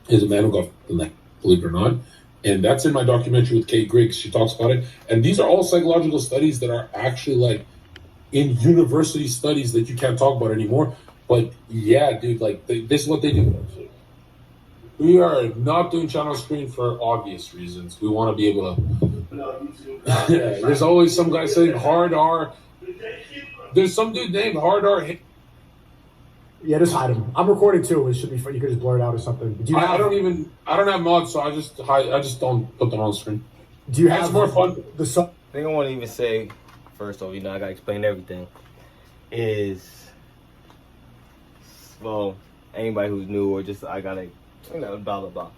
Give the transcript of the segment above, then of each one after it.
is a man who got the neck, believe it or not. And that's in my documentary with Kate Griggs. She talks about it. And these are all psychological studies that are actually like in university studies that you can't talk about anymore. But yeah, dude, like this is what they do. We are not doing channel screen for obvious reasons. We want to be able to. Yeah, there's always some guy saying hard R. There's some dude named Hard R. Yeah, just hide him. I'm recording too. It should be fun. You could just blur it out or something. Do you I don't have mods, so I just don't put them on screen. Do you That's have more fun? The song. I think I want to even say, first off, I gotta explain everything. Well, anybody who's new or just I gotta, blah blah blah.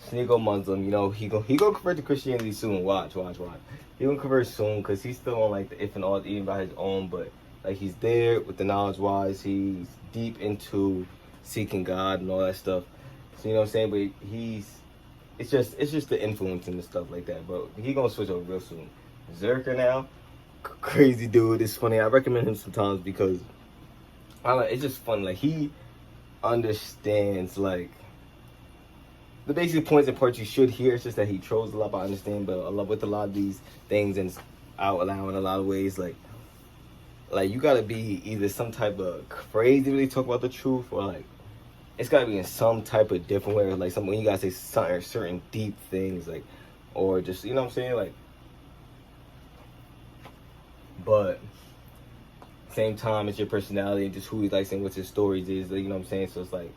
Sneako Muslim, he gonna convert to Christianity soon. Watch. He gonna convert soon because he's still on like the if and all even by his own, but like he's there with the knowledge wise. He's deep into seeking God and all that stuff. So you know what I'm saying, but it's just the influence and the stuff like that. But he gonna switch over real soon. Zerker now, crazy dude. It's funny. I recommend him sometimes because it's just fun. Like he understands like the basic points and parts you should hear. It's just that he trolls a lot. I understand, but with a lot of these things and out loud in a lot of ways, like you gotta be either some type of crazy to really talk about the truth, or like it's gotta be in some type of different way, or like when you gotta say certain deep things, like, or just you know what I'm saying, like. But same time, it's your personality and just who he likes and what his stories is, like, you know what I'm saying. So it's like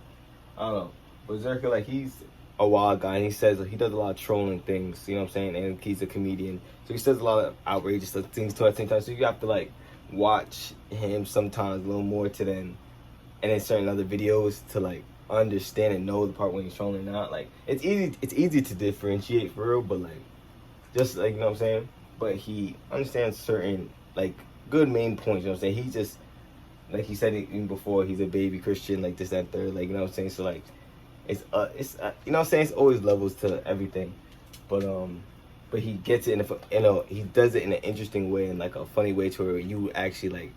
I don't know, but Zerker, like he's a wild guy, and he says he does a lot of trolling things, you know what I'm saying, and he's a comedian, so he says a lot of outrageous things too at the same time. So you have to like watch him sometimes a little more to then, and in certain other videos to like understand and know the part when he's trolling or not. Like it's easy to differentiate for real, but like just like you know what I'm saying. But he understands certain like good main points. You know what I'm saying. He just like he said it even before. He's a baby Christian, like this, that, and third. Like you know what I'm saying. So like it's you know what I'm saying. It's always levels to everything, but he gets it he does it in an interesting way and like a funny way to where you actually like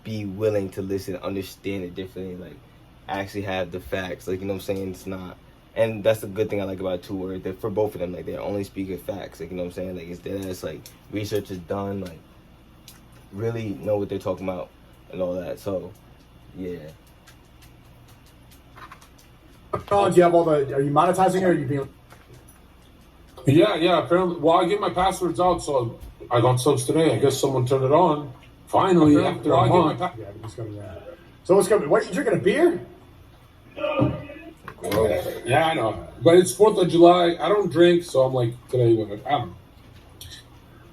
be willing to listen, understand it differently, like actually have the facts. Like you know what I'm saying. It's not, and that's the good thing I like about it too, where for both of them, like they're only speaking facts. Like you know what I'm saying. Like it's like research is done, like really know what they're talking about and all that. So yeah. Do you have all the? Are you monetizing it, or are you being? Yeah. Apparently, well, I get my passwords out, so I got subs today. I guess someone turned it on. Finally, after I get my passwords. So what's coming? What, you drinking a beer? Yeah, I know. But it's 4th of July. I don't drink, so I'm like, today, I don't know.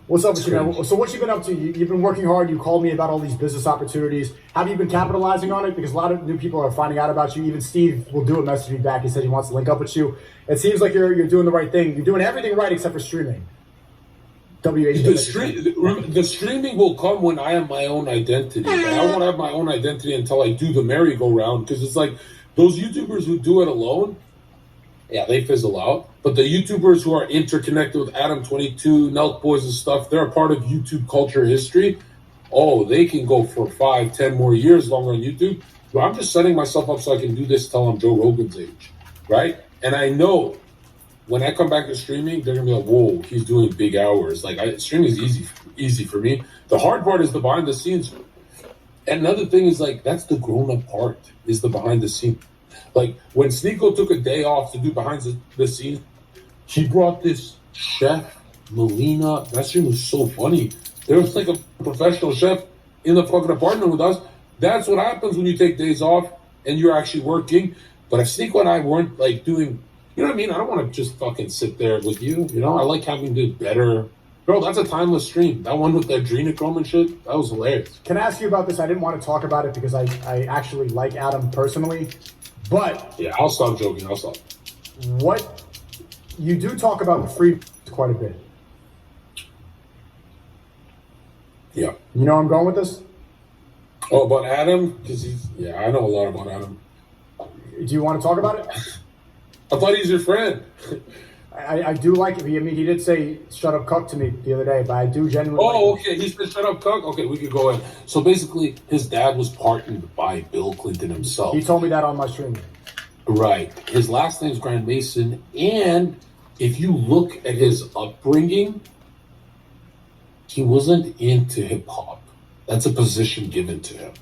What's up with you, man? So what you been up to? You've been working hard. You called me about all these business opportunities. Have you been capitalizing on it? Because a lot of new people are finding out about you. Even Steve will do a message me back. He said he wants to link up with you. It seems like you're doing the right thing. You're doing everything right except for streaming. The streaming will come when I have my own identity. I won't have my own identity until I do the merry-go-round, because it's like those YouTubers who do it alone, yeah, they fizzle out. But the YouTubers who are interconnected with Adam22, Nelk Boys and stuff, they're a part of YouTube culture history. Oh, they can go for 5, 10 more years longer on YouTube. But I'm just setting myself up so I can do this till I'm Joe Rogan's age, right? And I know when I come back to streaming, they're gonna be like, "Whoa, he's doing big hours." Like streaming is easy for me. The hard part is the behind the scenes. And another thing is like that's the grown up part is the behind the scenes. Like when Sneako took a day off to do behind the scenes, he brought this chef Melina. That stream was so funny. There was like a professional chef in the fucking apartment with us. That's what happens when you take days off and you're actually working. But if Sneako and I weren't like doing. You know what I mean? I don't want to just fucking sit there with you. You know, I like having the better. Bro, that's a timeless stream. That one with the adrenochrome and shit, that was hilarious. Can I ask you about this? I didn't want to talk about it because I actually like Adam personally. But. Yeah, I'll stop joking. I'll stop. What. You do talk about the free quite a bit. Yeah. You know where I'm going with this? Oh, about Adam? Because I know a lot about Adam. Do you want to talk about it? I thought he's your friend. I do like it. I mean, he did say "shut up, cuck" to me the other day, but I do genuinely. Oh, okay. He said "shut up, cuck." Okay, we could go in. So basically, his dad was pardoned by Bill Clinton himself. He told me that on my stream. Right. His last name's Grand Mason, and if you look at his upbringing, he wasn't into hip hop. That's a position given to him.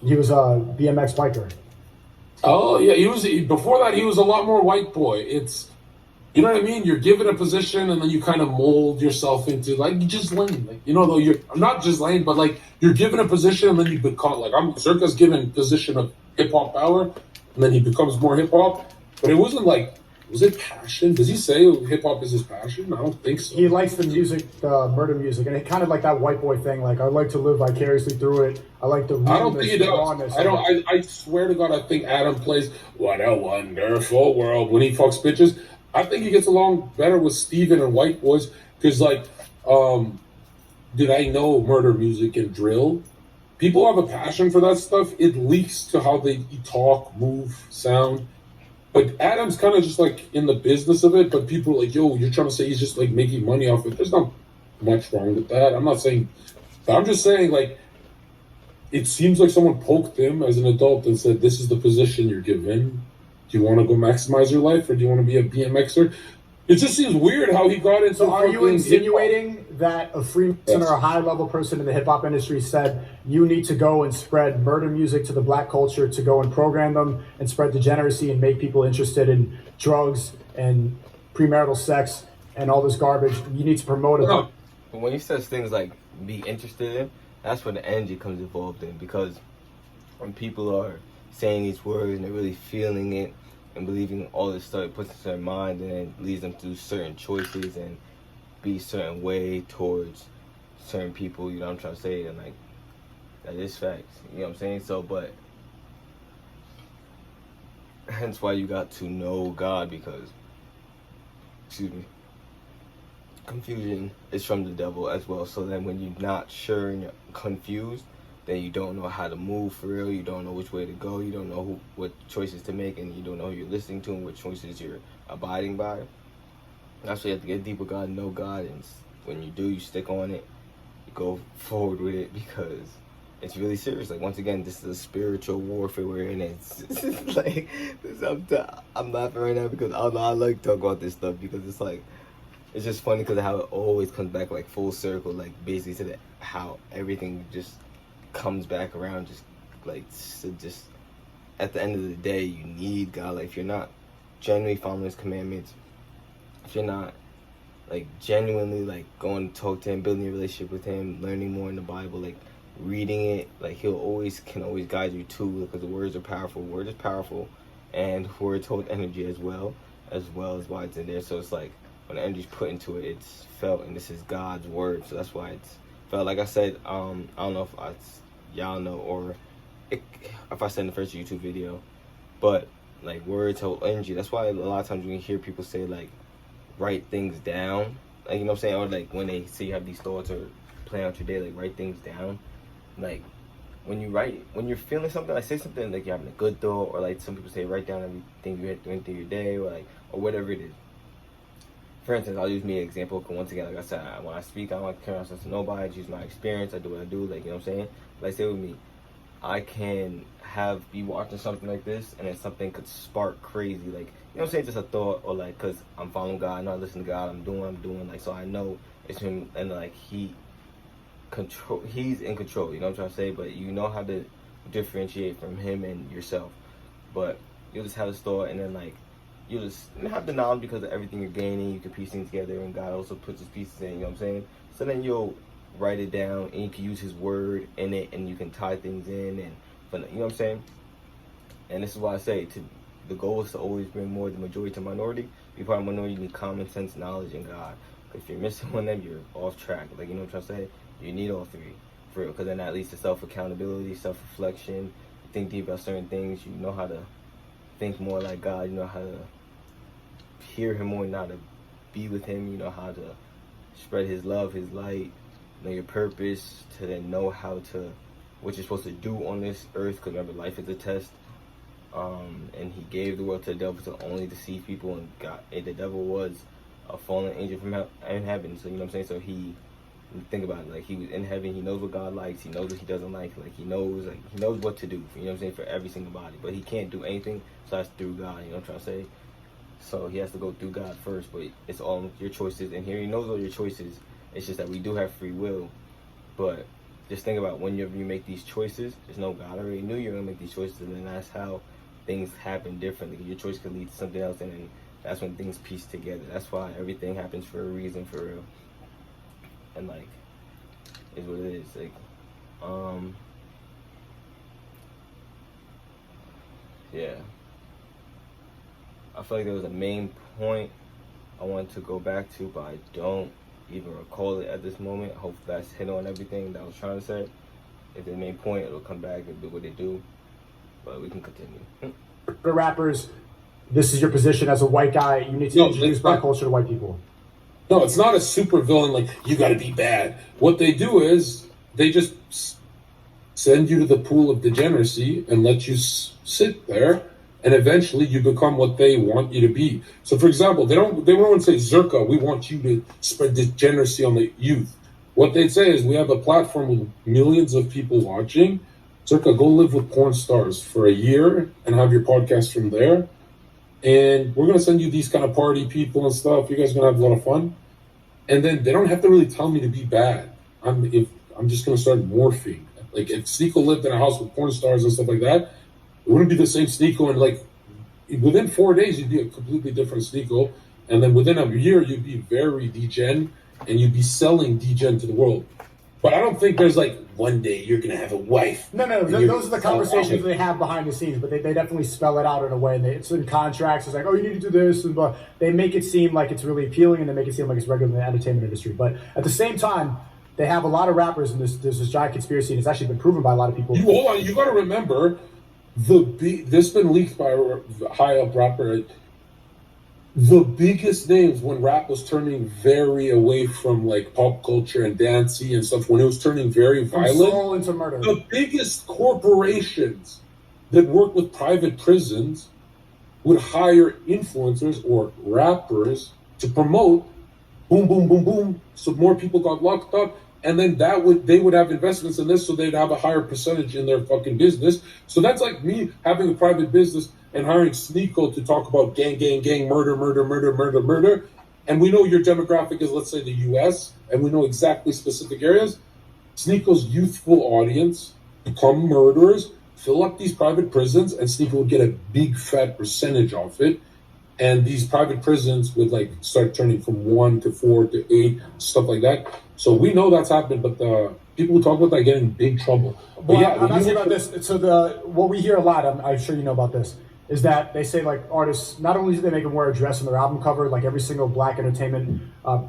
He was a BMX biker. Oh yeah, before that. He was a lot more white boy. It's you know what I mean. You're given a position, and then you kind of mold yourself into like just lane. Like though you're not just lane, but like you're given a position, and then you become like Circa's given position of hip hop power, and then he becomes more hip hop. But it wasn't like. Was it passion? Does he say hip hop is his passion? I don't think so. He likes the music, the murder music, and it kind of like that white boy thing. Like I like to live vicariously through it. I like the. I don't think he does. I don't. I swear to God, I think Adam plays "What a Wonderful World" when he fucks bitches. I think he gets along better with Steven and white boys because, like, did I know murder music and drill? People have a passion for that stuff. It leaks to how they talk, move, sound. But Adam's kind of just like in the business of it, but people are like, yo, you're trying to say he's just like making money off it. There's not much wrong with that. I'm not saying, but I'm just saying like, it seems like someone poked him as an adult and said, this is the position you're given. Do you want to go maximize your life or do you want to be a BMXer? It just seems weird how he got into. So, are you insinuating that a Freemason or a high-level person in the hip-hop industry said you need to go and spread murder music to the black culture, to go and program them and spread degeneracy and make people interested in drugs and premarital sex and all this garbage? You need to promote it. No. But when he says things like be interested in, that's where the energy comes involved in. Because when people are saying these words and they're really feeling it and believing all this stuff, it puts into their mind and then leads them to do certain choices and be a certain way towards certain people, you know what I'm trying to say? And like, that is facts, you know what I'm saying? So, but hence why you got to know God, because, excuse me, confusion is from the devil as well. So then when you're not sure and you're confused, then you don't know how to move for real. You don't know which way to go. You don't know what choices to make, and you don't know who you're listening to and what choices you're abiding by. That's why you have to get deep with God, know God, and when you do, you stick on it. You go forward with it because it's really serious. Like, once again, this is a spiritual warfare we're in. It's like, I'm laughing right now because I like to talk about this stuff because it's like, it's just funny because of how it always comes back like full circle, like basically to how everything just comes back around, just like just at the end of the day, you need God. Like, if you're not genuinely following His commandments, if you're not like genuinely like going to talk to Him, building a relationship with Him, learning more in the Bible, like reading it, like can always guide you too, because the words are powerful. Word is powerful, and words hold energy as well as why it's in there. So it's like when the energy's put into it, it's felt, and this is God's word, so that's why it's felt. Like I said, I don't know if y'all know, or if I said in the first YouTube video, but like words hold energy. That's why a lot of times you can hear people say like write things down, like, you know what I'm saying, or like when they say you have these thoughts or plan out your day, like write things down. Like when you write, when you're feeling something, like say something like you're having a good thought, or like some people say write down everything you went through your day, or like, or whatever it is. For instance, I'll use me an example, because once again, like I said, when I speak, I don't like to compare myself to nobody. I just use my experience. I do what I do, like, you know what I'm saying? Like, say with me, I can be watching something like this, and then something could spark crazy, like, you know what I'm saying, just a thought, or like, because I'm following God, I know I listen to God, I'm doing what I'm doing, like, so I know it's Him, and like, He's in control, you know what I'm trying to say? But you know how to differentiate from Him and yourself. But you'll just have this thought, and then like, you just have the knowledge because of everything you're gaining. You can piece things together, and God also puts His pieces in, you know what I'm saying? So then you'll write it down, and you can use His word in it, and you can tie things in, and you know what I'm saying? And this is why I say, the goal is to always bring more the majority to minority. Be part of minority, you need common sense, knowledge, and God. If you're missing one of them, you're off track. Like, you know what I'm trying to say? You need all three, for real, because then that leads to self-accountability, self-reflection. You think deep about certain things. You know how to think more like God. You know how to hear Him more, not to be with Him. You know how to spread His love, His light, know your purpose, to then know what you're supposed to do on this earth, because remember, life is a test. And He gave the world to the devil to only deceive people, and the devil was a fallen angel from in heaven. So, you know what I'm saying? So He think about it, like he was in heaven, he knows what God likes, he knows what he doesn't like he knows what to do, you know what I'm saying, for every single body. But he can't do anything besides through God, you know what I'm trying to say? So he has to go through God first, but it's all your choices, and here he knows all your choices. It's just that we do have free will. But just think about when you make these choices, there's no God already knew you were gonna make these choices, and then that's how things happen differently. Your choice could lead to something else, and then that's when things piece together. That's why everything happens for a reason, for real. And like, is what it is. Like, yeah. I feel like there was a main point I wanted to go back to, but I don't even recall it at this moment. I hope that's hit on everything that I was trying to say. If the main point, it'll come back and do what they do. But we can continue. For rappers, this is your position as a white guy. You need to introduce black culture to white people. No, it's not a super villain like you got to be bad. What they do is they just send you to the pool of degeneracy and let you sit there, and eventually you become what they want you to be. So, for example, they won't say, Zherka, we want you to spread degeneracy on the youth. What they'd say is, we have a platform with millions of people watching. Zherka, go live with porn stars for a year and have your podcast from there. And we're going to send you these kind of party people and stuff. You guys are going to have a lot of fun. And then they don't have to really tell me to be bad. I'm just going to start morphing. Like, if Sneako lived in a house with porn stars and stuff like that, it wouldn't be the same Sneako. And, like, within 4 days, you'd be a completely different Sneako. And then within a year, you'd be very degen, and you'd be selling degen to the world. But I don't think there's, like, one day you're going to have a wife. No. Those are the conversations they have behind the scenes, but they definitely spell it out in a way. It's in contracts. It's like, oh, you need to do this. But they make it seem like it's really appealing, and they make it seem like it's regular in the entertainment industry. But at the same time, they have a lot of rappers, and there's this giant conspiracy, and it's actually been proven by a lot of people. Hold on. You got to remember, this has been leaked by a high-up rapper. The biggest names when rap was turning very away from like pop culture and dancey and stuff, when it was turning very violent, soul into murder. The biggest corporations that work with private prisons would hire influencers or rappers to promote boom, boom, boom, boom, so more people got locked up, and then they would have investments in this, so they'd have a higher percentage in their fucking business. So that's like me having a private business and hiring Sneako to talk about gang, murder. And we know your demographic is, let's say, the US, and we know exactly specific areas. Sneako's youthful audience become murderers, fill up these private prisons, and Sneako would get a big fat percentage off it. And these private prisons would like start turning from 1 to 4 to 8, stuff like that. So we know that's happened, but the people who talk about that get in big trouble. Well, yeah, I'm asking about this. So what we hear a lot, I'm sure you know about this, is that they say like artists, not only do they make them wear a dress on their album cover, like every single black entertainment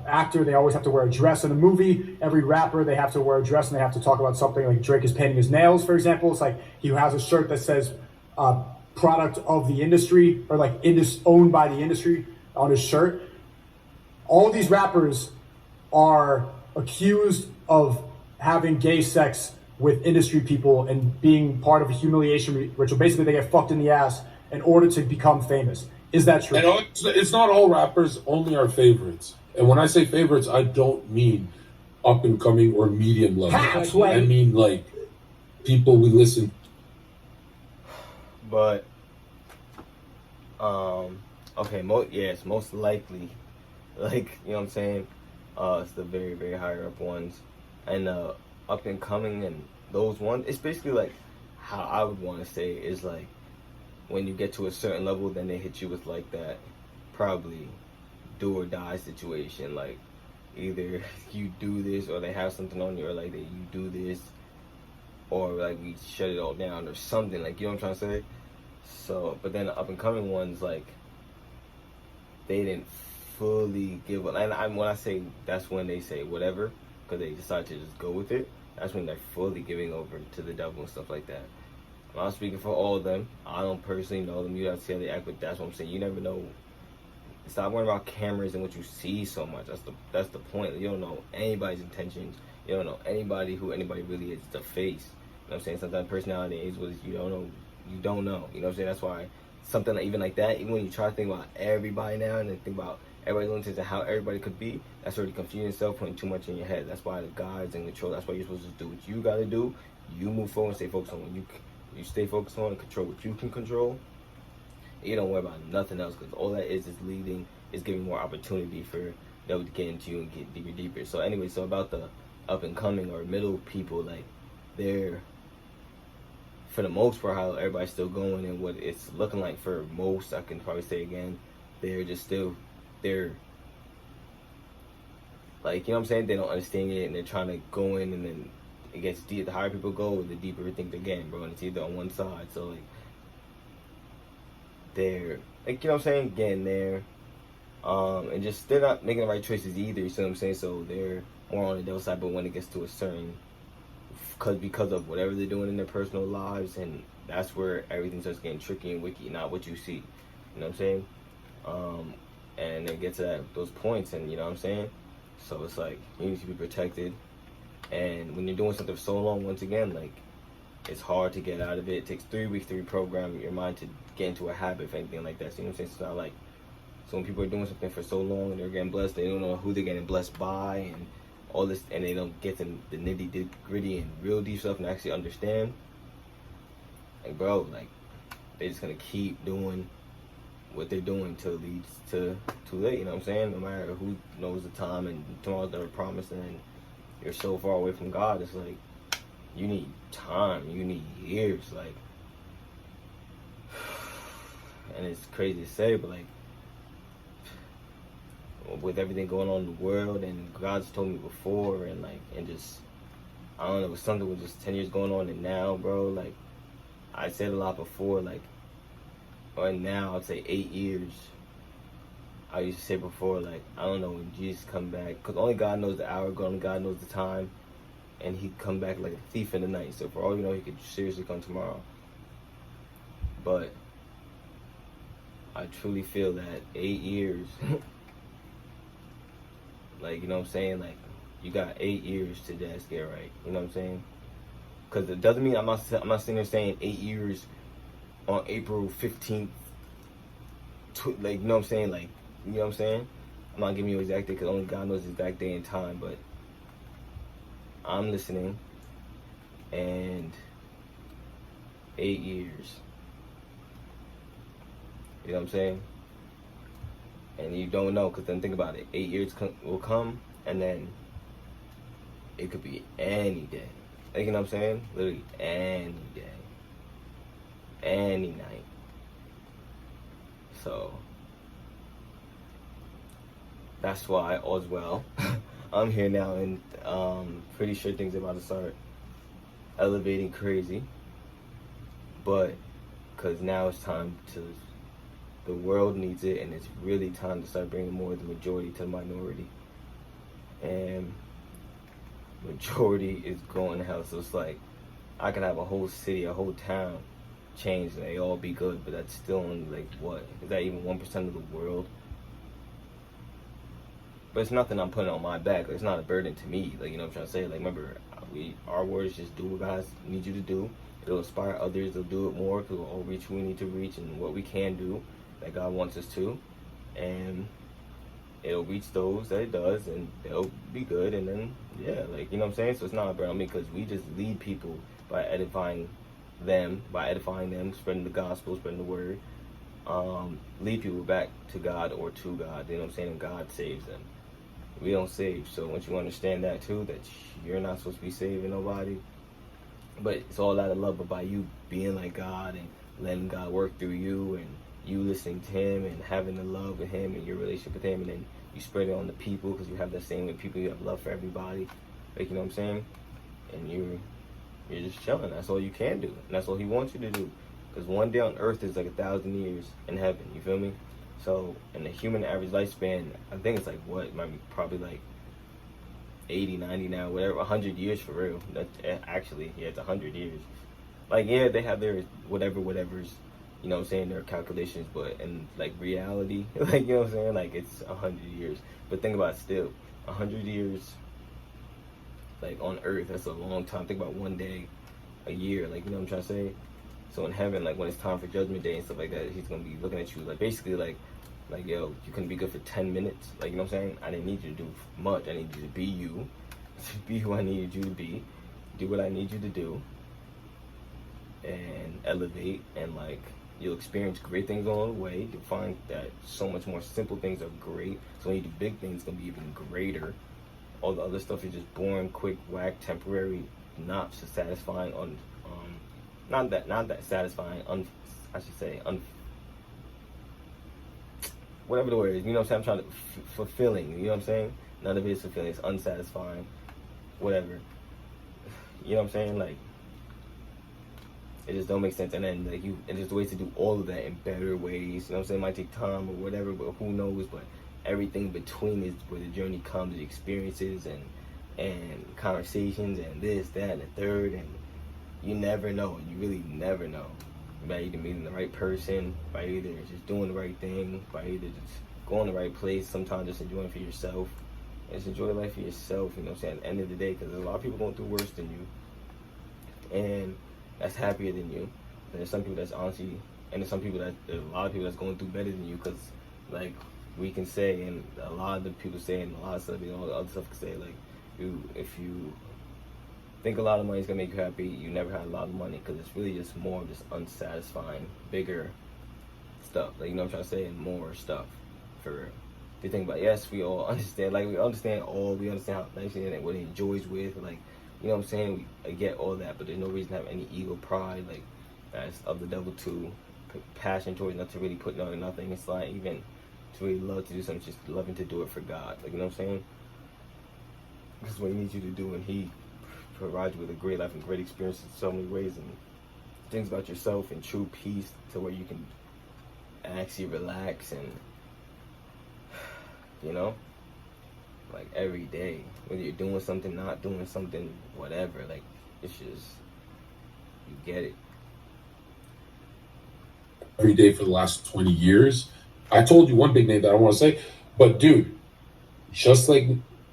actor, they always have to wear a dress in a movie. Every rapper, they have to wear a dress and they have to talk about something, like Drake is painting his nails, for example. It's like he has a shirt that says product of the industry, or like owned by the industry on his shirt. All these rappers are accused of having gay sex with industry people and being part of a humiliation ritual. Basically, they get fucked in the ass in order to become famous. Is that true? And it's not all rappers, only our favorites. And when I say favorites, I don't mean up and coming or medium level. I mean like people we listen. But okay, it's most likely, like, you know what I'm saying, it's the very, very higher up ones, and up and coming, and those ones, it's basically like how I would want to say is like when you get to a certain level, then they hit you with like that probably do or die situation, like either you do this or they have something on you, or like that you do this or like we shut it all down or something, like, you know what I'm trying to say. So, but then the up and coming ones, like, they didn't fully give up. And when I say that's when they say whatever, because they decide to just go with it, that's when they're fully giving over to the devil and stuff like that. I'm not speaking for all of them. I don't personally know them. You have to see how they act, but that's what I'm saying. You never know. Stop worrying about cameras and what you see so much. That's the point. You don't know anybody's intentions. You don't know who anybody really is. The face. You know what I'm saying? Sometimes personality is what you don't know. You don't know. You know what I'm saying? That's why something like, even like that, even when you try to think about everybody now and then think about everybody limited to how everybody could be, that's already confusing yourself, putting too much in your head. That's why the God's in control. That's why you're supposed to do what you gotta do. You move forward and stay focused on what you stay focused on and control what you can control. You don't worry about nothing else, because all that is giving more opportunity for them to get into you and get deeper. So anyway, so about the up and coming or middle people, like, they're, for the most part, how everybody's still going and what it's looking like for most, I can probably say again, they're like, you know what I'm saying, they don't understand it and they're trying to go in, and then it gets deep. The higher people go, the deeper they think they're getting, bro, and it's either on one side. So like, they're like, you know what I'm saying, getting there, and just they're not making the right choices either, you see what I'm saying? So they're more on the devil side. But when it gets to a certain, because of whatever they're doing in their personal lives, and that's where everything starts getting tricky and wicky, not what you see, you know what I'm saying? And it gets to those points, and you know what I'm saying? So it's like, you need to be protected, and when you're doing something for so long, once again, like, it's hard to get out of it. It takes 3 weeks to reprogram your mind to get into a habit, if anything like that. So, you know what I'm saying? It's not like, so when people are doing something for so long and they're getting blessed, they don't know who they're getting blessed by and all this, and they don't get to the nitty gritty and real deep stuff and actually understand. Like, bro, like, they're just gonna keep doing what they're doing till it leads to too late, you know what I'm saying? No matter who knows the time, and tomorrow's never promised, and you're so far away from God, it's like, you need time, you need years, like, and it's crazy to say, but like, with everything going on in the world, and God's told me before, and like, and just, I don't know, it was something with just 10 years going on, and now, bro, like, I said a lot before, like, or now, I'd say 8 years. I used to say before, like, I don't know when Jesus come back, because only God knows the hour, only God knows the time, and he'd come back like a thief in the night. So for all you know, he could seriously come tomorrow. But I truly feel that 8 years, like, you know what I'm saying, like, you got 8 years to just get right, you know what I'm saying? Because it doesn't mean, I'm not sitting there saying 8 years on April 15th, like, you know what I'm saying, like, you know what I'm saying? I'm not giving you an exact day, because only God knows the exact day and time, but I'm listening, and 8 years, you know what I'm saying? And you don't know, because then think about it, 8 years will come, and then it could be any day, like, you know what I'm saying? Literally any day, any night. So that's why, all's well. I'm here now, and pretty sure things are about to start elevating crazy. But because now it's time to, the world needs it, and it's really time to start bringing more of the majority to the minority. And majority is going to hell. So it's like, I could have a whole city, a whole town change, and they all be good, but that's still only like, what? Is that even 1% of the world? But it's nothing I'm putting on my back. Like, it's not a burden to me. Like, you know what I'm trying to say? Like, remember, our words just do what God needs you to do. It'll inspire others. It'll do it more, because we'll all reach who we need to reach and what we can do that God wants us to. And it'll reach those that it does, and they'll be good. And then, yeah, like, you know what I'm saying? So it's not a burden on me, because we just lead people by edifying them, spreading the gospel, spreading the word. Lead people back to God or to God, you know what I'm saying? And God saves them. We don't save. So once you understand that too, that you're not supposed to be saving nobody, but it's all out of love, but by you being like God and letting God work through you, and you listening to him and having the love with him and your relationship with him, and then you spread it on the people, because you have that same with people, you have love for everybody, like, you know what I'm saying? And you're just chilling. That's all you can do, and that's all he wants you to do. Because one day on earth is like 1,000 years in heaven, you feel me? So, in the human average lifespan, I think it's like, what, it might be probably like 80, 90 now, whatever, 100 years for real. That's actually, yeah, it's 100 years. Like, yeah, they have their whatever's, you know what I'm saying, their calculations, but in like reality, like, you know what I'm saying, like, it's 100 years. But think about it, still, 100 years, like, on earth, that's a long time. Think about one day, a year, like, you know what I'm trying to say? So in heaven, like when it's time for judgment day and stuff like that, he's gonna be looking at you like basically like yo, you couldn't be good for 10 minutes. Like, you know what I'm saying? I didn't need you to do much. I need you to be you, to be who I needed you to be, do what I need you to do, and elevate. And like you'll experience great things along the way. You'll find that so much more simple things are great. So when you do big things, it's gonna be even greater. All the other stuff is just boring, quick, whack, temporary, not so satisfying. Not that satisfying. Whatever the word is, you know what I'm saying? I'm trying to fulfilling. You know what I'm saying? None of it is fulfilling. It's unsatisfying. Whatever. You know what I'm saying? Like, it just don't make sense. And then like and there's ways to do all of that in better ways. You know what I'm saying? It might take time or whatever, but who knows? But everything between is where the journey comes, the experiences and conversations and this, that, and the third, and you never know. You really never know. By either meeting the right person, by either just doing the right thing, by either just going the right place, sometimes just enjoying for yourself. Just enjoy life for yourself, you know what I'm saying, at the end of the day, because there's a lot of people going through worse than you, and that's happier than you. And there's some people that's honestly, and there's a lot of people that's going through better than you, because, like, we can say, and a lot of the people say, and a lot of stuff, you know, all the other stuff can say, like, if you think a lot of money is gonna make you happy, you never had a lot of money, because it's really just more of this unsatisfying, bigger stuff. Like, you know what I'm trying to say, and more stuff for real. If you think about it, yes, we all understand, like, we understand how nice and what it enjoys with, like, you know what I'm saying, we get all that, but there's no reason to have any ego, pride, like, that's of the devil too. Passion towards not to really put on nothing. It's like, even to really love to do something, just loving to do it for God, like, you know what I'm saying? This is what he needs you to do, and he provide you with a great life and great experiences in so many ways, and things about yourself and true peace to where you can actually relax and, you know, like every day, whether you're doing something, not doing something, whatever, like it's just, you get it. Every day for the last 20 years. I told you one big name that I want to say, but dude, just like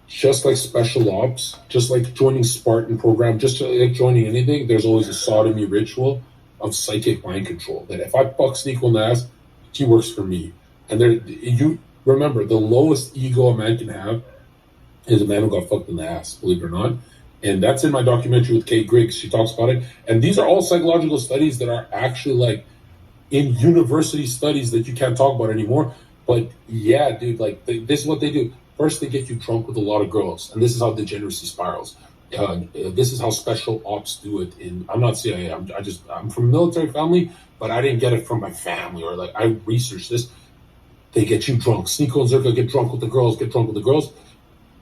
special ops, just like joining Spartan program, just like joining anything, there's always a sodomy ritual of psychic mind control. That if I fuck Sneako in the ass, he works for me. And you remember, the lowest ego a man can have is a man who got fucked in the ass, believe it or not. And that's in my documentary with Kate Griggs. She talks about it. And these are all psychological studies that are actually like in university studies that you can't talk about anymore. But yeah, dude, like this is what they do. First, they get you drunk with a lot of girls, and this is how degeneracy spirals. This is how special ops do it. I'm not CIA. I'm from a military family, but I didn't get it from my family, or like I researched this. They get you drunk. Sneako and Zherka get drunk with the girls,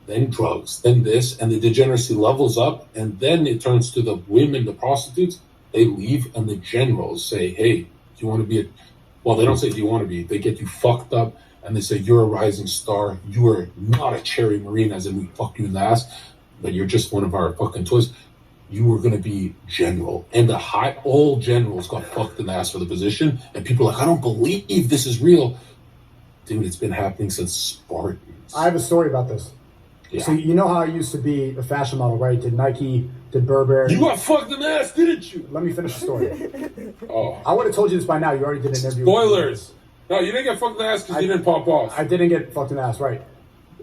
then drugs, then this, and the degeneracy levels up, and then it turns to the women, the prostitutes. They leave, and the generals say, "Hey, do you want to be well, they don't say, do you want to be? They get you fucked up, and they say, you're a rising star. You are not a cherry Marine, as in we fuck you in the ass, but you're just one of our fucking toys. You were going to be general." And all generals got fucked in the ass for the position, and people are like, I don't believe this is real. Dude, it's been happening since Spartans. I have a story about this. Yeah. So you know how I used to be a fashion model, right? Did Nike, did Burberry. You got fucked in the ass, didn't you? Let me finish the story. Oh. I would have told you this by now. You already did an interview. Spoilers. No, you didn't get fucked in the ass because you didn't pop off. I didn't get fucked in the ass, right.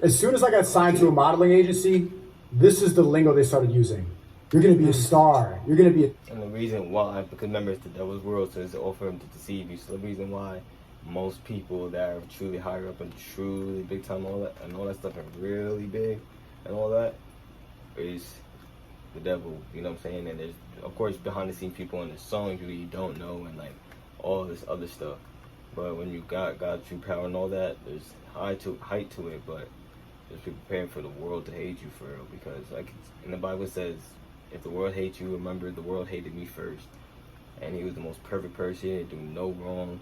As soon as I got signed to a modeling agency, this is the lingo they started using. You're going to be a star. You're going to be a... And the reason why, because remember, it's the devil's world, so it's all for him to deceive you. So the reason why most people that are truly higher up and truly big time, all that stuff are really big and all that is the devil, you know what I'm saying? And there's, of course, behind the scenes people, and there's some people you don't know, and like all this other stuff. But when you got God's true power and all that, there's height to it, but just be prepared for the world to hate you for real, because like in the Bible says, if the world hates you, remember the world hated me first. And he was the most perfect person, do no wrong.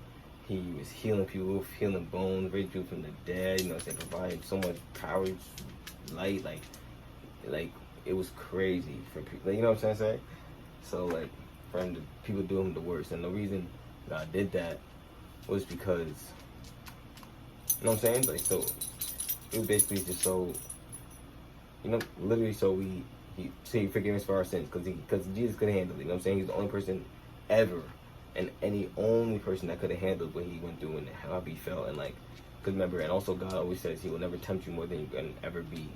He was healing people, healing bones, raising people from the dead, you know what I'm saying, providing so much power, light, like it was crazy for people, you know what I'm saying? So like, for him to, people do him the worst, and the reason God did that was because, you know what I'm saying? Like, so it was basically just so, you know, literally so he forgive us for our sins, because Jesus could handle it, you know what I'm saying? He's the only person ever and any only person that could have handled what he went through and how he felt, and like, because remember, and also God always says he will never tempt you more than you can ever be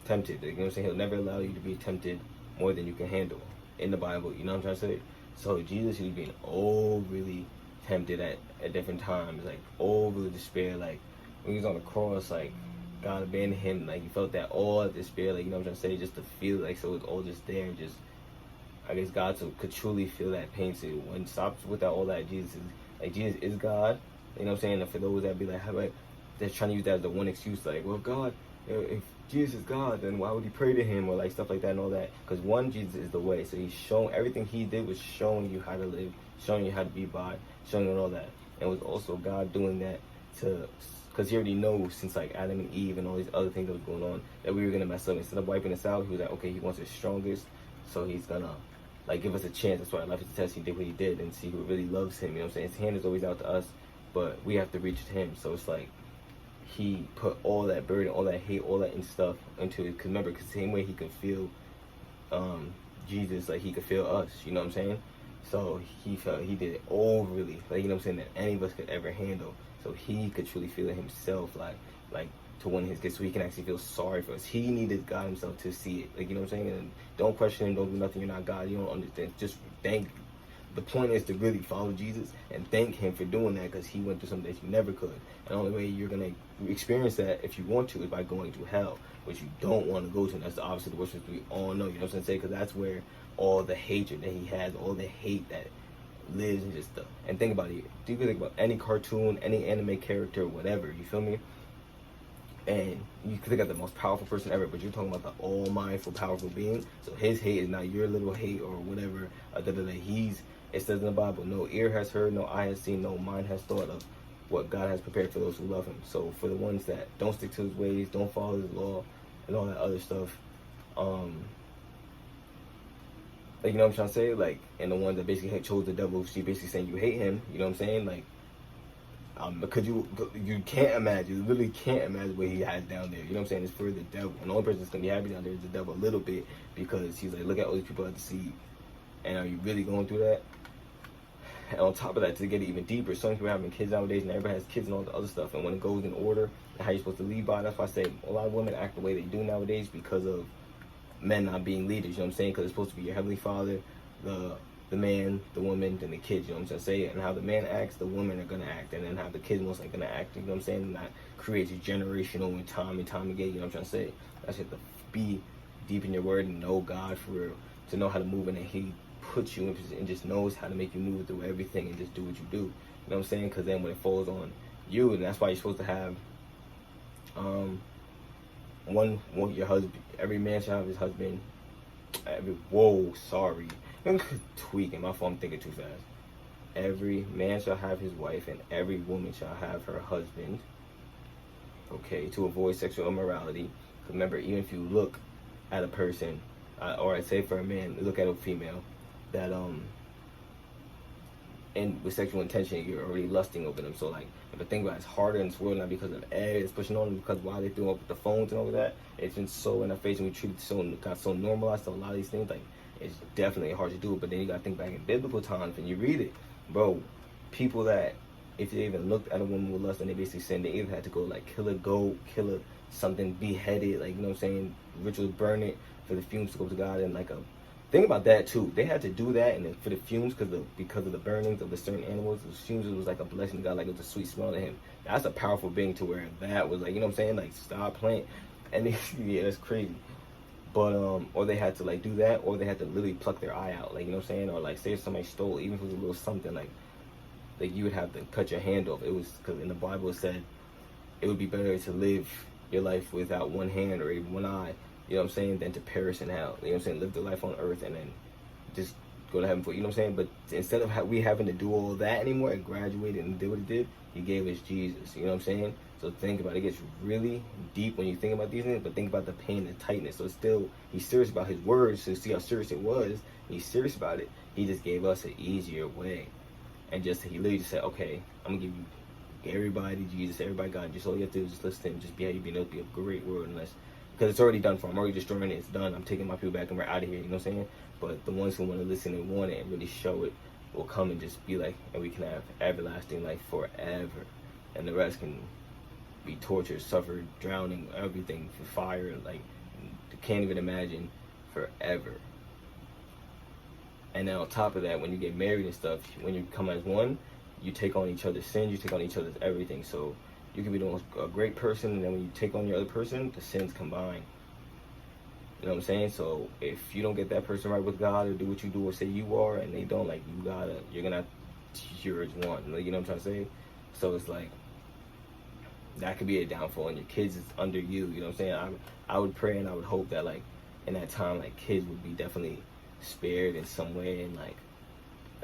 tempted. You know what I'm saying? He'll never allow you to be tempted more than you can handle in the Bible. You know what I'm trying to say? So Jesus, he was being overly tempted at different times, like overly despair. Like when he was on the cross, like God abandoned him. Like he felt that all of despair. Like, you know what I'm trying to say? Just to feel like, so it was all just there. Just, I guess God could truly feel that pain. So when stops without all that, Jesus is God. You know what I'm saying? And for those that be like, how about, they're trying to use that as the one excuse, like, well, God, if Jesus is God, then why would he pray to him, or like stuff like that and all that? Because one, Jesus is the way. So he's shown, everything he did was showing you how to live, showing you how to be by, showing you all that. And it was also God doing that because he already knows, since like Adam and Eve and all these other things that was going on, that we were going to mess up. Instead of wiping us out, he was like, okay, he wants us strongest, so he's gonna like give us a chance. That's why Life is a Test, he did what he did, and see who really loves him. You know what I'm saying? His hand is always out to us, but we have to reach to him. So it's like he put all that burden, all that hate, all that and stuff into it. Because remember, because the same way he could feel Jesus, like he could feel us. You know what I'm saying? So he did it overly, like, you know what I'm saying, that any of us could ever handle. So he could truly feel it himself, like to win his gifts, so he can actually feel sorry for us. He needed God himself to see it. Like, you know what I'm saying? And don't question him, don't do nothing, you're not God, you don't understand. Just thank. The point is to really follow Jesus and thank him for doing that, because he went through something that you never could. And the only way you're going to experience that, if you want to, is by going to hell, which you don't want to go to. And that's the opposite of what we all know, you know what I'm saying? Because that's where all the hatred that he has, all the hate that lives and just stuff. And think about it. Do you think about any cartoon, any anime character, whatever, you feel me? And you can think of the most powerful person ever, but you're talking about the all-mindful, powerful being. So his hate is not your little hate or whatever. It says in the Bible, no ear has heard, no eye has seen, no mind has thought of what God has prepared for those who love him. So for the ones that don't stick to his ways, don't follow his law, and all that other stuff, like, you know what I'm trying to say? Like, and the ones that basically chose the devil, she basically saying you hate him, you know what I'm saying? Like, because you can't imagine, you literally can't imagine what he has down there. You know what I'm saying? It's for the devil. And the only person that's going to be happy down there is the devil a little bit, because he's like, look at all these people at the sea. And are you really going through that? And on top of that, to get it even deeper, some people are having kids nowadays, and everybody has kids and all the other stuff. And when it goes in order and how you're supposed to lead by, that's why I say a lot of women act the way they do nowadays because of men not being leaders. You know what I'm saying? Because it's supposed to be your heavenly father, the man, the woman, then the kids. You know what I'm trying to say? And how the man acts, the women are gonna act, and then how the kids most likely gonna act. You know what I'm saying? And that creates generational and time again. You know what I'm trying to say? That's just to be deep in your word and know God for real, to know how to move in it. He puts you in position and just knows how to make you move through everything and just do what you do. You know what I'm saying? Because then when it falls on you, and that's why you're supposed to have your husband. Every man shall have his husband. I'm tweaking. My phone, I'm thinking too fast. Every man shall have his wife, and every woman shall have her husband. Okay, to avoid sexual immorality. Remember, even if you look at a person, or I say for a man, look at a female, that and with sexual intention, you're already lusting over them. So like, if I think about it, it's harder in this world, not because of it's pushing on them, because why they threw up with the phones and all of that, it's been so in our face, and we treat it got so normalized. So a lot of these things, like, it's definitely hard to do it. But then you gotta think back in biblical times, and you read it, bro, people that, if they even looked at a woman with lust, and they basically said they either had to go like kill a goat, kill a something, beheaded, like, you know what I'm saying, rituals, burn it for the fumes to go to God. And like, think about that too. They had to do that, and then for the fumes, because of the burnings of the certain animals, the fumes, it was like a blessing to God, like it was a sweet smell to him. That's a powerful being, to where that was like, you know what I'm saying, like, stop playing. And yeah, that's crazy. But or they had to like do that, or they had to literally pluck their eye out, like, you know what I'm saying, or like say if somebody stole, even if it was a little something, like you would have to cut your hand off. It was because in the Bible it said it would be better to live your life without one hand or even one eye, you know what I'm saying, than to perish in hell. You know what I'm saying? Live the life on earth and then just go to heaven for it. You know what I'm saying? But instead of we having to do all that anymore and graduated and did what he did, he gave us Jesus. You know what I'm saying? So think about it. It gets really deep when you think about these things, but think about the pain and tightness. So still, he's serious about his words. So see how serious it was. He's serious about it. He just gave us an easier way. And he literally just said, okay, I'm going to give you everybody Jesus, everybody God. Just all you have to do is just listen to him. Just be how you be. It'll be a great word. Unless because it's already done for. I'm already destroying it. It's done. I'm taking my people back and we're out of here. You know what I'm saying? But the ones who want to listen and want it and really show it will come and just be like, and we can have everlasting life forever, and the rest can be tortured, suffer, drowning, everything, for fire, like can't even imagine, forever. And then on top of that, when you get married and stuff, when you come as one, you take on each other's sins, you take on each other's everything. So you can be the most, a great person, and then when you take on your other person, the sins combine. You know what I'm saying? So if you don't get that person right with God, or do what you do or say you are, and they don't, like, you're gonna, you're one. Like, you know what I'm trying to say? So it's like, that could be a downfall, and your kids is under you. You know what I'm saying? I would pray and I would hope that, like, in that time, like, kids would be definitely spared in some way, and like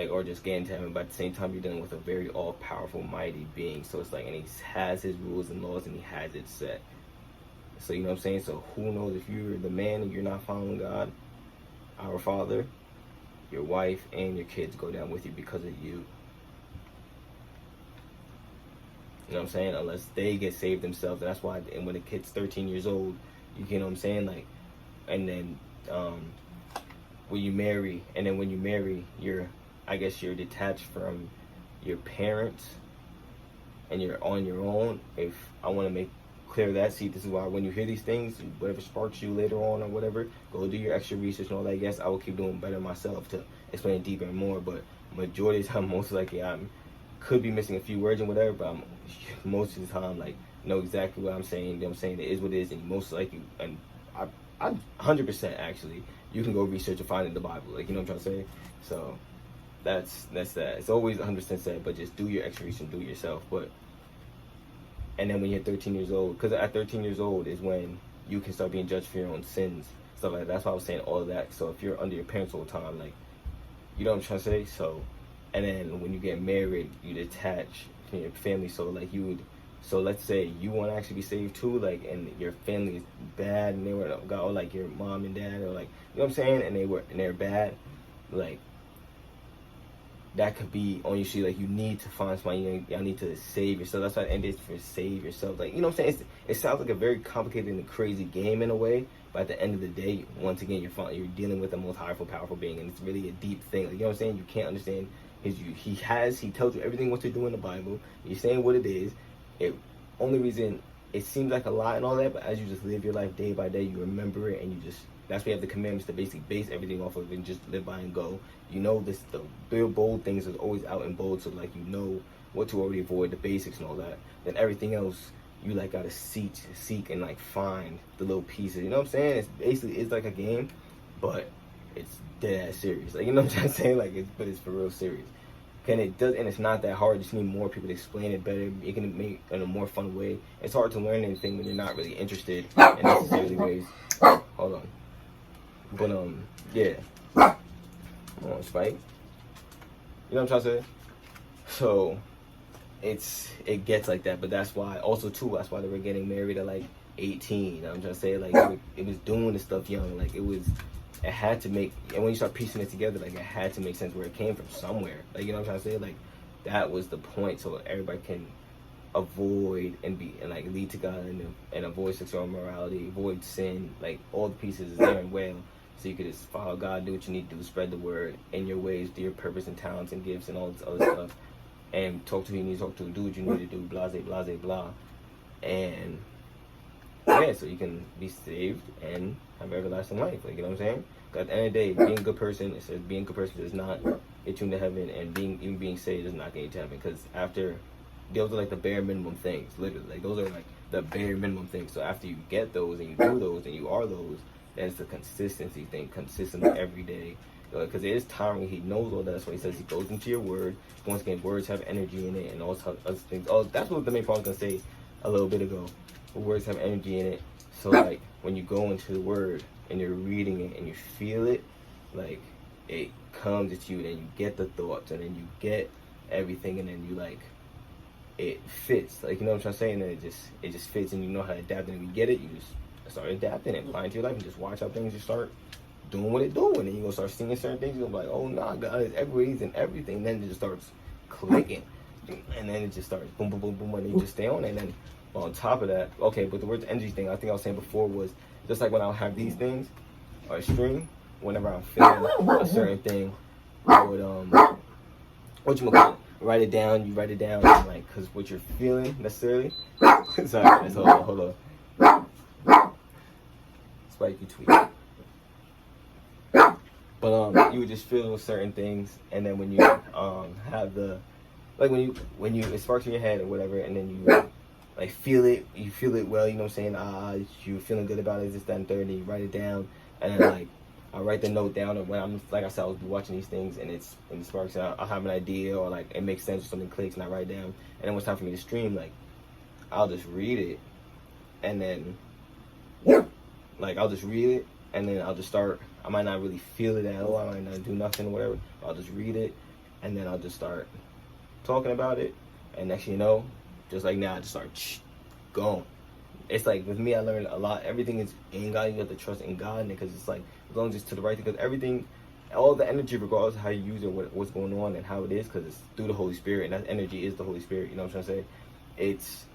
or just get into heaven. But at the same time, you're dealing with a very all-powerful, mighty being. So it's like, and he has his rules and laws, and he has it set. So you know what I'm saying? So who knows, if you're the man and you're not following God, our Father, your wife and your kids go down with you because of you. You know what I'm saying? Unless they get saved themselves. And that's why, and when a kid's 13 years old, you know what I'm saying? Like, and then when you marry, you're, I guess you're detached from your parents and you're on your own. If I want to make clear that, see, this is why when you hear these things, whatever sparks you later on or whatever, go do your extra research and all that. Yes, I will keep doing better myself to explain it deeper and more, but majority of the time, most likely I could be missing a few words and whatever, but most of the time, like, know exactly what I'm saying. You know what I'm saying? It is what it is, and most likely, and I 100% actually, you can go research and find it in the Bible. Like, you know what I'm trying to say? So that's that. It's always 100% said, but just do your extra research and do it yourself. But and then when you're 13 years old, because at 13 years old is when you can start being judged for your own sins, stuff like that. That's why I was saying all of that. So if you're under your parents all the time, like, you know what I'm trying to say? So, and then when you get married, you detach from your family. So like so let's say you want to actually be saved too, like, and your family is bad, and they were, or like your mom and dad, or like, you know what I'm saying, and they're bad, like, that could be on you. See, like, you need to find somebody, y'all need to save yourself. That's why I ended for save yourself. Like, you know what I'm saying? It sounds like a very complicated and crazy game in a way, but at the end of the day, once again, you're dealing with the most powerful being, and it's really a deep thing. Like, you know what I'm saying? You can't understand he tells you everything what to do in the Bible. You're saying what it is. Only reason it seems like a lot and all that, but as you just live your life day by day, you remember it, and you just, that's why you have the commandments to basically base everything off of and just live by and go. You know, the real bold things is always out in bold, so like, you know what to already avoid, the basics and all that. Then everything else, you like gotta seek and like find the little pieces. You know what I'm saying? It's like a game, but it's dead ass serious. Like, you know what I'm trying to say? Like, but it's for real serious. And it's not that hard. You just need more people to explain it better. You can make it in a more fun way. It's hard to learn anything when you're not really interested in necessarily ways. Hold on. But yeah. Come on, Spike. You know what I'm trying to say? So it gets like that, but that's why they were getting married at like 18. You know what I'm trying to say? Like, it was doing this stuff young. Like, it had to make, and when you start piecing it together, like, it had to make sense where it came from somewhere. Like, you know what I'm trying to say? Like, that was the point, so everybody can avoid and like lead to God and avoid sexual immorality, avoid sin. Like, all the pieces is there and well, so you could just follow God, do what you need to do, spread the word in your ways, do your purpose and talents and gifts and all this other stuff, and talk to who you need to talk to, do what you need to do, blase, blah, and yeah, so you can be saved and have everlasting life. Like, you know what I'm saying? At the end of the day, being a good person, it says being a good person does not get you into heaven, and being saved does not get you to heaven, because after, those are like the bare minimum things, literally. Like, those are like the bare minimum things. So after you get those and you do those and you are those, then it's the consistency thing, consistent every day. Because it is tiring. He knows all that. That's why he says he goes into your word. Once again, words have energy in it and all other things. Oh, that's what the main point I was going to say a little bit ago. Words have energy in it. So like, when you go into the word and you're reading it and you feel it, like, it comes at you, and then you get the thoughts, and then you get everything, and then you like, it fits. Like, you know what I'm trying to say? And then it just fits, and you know how to adapt. And when you get it, you just start adapting and applying to your life, and just watch how things just start doing what it's doing. And you're gonna start seeing certain things. You're gonna be like, oh nah, God is everywhere, He's in everything. And then it just starts clicking, and then it just starts boom, boom, boom, boom, and you just stay on it. And then on top of that, okay, but the word energy thing, I think I was saying before, was Just like when I'll have these things or stream, whenever I'm feeling a certain thing, I would write it down. You write it down, like, because what you're feeling necessarily. Sorry, hold on. Spike, you tweet. But you would just feel certain things, and then when you have the, like, when you it sparks in your head or whatever, and then you like feel it well, you know what I'm saying? You feeling good about it, this, that, and third, and you write it down, and then like I write the note down, or when I'm, like I said, I'll be watching these things, and it sparks, and I'll have an idea, or like it makes sense, or something clicks, and I write it down, and then when it's time for me to stream, like I'll just read it, and then like I'll just read it, and then I'll just start. I might not really feel it at all. I might not do nothing or whatever. I'll just read it, and then I'll just start talking about it. And next thing you know, just like now, I just start going. It's like with me, I learned a lot. Everything is in God. You have to trust in God, because it's like as long as it's to the right thing. Because everything, all the energy, regardless of how you use it, what's going on, and how it is, because it's through the Holy Spirit, and that energy is the Holy Spirit. You know what I'm trying to say? It's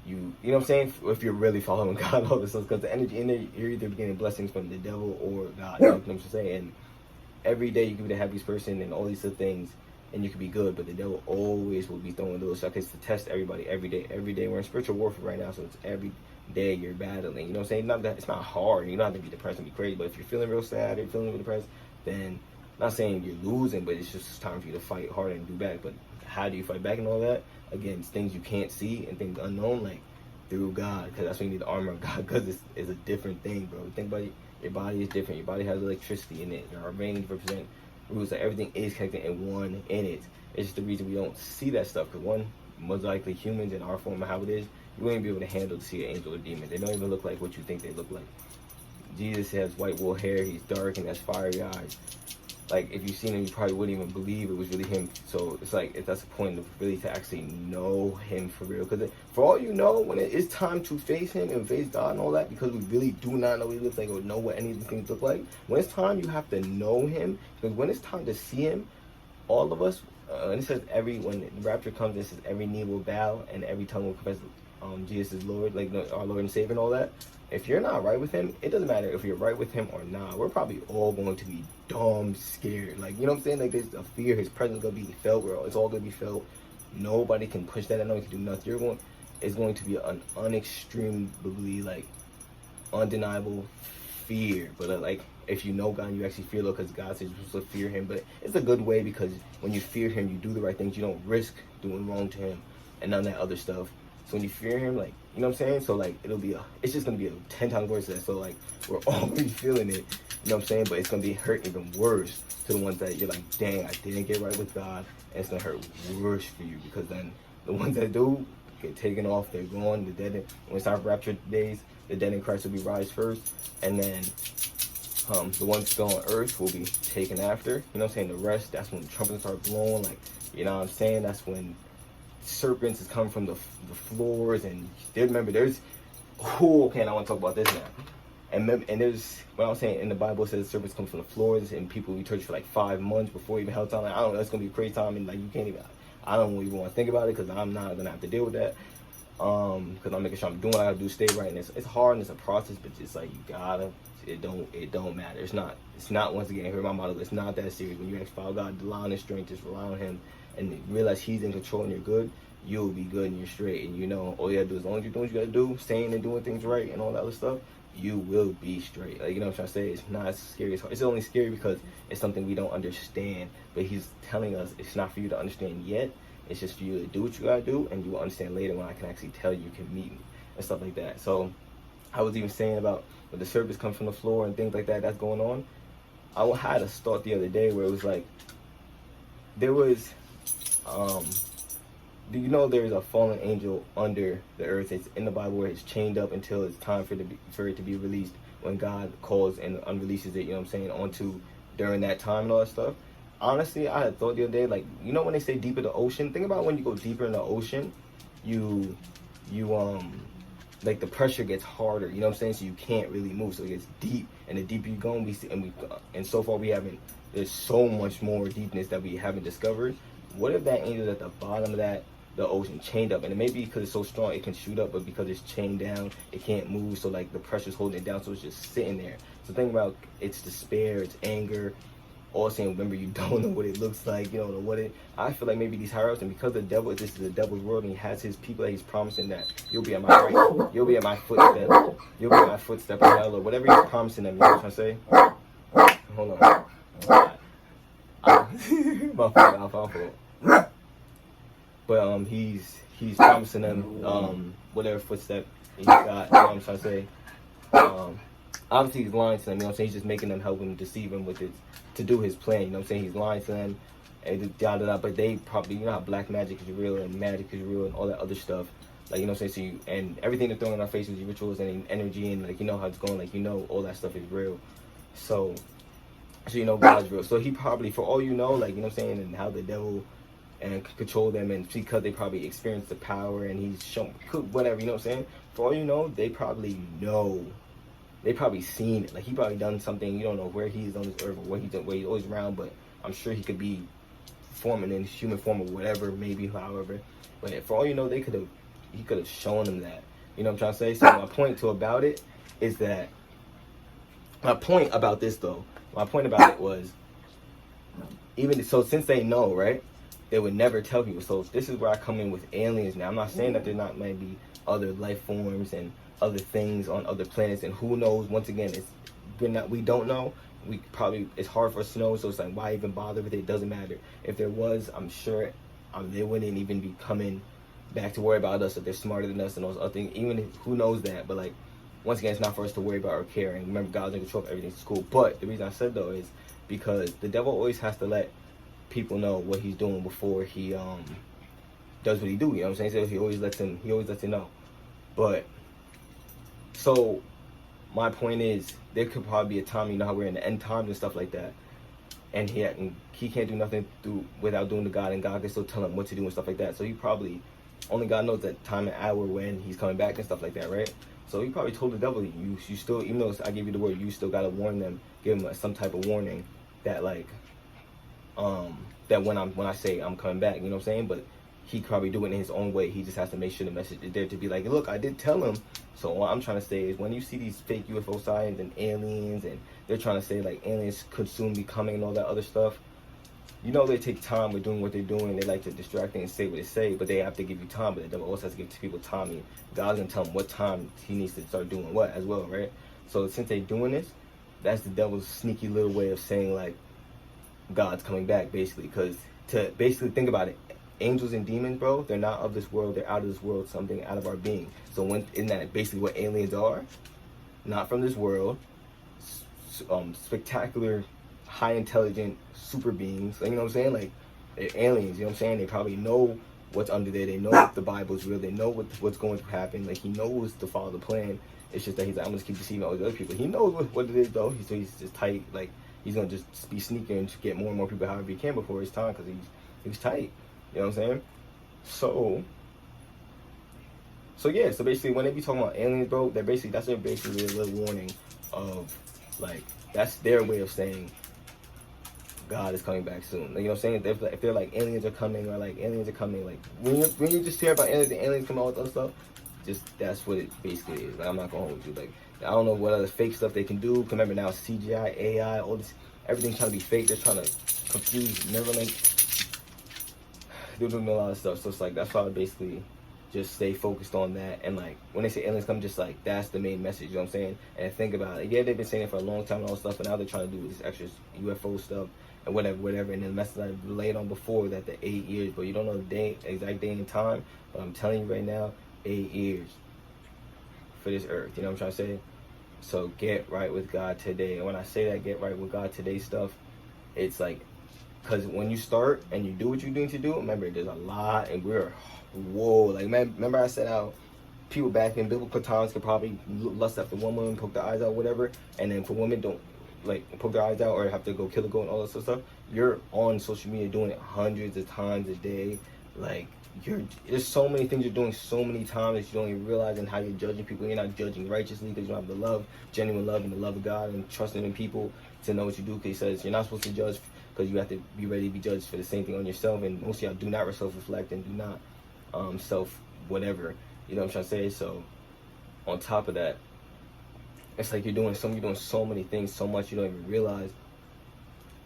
you know what I'm saying? If you're really following God, all this stuff, because the energy in there, you're either getting blessings from the devil or God. You know what I'm saying? And every day you can be the happiest person and all these other things, and you can be good, but the devil always will be throwing little suckers to test everybody every day. Every day we're in spiritual warfare right now, so it's every day you're battling. You know what I'm saying? Not that it's not hard. You don't have to be depressed and be crazy, but if you're feeling real sad or you're feeling real depressed, then not saying you're losing, but it's just time for you to fight harder and do back. But how do you fight back and all that? Again, it's things you can't see and things unknown, like through God, because that's when you need the armor of God, because it's a different thing, bro. Think about it. Your body is different. Your body has electricity in it. Your veins represent roots. Like everything is connected in one in it. It's just the reason we don't see that stuff, because one, most likely humans in our form of how it is, you won't be able to handle to see an angel or demon. They don't even look like what you think they look like. Jesus has white wool hair. He's dark and has fiery eyes. Like, if you've seen him, you probably wouldn't even believe it was really him. So it's like, that's the point of really to actually know him for real. Because for all you know, when it is time to face him and face God and all that, because we really do not know what he looks like or know what any of these things look like, when it's time, you have to know him. Because when it's time to see him, all of us, and it says when the rapture comes, it says every knee will bow and every tongue will confess Jesus is Lord, like our Lord and Savior and all that. If you're not right with him, it doesn't matter if you're right with him or not. We're probably all going to be dumb scared. Like, you know what I'm saying? Like, there's a fear. His presence going to be felt. It's all going to be felt. Nobody can push that. Nobody can do nothing. It's going to be an unextremely, like, undeniable fear. But, like, if you know God, you actually feel it, because God says you're supposed to fear him. But it's a good way, because when you fear him, you do the right things. You don't risk doing wrong to him and none of that other stuff. So when you fear him, like, you know what I'm saying? So, like, it's just going to be 10 times worse than that. So, like, we're all going to be feeling it, you know what I'm saying? But it's going to be hurt even worse to the ones that you're like, dang, I didn't get right with God. And it's going to hurt worse for you, because then the ones that do get taken off, they're gone. The dead, when it's time for rapture days, the dead in Christ will be raised first. And then the ones still on earth will be taken after. You know what I'm saying? The rest, that's when the trumpets start blowing. Like, you know what I'm saying? That's when serpents is coming from the floors, and remember, there's I want to talk about this now. And there's what I'm saying in the Bible, it says serpents come from the floors, and people be church for like 5 months before even hell time. Like, I don't know, it's gonna be a crazy time, and like you can't even. I don't even want to think about it, because I'm not gonna have to deal with that. Because I'm making sure I'm doing what I gotta do, stay right, and it's hard and it's a process, but just like you gotta. It don't matter. It's not once again, hear my motto, it's not that serious. When you actually follow God, rely on his strength, just rely on him, and realize he's in control and you're good, you'll be good and you're straight. And you know, all you gotta do, as long as you're doing what you gotta do, saying and doing things right and all that other stuff, you will be straight. Like, you know what I'm trying to say? It's not as scary as hard. It's only scary because it's something we don't understand. But he's telling us it's not for you to understand yet. It's just for you to do what you gotta do, and you will understand later when I can actually tell you can meet me and stuff like that. So I was even saying about when the serpents come from the floor and things like that that's going on. I had a thought the other day where it was like, there was do you know there's a fallen angel under the earth? It's in the Bible where it's chained up until it's time for it to be released, when God calls and unreleases it, you know what I'm saying, onto during that time and all that stuff. Honestly, I had thought the other day, like, you know when they say deeper the ocean, think about when you go deeper in the ocean, you like the pressure gets harder, you know what I'm saying? So you can't really move. So it gets deep, and the deeper you go, and so far there's so much more deepness that we haven't discovered. What if that angel's at the bottom of that the ocean chained up, and it may be because it's so strong it can shoot up, but because it's chained down it can't move, so like the pressure's holding it down, so it's just sitting there. So think about it's despair, it's anger, all saying, remember, you don't know what it looks like, you don't know what it. I feel like maybe these higher ups, and because the devil, this is the devil's world, and he has his people that he's promising that you'll be at my right, you'll be at my footstep, you'll be at my footstep in hell, or whatever he's promising them. You know what I'm trying to say? Hold on. My fault. But he's promising them whatever footstep he's got. You know what I'm trying to say? Obviously he's lying to them. You know what I'm saying? He's just making them, help him, deceive him with it to do his plan. You know what I'm saying? He's lying to them, and but they probably, you know how black magic is real and magic is real and all that other stuff. Like, you know what I'm saying? So and everything they're throwing in our faces, rituals and energy, and like, you know how it's going. Like, you know, all that stuff is real. So you know God's real. So he probably, for all you know, like, you know what I'm saying, and how the devil and control them, and because they probably experienced the power and he's shown whatever, you know what I'm saying? For all you know, they probably know. They probably seen it. Like, he probably done something. You don't know where he's on this earth or where he's always around, but I'm sure he could be forming in human form or whatever, maybe, however. But for all you know, he could have shown them that. You know what I'm trying to say? So my point about it is that, my point about it was, even so, since they know, right, they would never tell people. So this is where I come in with aliens now. I'm not saying that there not might be other life forms and other things on other planets, and who knows. Once again, we don't know. It's hard for us to know, so it's like, why even bother with it? It doesn't matter. If there was, I'm sure they wouldn't even be coming back to worry about us if they're smarter than us and those other things. Even if, who knows that, but like, once again, it's not for us to worry about or care. And remember, God's in control of everything. It's cool. But the reason I said though is because the devil always has to let people know what he's doing before he does what he do. You know what I'm saying? So he always lets him know. But so my point is, there could probably be a time, you know how we're in the end times and stuff like that, and he can't do nothing without doing to God, and God can still tell him what to do and stuff like that. So he probably, only God knows that time and hour when he's coming back and stuff like that, right? So he probably told the devil, you still, even though I gave you the word, you still gotta warn them, give them some type of warning that like, that when I say I'm coming back, you know what I'm saying? But he probably do it in his own way. He just has to make sure the message is there to be like, look, I did tell him. So what I'm trying to say is, when you see these fake UFO signs and aliens, and they're trying to say like aliens could soon be coming and all that other stuff, you know they take time with doing what they're doing. They like to distract and say what they say, but they have to give you time. But the devil also has to give people time. And God's gonna tell him what time he needs to start doing what as well, right? So since they're doing this, that's the devil's sneaky little way of saying like God's coming back, basically. Because to basically think about it, angels and demons, bro, they're not of this world. They're out of this world, something out of our being. So isn't that basically what aliens are? Not from this world. Spectacular, high intelligent super beings. Like, you know what I'm saying? Like, they're aliens. You know what I'm saying? They probably know what's under there. They know the Bible's real. They know what's going to happen. Like, he knows to follow the plan. It's just that he's like, I'm gonna keep deceiving all these other people. He knows what it is though. He's just tight. Like, he's gonna just be sneaking and get more and more people however he can before his time, because he's tight. You know what I'm saying? So yeah, so basically when they be talking about aliens, bro, that's basically a little warning of, like, that's their way of saying God is coming back soon. Like, you know what I'm saying? If they're like aliens are coming, or like aliens are coming, like when you just hear about aliens and aliens come out with other stuff, just that's what it basically is. Like, I'm not gonna hold you. Like, I don't know what other fake stuff they can do. Remember now, CGI, AI, all this, everything's trying to be fake. They're trying to confuse Neuralink. They're doing a lot of stuff. So it's like, that's why I basically just stay focused on that. And like, when they say aliens come, just like, that's the main message, you know what I'm saying? And think about it. Yeah, they've been saying it for a long time and all stuff, but now they're trying to do this extra UFO stuff and whatever. And then the message I laid on before, that the 8 years, but you don't know the exact day and time, but I'm telling you right now, 8 years for this earth, you know what I'm trying to say? So get right with God today. And when I say that, get right with God today stuff, it's like, because when you start and you do what you need to do, remember, there's a lot, and like, man, remember I said how people back in biblical times could probably lust after one woman, poke their eyes out, whatever, and then for women don't, like, poke their eyes out or have to go kill a goat and all that sort of stuff. You're on social media doing it hundreds of times a day. Like, there's so many things you're doing so many times that you don't even realize, and how you're judging people. You're not judging righteously because you don't have the love, genuine love, and the love of God, and trusting in people to know what you do. Because he says you're not supposed to judge, because you have to be ready to be judged for the same thing on yourself. And most of y'all do not self-reflect and do not self whatever. You know what I'm trying to say? So on top of that, it's like you're doing so many things, so much you don't even realize,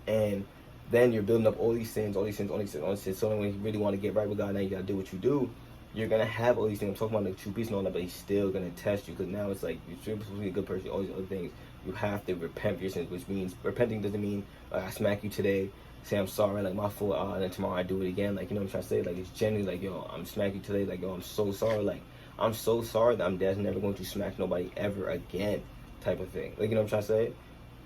and then you're building up all these sins. So when you really want to get right with God, now you gotta do what you do. You're gonna have all these things. I'm talking about the true peace and all that, but He's still gonna test you, because now it's like you're supposed to be a good person. All these other things, you have to repent for your sins, which means repenting doesn't mean I smack you today, say I'm sorry, like my fault, and then tomorrow I do it again. Like, you know what I'm trying to say? Like, it's genuinely like, yo, I'm smacking you today. Like, yo, I'm so sorry. Like, I'm so sorry that I'm never going to smack nobody ever again, type of thing. Like, you know what I'm trying to say?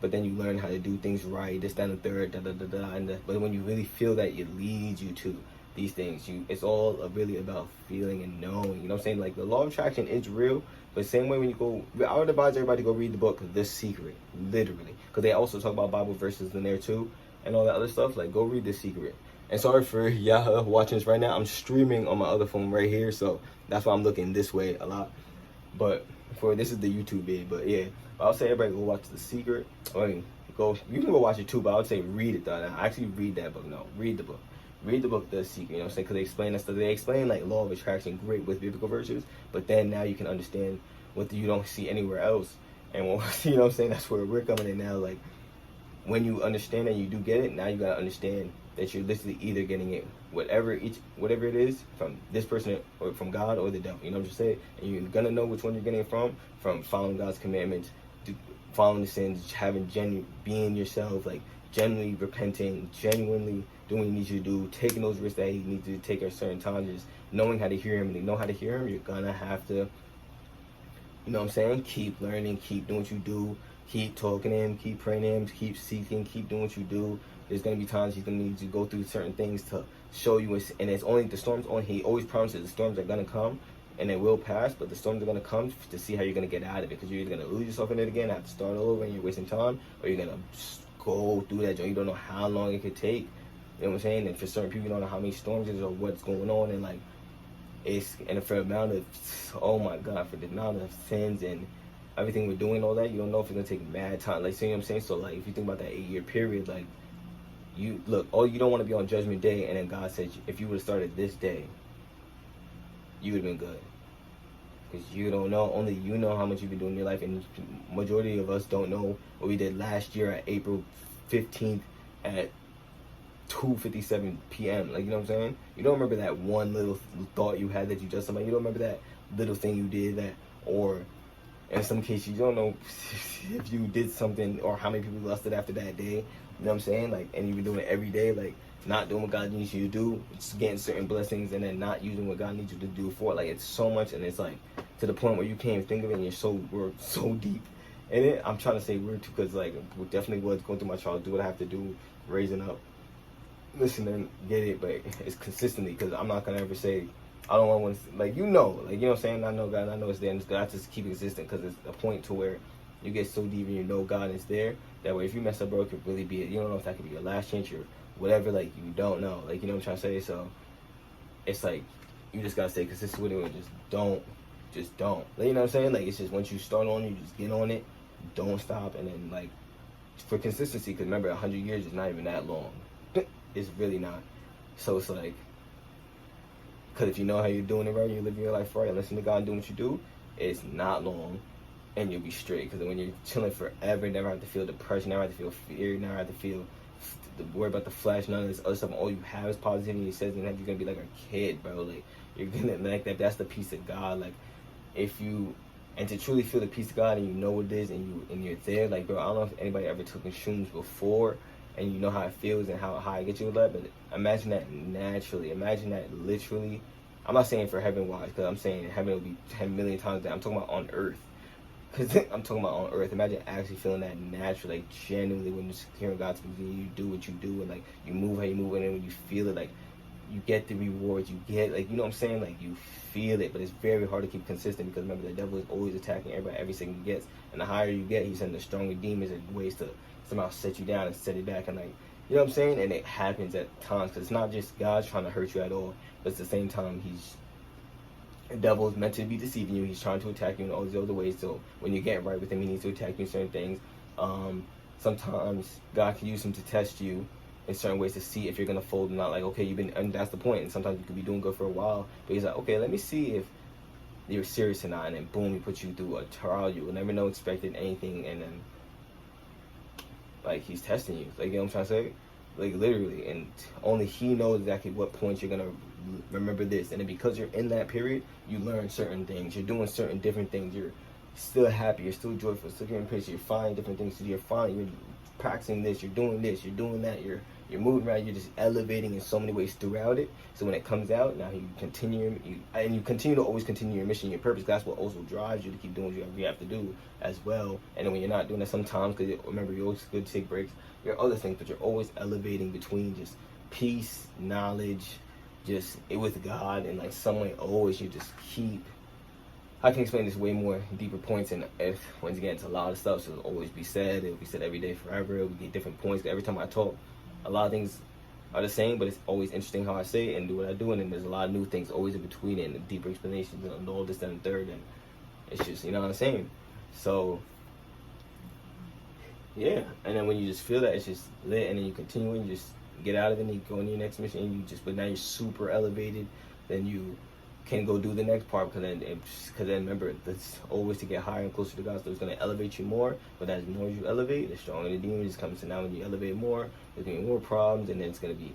But then you learn how to do things right, this, that, and the third, but when you really feel that, it leads you to these things. It's all really about feeling and knowing. You know what I'm saying? Like, the law of attraction is real, but same way when you go, I would advise everybody to go read the book The Secret, literally, because they also talk about Bible verses in there too, and all that other stuff. Like, go read The Secret. And sorry for y'all watching this right now. I'm streaming on my other phone right here, so that's why I'm looking this way a lot. But this is the YouTube vid, but yeah, I'll say everybody go watch The Secret. I mean, you can go watch it too, but I would say read it though. Now, actually read that book. No, read the book. Read the book The Secret. You know what I'm saying? Because they explain that stuff. They explain like law of attraction great with biblical verses, but then now you can understand what you don't see anywhere else. And when, you know what I'm saying? That's where we're coming in now. Like, when you understand and you do get it, now you gotta understand that you're literally either getting it whatever it is from this person or from God or the devil. You know what I'm saying? And you're gonna know which one you're getting it from following God's commandments, following the sins, being yourself, like genuinely repenting, genuinely doing what you need to do, taking those risks that you need to take at certain times, just knowing how to hear Him. And to know how to hear Him, you're gonna have to, you know what I'm saying, keep learning, keep doing what you do, keep talking to Him, keep praying to Him, keep seeking, keep doing what you do. There's going to be times He's going to need to go through certain things to show you, and it's only the storms, He always promises the storms are going to come, and it will pass, but the storms are going to come to see how you're going to get out of it, because you're either going to lose yourself in it again, have to start all over, and you're wasting time, or you're going to go through that journey. You don't know how long it could take, you know what I'm saying? And for certain people, you don't know how many storms there's or what's going on, and like, and for the amount of, oh my God, for the amount of sins and everything we're doing, all that, you don't know if it's going to take mad time, like, see what I'm saying? So like, if you think about that 8-year period, like, you don't want to be on Judgment Day, and then God said, if you would have started this day, you would have been good. Because you don't know, only you know how much you've been doing in your life, and majority of us don't know what we did last year at April 15th at 2:57 p.m. Like, you know what I'm saying? You don't remember that one little thought you had that you just somebody. You don't remember that little thing you did that, or in some cases, you don't know if you did something or how many people lusted after that day. You know what I'm saying? Like, and you've been doing it every day, like not doing what God needs you to do, just getting certain blessings, and then not using what God needs you to do for it. Like, it's so much, and it's like to the point where you can't even think of it, and we're so deep in it. I'm trying to say we're too, because like we definitely was going through my trial, do what I have to do, raising up, listen and get it, but it's consistently, because I'm not gonna ever say I don't want to, like, you know what I'm saying? I know God, I know it's there, and it's good. I just keep it consistent, because it's a point to where you get so deep and you know God is there. That way, if you mess up, bro, it could really be it. You don't know if that could be your last chance or whatever. Like, you don't know. Like, you know what I'm trying to say? So, it's like, you just got to stay consistent with it, and just don't. Like, you know what I'm saying? Like, it's just once you start on it, you just get on it. Don't stop. And then, like, for consistency, because remember, 100 years is not even that long. It's really not. So, it's like, because if you know how you're doing it right, you're living your life right, and listen to God and doing what you do, it's not long, and you'll be straight. Because when you're chilling forever, never have to feel depression, never have to feel fear, never have to feel worry about the flesh, none of this other stuff. All you have is positivity. It says that you're gonna be like a kid, bro. Like, you're gonna like that. That's the peace of God. Like, and to truly feel the peace of God, and you know what it is, and you're there. Like, bro, I don't know if anybody ever took shrooms before, and you know how it feels and how high it gets you with that, but imagine that naturally. Imagine that literally. I'm not saying for heaven-wise, because I'm saying heaven will be 10 million times that. I'm talking about on earth. Because I'm talking about on earth. Imagine actually feeling that naturally, like, genuinely, when you're hearing God speak to you, you do what you do, and, like, you move how you move, and then when you feel it, like, you get the rewards, you get, like, you know what I'm saying? Like, you feel it, but it's very hard to keep consistent, because remember, the devil is always attacking everybody every second he gets, and the higher you get, he's sending the stronger demons and ways to somehow set you down and set it back, and, like, you know what I'm saying? And it happens at times, because it's not just God trying to hurt you at all, but at the same time, the devil is meant to be deceiving you. He's trying to attack you in all these other ways. So when you get right with him, he needs to attack you in certain things. Sometimes God can use him to test you, in certain ways to see if you're gonna fold or not. Like, okay, and that's the point. And sometimes you could be doing good for a while, but he's like, okay, let me see if you're serious or not. And then boom, he puts you through a trial you will never know, expected anything, and then like he's testing you. Like, you know what I'm trying to say? Like, literally, and only he knows exactly what points you're gonna remember this. And then because you're in that period, you learn certain things. You're doing certain different things. You're still happy. You're still joyful. Still getting pictures. You're finding different things to do. You're practicing this. You're doing this. You're doing that. You're moving around. You're just elevating in so many ways throughout it. So when it comes out, now you continue to always continue your mission, your purpose. That's what also drives you to keep doing what you have to do as well. And then when you're not doing that sometimes, because remember, you're always good to take breaks. Your other things, but you're always elevating between just peace, knowledge, just it with God, and like some way always you just keep. I can explain this way more deeper points, and if once again it's a lot of stuff, so it'll always be said. It'll be said every day forever. It'll get different points. Every time I talk, a lot of things are the same, but it's always interesting how I say it and do what I do, and then there's a lot of new things always in between it, and the deeper explanations and all this, that, and third, and it's just, you know what I'm saying? So yeah, and then when you just feel that, it's just lit, and then you continue and you just get out of it and you go into your next mission, and you just, but now you're super elevated, then you can go do the next part, because then remember, that's always to get higher and closer to God, so it's going to elevate you more, but as more as you elevate, the stronger the demons come. So now when you elevate more, there's going to be more problems, and then it's going to be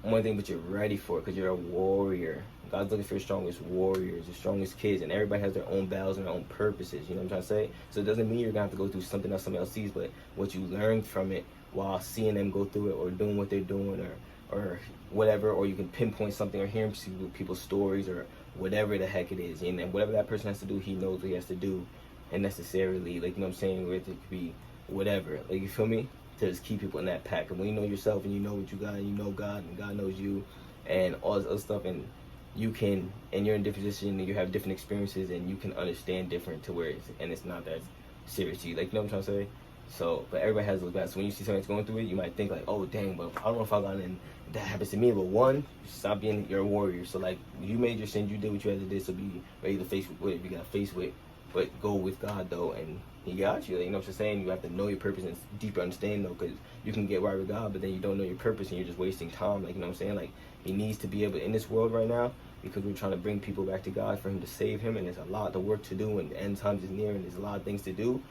one thing, but you're ready for it, because you're a warrior. God's looking for your strongest warriors, your strongest kids, and everybody has their own battles and their own purposes, you know what I'm trying to say? So it doesn't mean you're going to have to go through something else somebody else sees, but what you learn from it while seeing them go through it, or doing what they're doing, or whatever, or you can pinpoint something, or hearing people's stories, or whatever the heck it is, and then whatever that person has to do, he knows what he has to do, and necessarily, like, you know what I'm saying, where it could be whatever, like, you feel me? To just keep people in that pack. And when you know yourself, and you know what you got, and you know God, and God knows you, and all this other stuff, and you can, and you're in a different position, and you have different experiences, and you can understand different to where it's not that serious to you, like, you know what I'm trying to say? So, but everybody has those battles. So when you see somebody that's going through it, you might think like, oh dang, but I don't know if I got in, that happens to me. But one, stop being your warrior. So like, you made your sins, you did what you had to do, so be ready to face whatever you got to face with, but go with God though, and he got you. Like, you know what I'm saying? You have to know your purpose and deeper understanding though, because you can get right with God, but then you don't know your purpose and you're just wasting time. Like, you know what I'm saying? Like, he needs to be able, in this world right now, because we're trying to bring people back to God for him to save him, and there's a lot of work to do, and the end times is near, and there's a lot of things to do.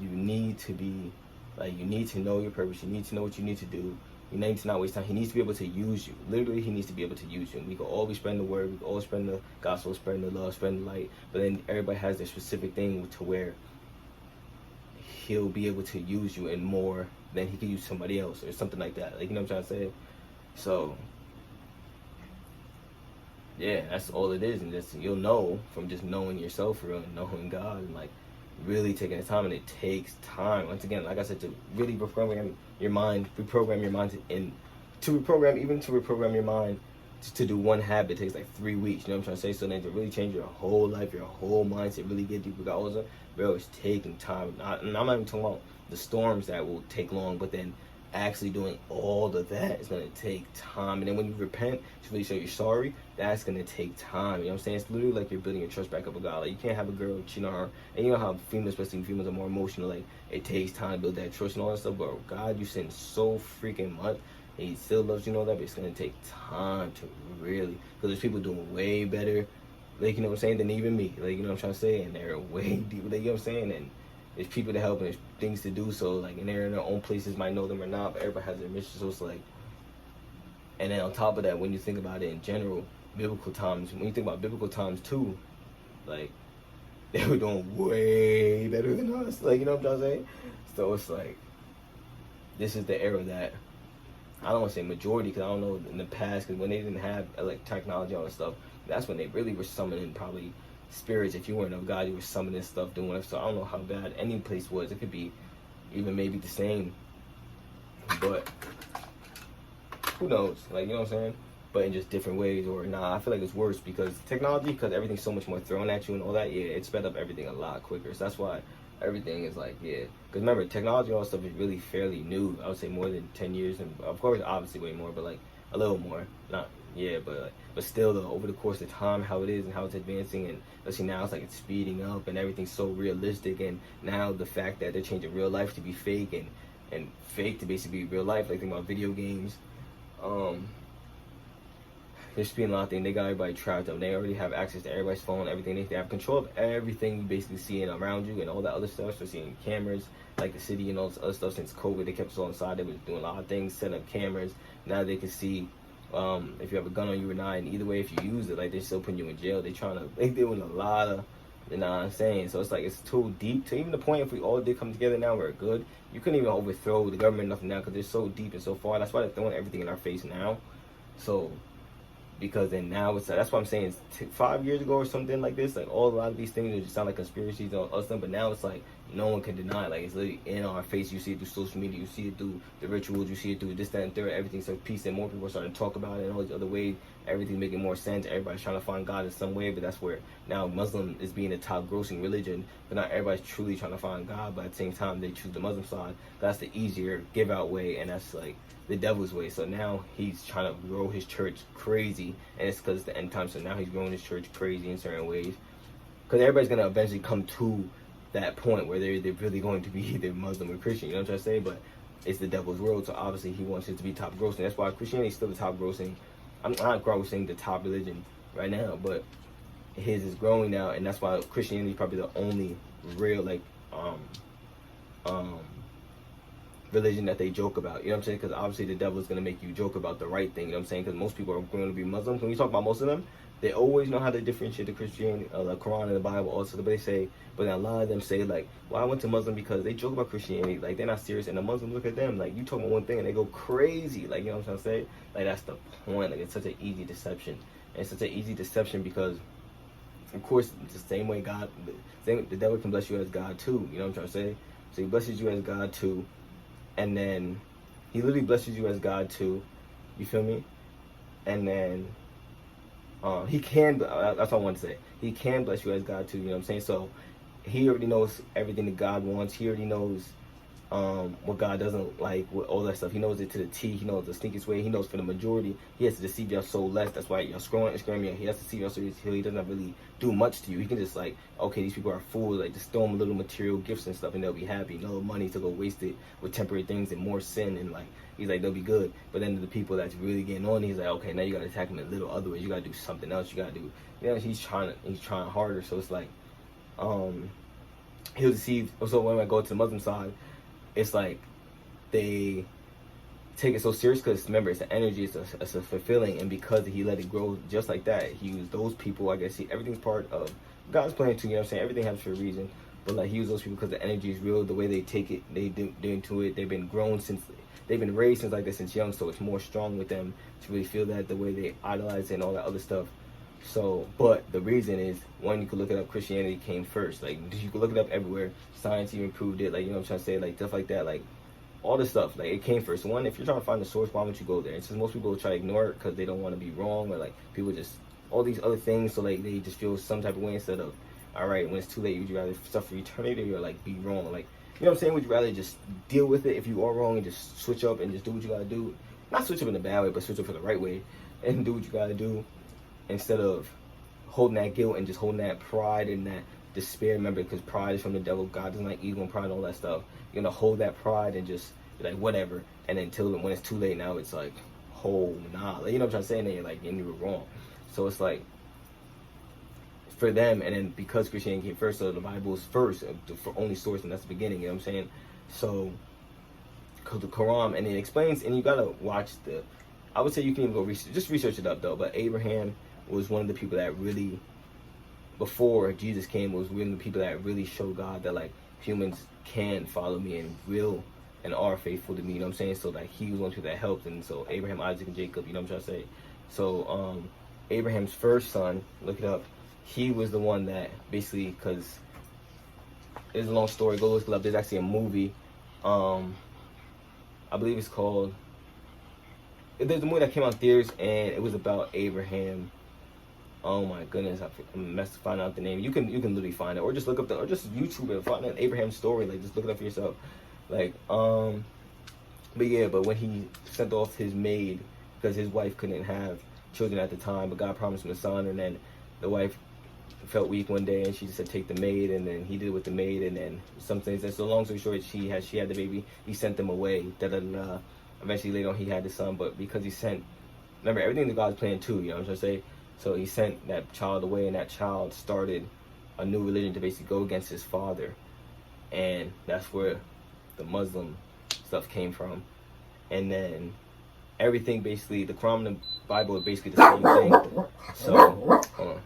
You need to be, like, you need to know your purpose. You need to know what you need to do. You need to not waste time. He needs to be able to use you. Literally, he needs to be able to use you. And we can always spread the word. We can always spread the gospel, spread the love, spread the light. But then everybody has their specific thing to where he'll be able to use you, and more than he could use somebody else or something like that. Like, you know what I'm trying to say? So, yeah, that's all it is. And just, you'll know from just knowing yourself for real, and knowing God, and like really taking the time. And it takes time, once again, like I said, to really reprogram your mind to reprogram your mind to do one habit takes like 3 weeks. You know what I'm trying to say? So then to really change your whole life, your whole mindset, really get deep with God, bro, it's taking time. And I'm not even talking about the storms that will take long, but then actually doing all of that is going to take time. And then when you repent, to really show you're sorry, that's going to take time. You know what I'm saying? It's literally like you're building your trust back up with God. Like, you can't have a girl cheat on her. And you know how females, especially females, are more emotional. Like, it takes time to build that trust and all that stuff. But God, you sin so freaking much, and he still loves you and all that, but it's going to take time to really, because there's people doing way better, like, you know what I'm saying, than even me. Like, you know what I'm trying to say? And they're way deeper, like, you know what I'm saying? And there's people to help, and there's things to do, so like, and they're in their own places, might know them or not, but everybody has their mission. So it's like, and then on top of that, when you think about it in general, biblical times, when you think about biblical times too, like, they were doing way better than us, like, you know what I'm trying to say? So it's like, this is the era that, I don't want to say majority, because I don't know in the past, because when they didn't have like technology and all that stuff, that's when they really were summoning probably spirits. If you weren't of God, you were summoning stuff, doing whatever. So I don't know how bad any place was. It could be even maybe the same, but who knows? Like, you know what I'm saying? But in just different ways, or nah, I feel like it's worse because technology, because everything's so much more thrown at you and all that. Yeah, it sped up everything a lot quicker. So that's why everything is like, yeah. Because remember, technology and all that stuff is really fairly new. I would say more than 10 years, and of course, obviously way more, but like a little more. Not, yeah, but still though, over the course of time, how it is and how it's advancing, and let's see, now it's like it's speeding up and everything's so realistic, and now the fact that they're changing real life to be fake, and and fake to basically be real life. Like think about video games. There's been a lot of things. They got everybody trapped up. They already have access to everybody's phone, everything. They have control of everything you basically seeing around you and all that other stuff. So seeing cameras, like the city and all this other stuff. Since COVID, they kept us all inside. They were doing a lot of things, setting up cameras. Now they can see if you have a gun on you or not. And either way, if you use it, like they're still putting you in jail. They doing a lot of, you know what I'm saying? So it's like it's too deep to even the point if we all did come together now, we're good. You couldn't even overthrow the government nothing now because they're so deep and so far. That's why they're throwing everything in our face now. So because then now it's that's what I'm saying. It's 5 years ago or something like this. Like a lot of these things just sound like conspiracies or something. But now it's like no one can deny it. Like it's literally in our face. You see it through social media. You see it through the rituals. You see it through this, that, and third. Everything's so peace and more people are starting to talk about it and all these other ways. Everything's making more sense. Everybody's trying to find God in some way. But that's where now Muslim is being the top grossing religion. But not everybody's truly trying to find God. But at the same time, they choose the Muslim side. That's the easier give out way, and that's like the devil's way. So now he's trying to grow his church crazy, and it's because it's the end time. So now he's growing his church crazy in certain ways, because everybody's gonna eventually come to that point where they're really going to be either Muslim or Christian. You know what I'm trying to say? But it's the devil's world, so obviously he wants it to be top grossing. That's why Christianity is still the top grossing. I'm not grossing the top religion right now, but his is growing now, and that's why Christianity is probably the only real religion that they joke about. You know what I'm saying? Because obviously the devil is going to make you joke about the right thing. You know what I'm saying? Because most people are going to be Muslims. When we talk about most of them, they always know how to differentiate the Christianity, the Quran and the Bible also. But they say, but a lot of them say like, well, I went to Muslim because they joke about Christianity. Like they're not serious, and the Muslims look at them like you talking about one thing and they go crazy. Like, you know what I'm trying to say? Like that's the point. Like it's such an easy deception. And it's such an easy deception because, of course, it's the same way the devil can bless you as God too. You know what I'm trying to say? So he blesses you as God too. And then he literally blesses you as God too. You feel me? And then he can, that's what I want to say. He can bless you as God too, you know what I'm saying? So he already knows everything that God wants. He already knows what God doesn't like, with all that stuff. He knows it to the T. He knows the sneakiest way. He knows for the majority, he has to deceive your soul less. That's why you're scrolling. He has to deceive your soul. He doesn't really do much to you. He can just like, okay, these people are fools. Like just throw them little material gifts and stuff, and they'll be happy. No money to go waste it with temporary things and more sin, and like he's like they'll be good. But then the people that's really getting on, he's like, okay, now you gotta attack them in little other ways. You gotta do something else. You gotta do, you know, he's trying harder. So it's like, he'll deceive. So when I go to the Muslim side, it's like they take it so serious because remember, it's the energy, it's a fulfilling, and because he let it grow just like that, he used those people. I guess everything's part of God's plan too. You know what I'm saying? Everything happens for a reason, but like he used those people because the energy is real. The way they take it, they're into it. They've been raised since like this since young, so it's more strong with them to really feel that the way they idolize it and all that other stuff. So, but the reason is, one, you could look it up, Christianity came first. Like, you could look it up everywhere. Science even proved it. Like, you know what I'm trying to say? Like, stuff like that. Like, all this stuff. Like, it came first. One, if you're trying to find the source, why would you go there? It's just most people try to ignore it because they don't want to be wrong, or, like, people just, all these other things, so, like, they just feel some type of way instead of, all right, when it's too late, would you rather suffer eternity or, like, be wrong? Like, you know what I'm saying? Would you rather just deal with it if you are wrong and just switch up and just do what you got to do? Not switch up in a bad way, but switch up for the right way and do what you got to do, instead of holding that guilt and just holding that pride and that despair. Remember, because pride is from the devil. God doesn't like evil and pride and all that stuff. You're gonna hold that pride and just be like whatever, and then until when it's too late, now it's like, oh nah, like, you know what I'm trying to say? And then you're like, and you were wrong. So it's like for them, and then because Christianity came first, so the Bible is first, for only source, and that's the beginning. You know what I'm saying? So the Quran, and it explains, and you gotta watch the. I would say you can even go research it up though. But Abraham was one of the people that really, before Jesus came, was one of the people that really showed God that like humans can follow me and will and are faithful to me. You know what I'm saying? So like he was one of the people that helped, and so Abraham, Isaac, and Jacob. You know what I'm trying to say? So Abraham's first son, look it up. He was the one that basically, because it's a long story. Go look it up. There's actually a movie. I believe it's called. There's a movie that came out in theaters, and it was about Abraham. Oh my goodness, I'm messed to find out the name. You can literally find it, or just look up or just YouTube it, find an Abraham story. Like just look it up for yourself. Like but yeah, but when he sent off his maid because his wife couldn't have children at the time, but God promised him a son, and then the wife felt weak one day, and she just said take the maid, and then he did it with the maid, and then some things. And so long story short, she had the baby. He sent them away. Eventually later on he had the son, but because he sent, remember everything that God's plan too. You know what I'm trying to say? So he sent that child away, and that child started a new religion to basically go against his father, and that's where the Muslim stuff came from. And then everything basically, the Quran and the Bible are basically the same thing. So hold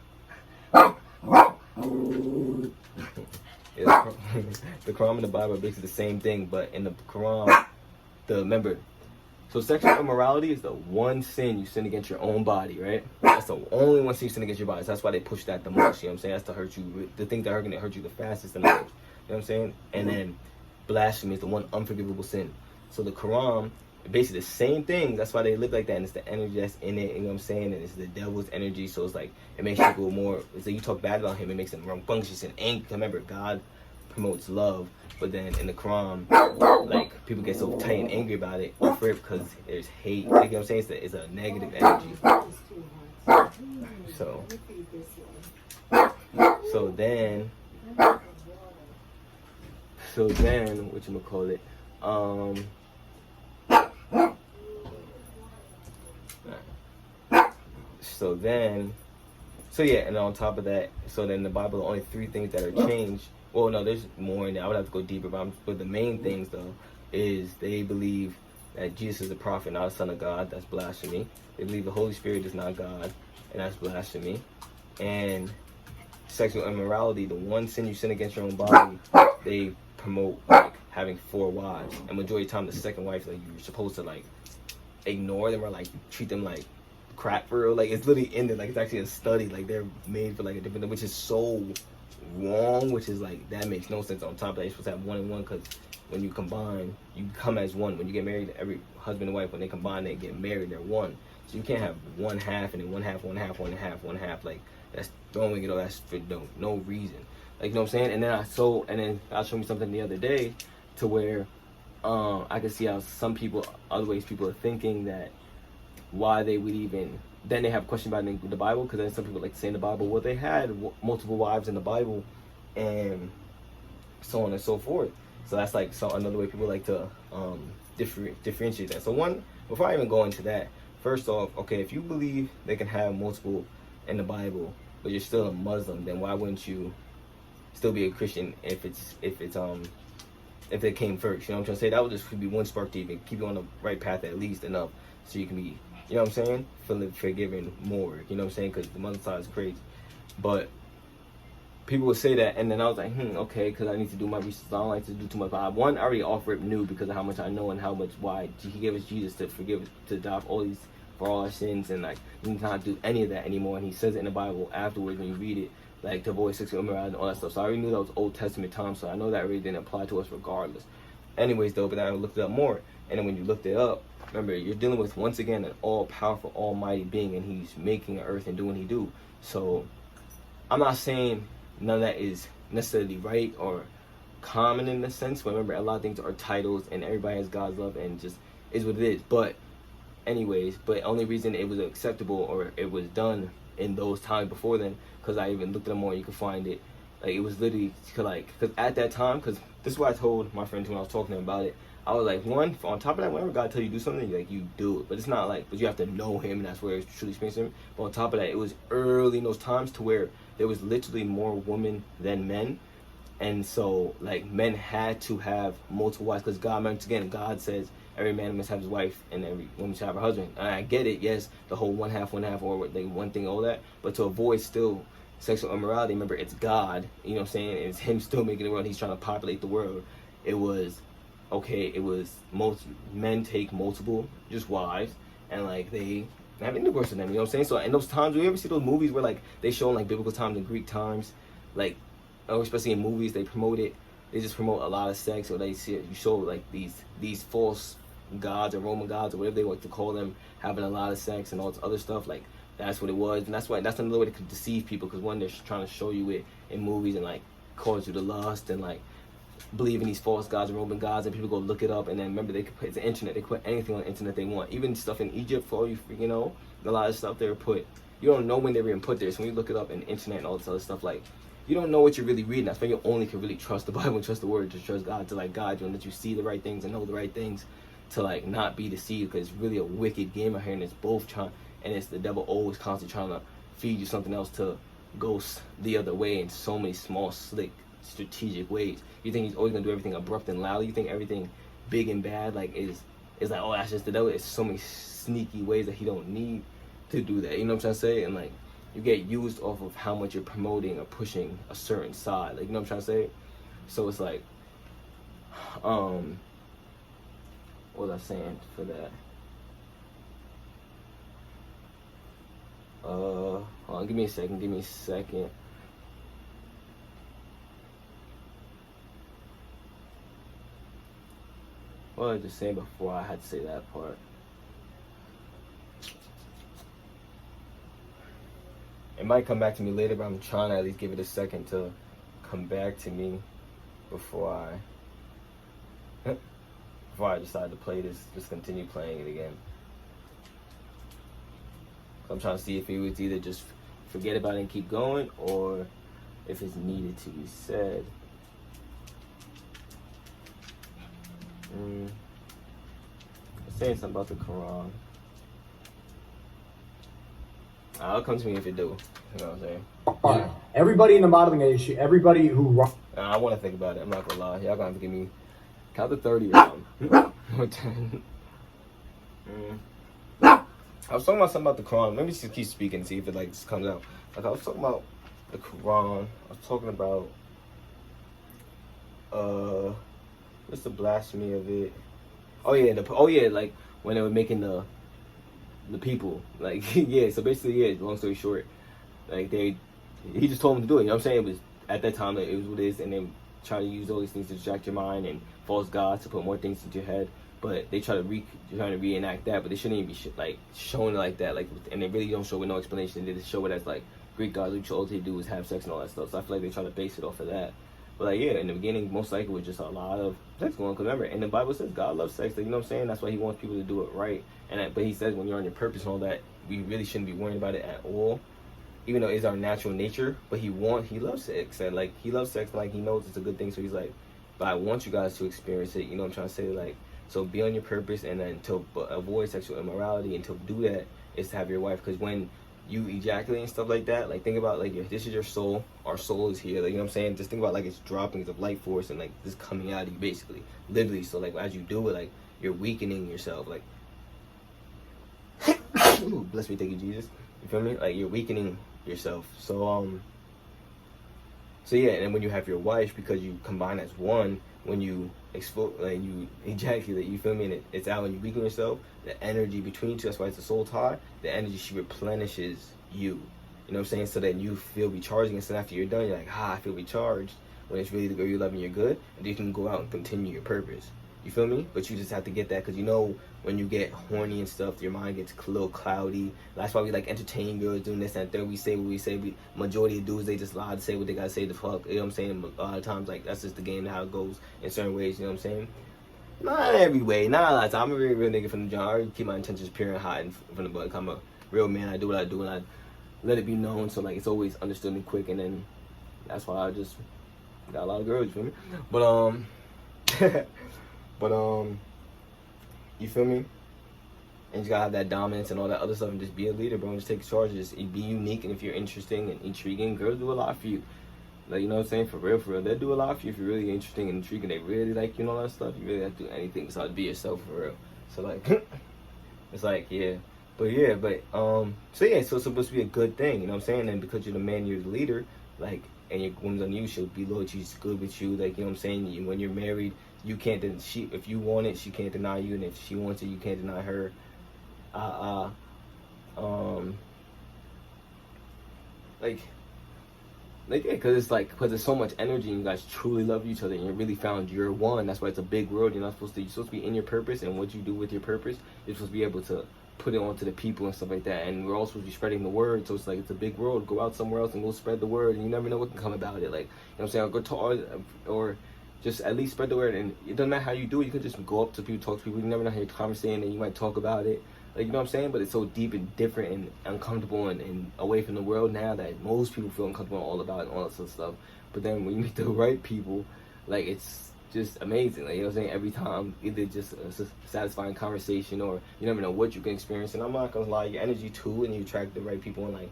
on. Yeah, the Quran and the Bible are basically the same thing, but in the Quran, remember, so sexual immorality is the one sin you sin against your own body, right? That's the only one sin you sin against your body. So that's why they push that the most, you know what I'm saying? That's to hurt you, the thing that are going to hurt you the fastest and the most, you know what I'm saying? And then blasphemy is the one unforgivable sin. So the Quran, basically the same thing. That's why they live like that, and it's the energy that's in it, you know what I'm saying? And it's the devil's energy, so it's like, it makes people more, it's like you talk bad about him, it makes them rambunctious and angry. Remember, God promotes love, but then in the Quran, like, people get so tight and angry about it because there's hate. Like, you know what I'm saying? It's a negative energy. So then, whatchamacallit, so yeah, and on top of that, so then the Bible, the only 3 things that are changed. Well, no, there's more in there. I would have to go deeper, but the main things though is they believe that Jesus is a prophet, not a son of God. That's blasphemy. They believe the Holy Spirit is not God, and that's blasphemy. And sexual immorality, the one sin you sin against your own body, they promote like having 4 wives, and majority of the time the second wife, like, you're supposed to like ignore them or like treat them like crap for real. Like, it's literally in there, like it's actually a study, like they're made for like a different, which is so wrong, which is like, that makes no sense. On top of that, you're supposed to have 1 and 1, because when you combine, you come as one. When you get married, every husband and wife, when they combine, they get married, they're one. So you can't have 1/2 and then 1/2, 1/2, 1/2, 1/2. Like, that's throwing it all. That's for no reason. Like, you know what I'm saying? And then I showed me something the other day to where I could see how some people, other ways people are thinking that why they would even, then they have a question about it in the Bible, because then some people like to say in the Bible, well, they had multiple wives in the Bible, and so on and so forth. So that's like another way people like to differentiate that. So one, before I even go into that, first off, okay, if you believe they can have multiple in the Bible, but you're still a Muslim, then why wouldn't you still be a Christian if it came first? You know what I'm trying to say? That would just be one spark to even keep you on the right path at least enough, so you can be, you know what I'm saying, forgiven more. You know what I'm saying? Because the Muslim side is crazy. But people would say that, and then I was like, okay, because I need to do my research. I don't like to do too much. But I already off rip knew, because of how much I know and how much why he gave us Jesus to forgive, to die for all our sins, and like, you cannot do any of that anymore. And he says it in the Bible afterwards when you read it, like to avoid sexual immorality and all that stuff. So I already knew that was Old Testament times, so I know that really didn't apply to us regardless. Anyways, though, but then I looked it up more, and then when you looked it up, remember, you're dealing with, once again, an all-powerful, almighty being, and he's making an earth and doing what he do. So I'm not saying none of that is necessarily right or common in a sense, but remember, a lot of things are titles, and everybody has God's love, and just is what it is. But anyways, but only reason it was acceptable or it was done in those times before then, because I even looked at them more, you can find it, like, it was literally like, because at that time, because this is what I told my friends when I was talking to them about it, I was like, one, on top of that, whenever God tell you to do something, like, you do it. But it's not like, but you have to know him, and that's where it's truly experiencing him. But on top of that, it was early in those times to where there was literally more women than men. And so, like, men had to have multiple wives, because God, once again, God says every man must have his wife and every woman should have her husband. And I get it, yes, the whole 1/2, or like one thing, all that. But to avoid still sexual immorality, remember, it's God, you know what I'm saying? It's him still making the world. He's trying to populate the world. It was, okay, it was most men take multiple just wives, and like they have intercourse with them, you know what I'm saying? So in those times, we ever see those movies where like they show like biblical times and Greek times, like, especially in movies, they promote it. They just promote a lot of sex, or they see it, you show like these false gods or Roman gods or whatever they like to call them having a lot of sex and all this other stuff. Like, that's what it was, and that's another way to deceive people, because one, they're trying to show you it in movies and like cause you to lust and like believe in these false gods and Roman gods, and people go look it up. And then remember, they could put, it's the internet, they put anything on the internet they want, even stuff in Egypt, for all you know, a lot of stuff they were put you don't know when they were even put there. So when you look it up in the internet and all this other stuff, like, you don't know what you're really reading. That's when you only can really trust the Bible and trust the Word, to trust God to like guide you and let you see the right things and know the right things, to like not be deceived, because it's really a wicked game out here, and it's both trying, and it's the devil always constantly trying to feed you something else to go the other way in so many small, slick, strategic ways. You think he's always gonna do everything abrupt and loud? You think everything big and bad like is like, oh, that's just the devil? It's so many sneaky ways that he don't need to do that. You know what I'm trying to say? And like, you get used off of how much you're promoting or pushing a certain side. Like, you know what I'm trying to say? So it's like, what was I saying for that? Hold on, give me a second. What was I just saying before I had to say that part? It might come back to me later, but I'm trying to at least give it a second to come back to me before I decide to play this, just continue playing it again. I'm trying to see if it was either just forget about it and keep going, or if it's needed to be said. Saying something about the Quran. It'll come to me if it do. You know what I'm saying? All right. Everybody in the modeling industry, everybody who... I want to think about it. I'm not gonna lie. Y'all gonna have to give me count to 30 or something. Or 10. I was talking about something about the Quran. Let me just keep speaking and see if it like just comes out. Like, I was talking about the Quran. I was talking about what's the blasphemy of it? Oh yeah, like when they were making the people, like, yeah. So basically, yeah. Long story short, like he just told them to do it. You know what I'm saying? It was at that time that it was what it is, and then try to use all these things to distract your mind and false gods to put more things into your head. But they try to reenact that, but they shouldn't even be like showing it like that. Like, and they really don't show with no explanation. They just show it as like Greek gods, which all they do is have sex and all that stuff. So I feel like they try to base it off of that. But like, yeah, in the beginning, most likely was just a lot of sex going on. Cause remember, and the Bible says God loves sex. Like, you know what I'm saying? That's why He wants people to do it right. But He says when you're on your purpose and all that, we really shouldn't be worrying about it at all. Even though it's our natural nature, but He loves sex, and like He loves sex, and like He knows it's a good thing. So He's like, but I want you guys to experience it. You know what I'm trying to say? Like, so be on your purpose, and then to avoid sexual immorality, and to do that is to have your wife. Because when you ejaculate and stuff like that, like, think about, like, this is your soul. Our soul is here. Like, you know what I'm saying? Just think about, like, it's droppings of light force and, like, this coming out of you, basically. Literally. So, like, as you do it, like, you're weakening yourself. Like, ooh, bless me, thank you, Jesus. You feel me? Like, you're weakening yourself. So yeah, and then when you have your wife, because you combine as one, when you like you ejaculate, you feel me, and it's out and you weaken yourself, the energy between you two, that's why it's a soul tie, the energy, she replenishes you. You know what I'm saying? So that you feel recharging, and so after you're done, you're like, I feel recharged, when it's really the girl you love and you're good, and you can go out and continue your purpose. You feel me? But you just have to get that, because you know when you get horny and stuff, your mind gets a little cloudy. That's why we like entertain girls doing this and that. We say what we say. Majority of dudes, they just lie to say what they gotta say to fuck. You know what I'm saying? A lot of times, like, that's just the game, how it goes in certain ways. You know what I'm saying? Not every way. Not a lot of time. I'm a very real nigga from the jump. I already keep my intentions pure and hot from the book. I'm a real man. I do what I do, and I let it be known. So like, it's always understood and quick. And then that's why I just got a lot of girls. You feel me? But you feel me? And you gotta have that dominance and all that other stuff, and just be a leader, bro, and just take charge. Just be unique, and if you're interesting and intriguing, girls do a lot for you. Like, you know what I'm saying? For real, they'll do a lot for you if you're really interesting and intriguing. They really like you and all that stuff. You really have to do anything besides be yourself, for real. So like, it's like, yeah. So yeah, so it's supposed to be a good thing, you know what I'm saying? And because you're the man, you're the leader, like, and your woman's on you, she'll be loyal, she's good with you, like, you know what I'm saying? When you're married, you can't, if you want it, she can't deny you, and if she wants it, you can't deny her. Like, yeah, because there's so much energy, and you guys truly love each other, and you really found your one. That's why it's a big world. You're supposed to be in your purpose, and what you do with your purpose, you're supposed to be able to put it onto the people and stuff like that. And we're also supposed to be spreading the word, so it's like, it's a big world. Go out somewhere else and go spread the word, and you never know what can come about it. Like, you know what I'm saying? Or go talk, or just at least spread the word. And it doesn't matter how you do it. You can just go up to people, talk to people. You never know how you're conversating, and you might talk about it. Like, you know what I'm saying? But it's so deep and different and uncomfortable and away from the world now that most people feel uncomfortable all about and all that sort of stuff. But then when you meet the right people, like, it's just amazing. Like, you know what I'm saying? Every time, either just a satisfying conversation or you never know what you can experience. And I'm not gonna lie, your energy too, and you attract the right people. And like,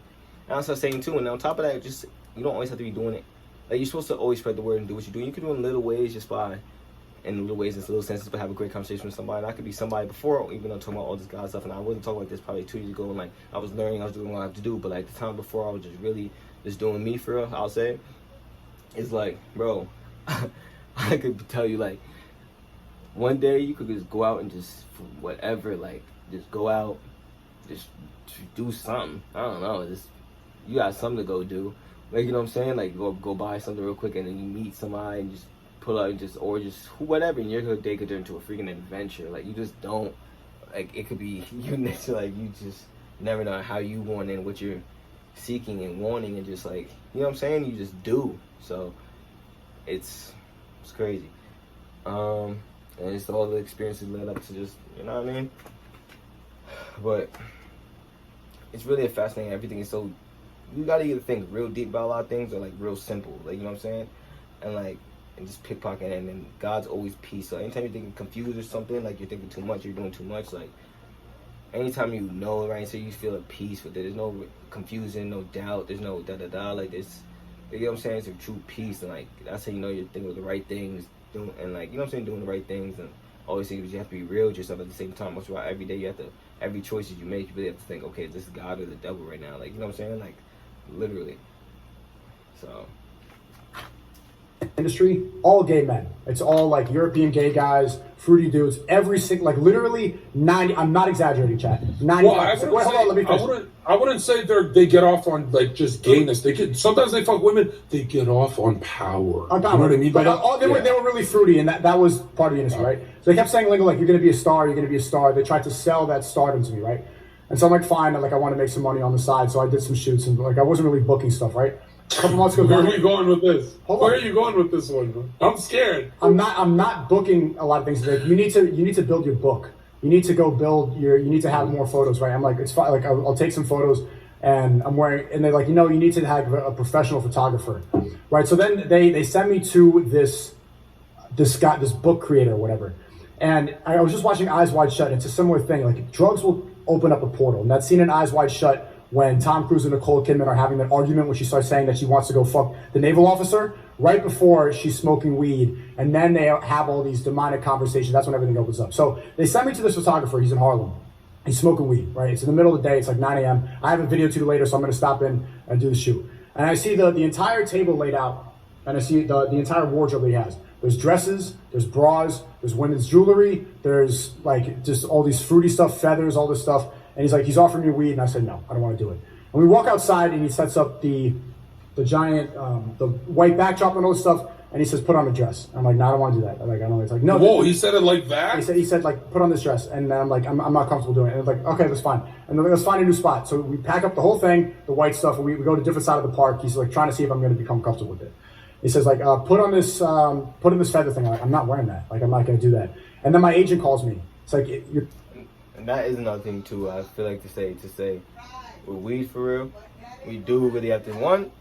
and that's what I'm saying too. And on top of that, just, you don't always have to be doing it. Like, you're supposed to always spread the word and do what you do. You can do it in little ways, just by, in little ways, in little senses, but have a great conversation with somebody. And I could be somebody before, even though talking about all this God stuff, and I wasn't talking like this probably 2 years ago, and like, I was learning, I was doing what I have to do, but like, the time before, I was just really just doing me for real, I'll say. It's like, bro, I could tell you, like, one day you could just go out and just, whatever, like, just go out, just do something. I don't know, just, you got something to go do. Like, you know what I'm saying? Like, go buy something real quick, and then you meet somebody and just pull out and just, or just whatever, and your day could turn into a freaking adventure. Like, you just don't, like, it could be unique. Like, you just never know how you want and what you're seeking and wanting, and just, like, you know what I'm saying? You just do. So it's crazy. And it's all the experiences led up to just, you know what I mean? But it's really a fascinating, everything is so, you gotta either think real deep about a lot of things or like real simple, like, you know what I'm saying? And like, and just pickpocket, and then God's always peace. So anytime you're thinking confused or something, like you're thinking too much, you're doing too much, like anytime you know, right, so you feel at peace with it, there's no confusion, no doubt, there's no da-da-da, like this, you know what I'm saying, it's a true peace, and like, that's how you know you're thinking of the right things, doing, and like, you know what I'm saying, doing the right things, and always think you have to be real with yourself at the same time. That's why every day you have to, every choice that you make, you really have to think, okay, is this God or the devil right now? Like, you know what I'm saying? Like, literally. So industry, all gay men. It's all like European gay guys, fruity dudes. Every single, like literally 90. I'm not exaggerating, chat. 95%. Well, Wait, hold on, let me finish. I wouldn't say they get off on like just gayness. Sometimes they fuck women. They get off on power. On power. You know what I mean? But they were really fruity, and that was part of the industry, right? So they kept saying, like, you're gonna be a star, you're gonna be a star. They tried to sell that stardom to me, right? And so I'm like, fine. I want to make some money on the side, so I did some shoots, and like I wasn't really booking stuff, right? A couple months ago. Where are you going with this? Where are you going with this one, bro? I'm scared. I'm not booking a lot of things. Like, you need to build your book. You need to go build you need to have more photos, right? I'm like, it's fine. Like, I'll take some photos, and I'm wearing, and they're like, you need to have a professional photographer, right? So then they send me to this guy, this book creator or whatever. And I was just watching Eyes Wide Shut. It's a similar thing. Like, drugs will open up a portal. And that scene in Eyes Wide Shut, when Tom Cruise and Nicole Kidman are having that argument when she starts saying that she wants to go fuck the naval officer, right before she's smoking weed, and then they have all these demonic conversations. That's when everything opens up. So they sent me to this photographer. He's in Harlem. He's smoking weed, right? It's in the middle of the day. It's like 9 a.m. I have a video to do later, so I'm going to stop in and do the shoot. And I see the entire table laid out, and I see the entire wardrobe that he has. There's dresses, there's bras, there's women's jewelry, there's like just all these fruity stuff, feathers, all this stuff. And he's like, he's offering me weed, and I said, no, I don't want to do it. And we walk outside, and he sets up the giant, the white backdrop and all this stuff, and he says, put on a dress. I'm like, no, I don't want to do that. I'm like, I don't know. It's like, no. Whoa, he said it like that? He said, like, put on this dress. And then I'm like, I'm not comfortable doing it. And it's like, okay, that's fine. And then let's find a new spot. So we pack up the whole thing, the white stuff, and we go to a different side of the park. He's like trying to see if I'm going to become comfortable with it. He says, like, put in this feather thing. I'm like, I'm not wearing that. Like, I'm not going to do that. And then my agent calls me. It's like, you're... And that is another thing too. I feel like to say, with weed for real, we do really have to one,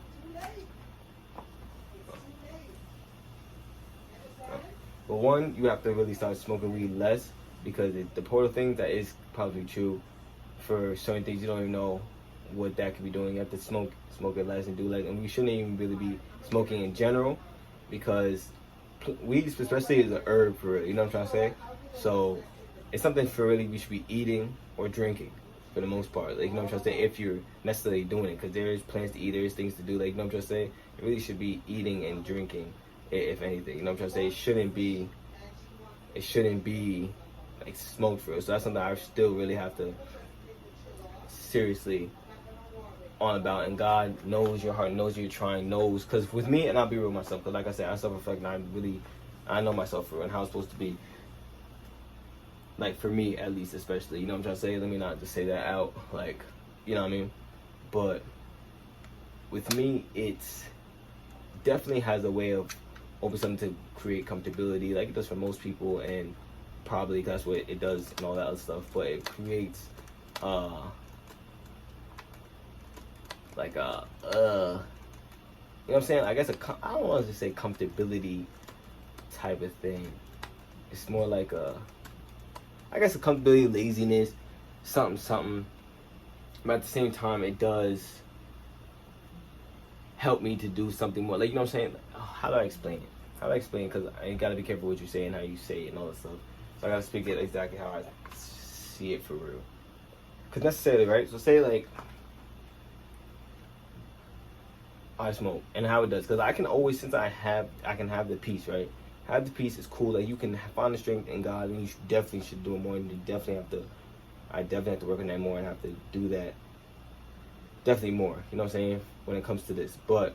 you have to really start smoking weed less, because the portal thing, that is probably true for certain things. You don't even know what that could be doing. You have to smoke it less and do less, and we shouldn't even really be smoking in general, because weed especially is a herb for real. You know what I'm trying to say? So it's something for really we should be eating or drinking for the most part. Like, you know what I'm trying to say? If you're necessarily doing it, because there's plans to eat, there's things to do. Like, you know what I'm trying to say? It really should be eating and drinking, if anything. You know what I'm trying to say? It shouldn't be like smoked for real. So that's something I still really have to seriously on about. And God knows your heart, knows you're trying, knows. Because with me, and I'll be real with myself, because like I said, I self-reflect, and I know myself for real and how it's supposed to be. Like, for me, at least, especially, you know what I'm trying to say? Let me not just say that out, like, you know what I mean? But with me, it's definitely has a way of open something to create comfortability, like it does for most people, and probably that's what it does and all that other stuff. But it creates you know what I'm saying? I guess I don't want to say comfortability type of thing. It's more like I guess a comfortability, laziness, something. But at the same time, it does help me to do something more. Like, you know what I'm saying? How do I explain it? Because I gotta be careful what you say and how you say it and all that stuff. So I gotta speak it exactly how I see it for real. Because necessarily, right? So say like, I smoke and how it does. Because I can always, since I can have the peace, right? Have the peace is cool. Like, you can find the strength in God, and you definitely should do it more. And I definitely have to work on that more and have to do that definitely more. You know what I'm saying? When it comes to this, but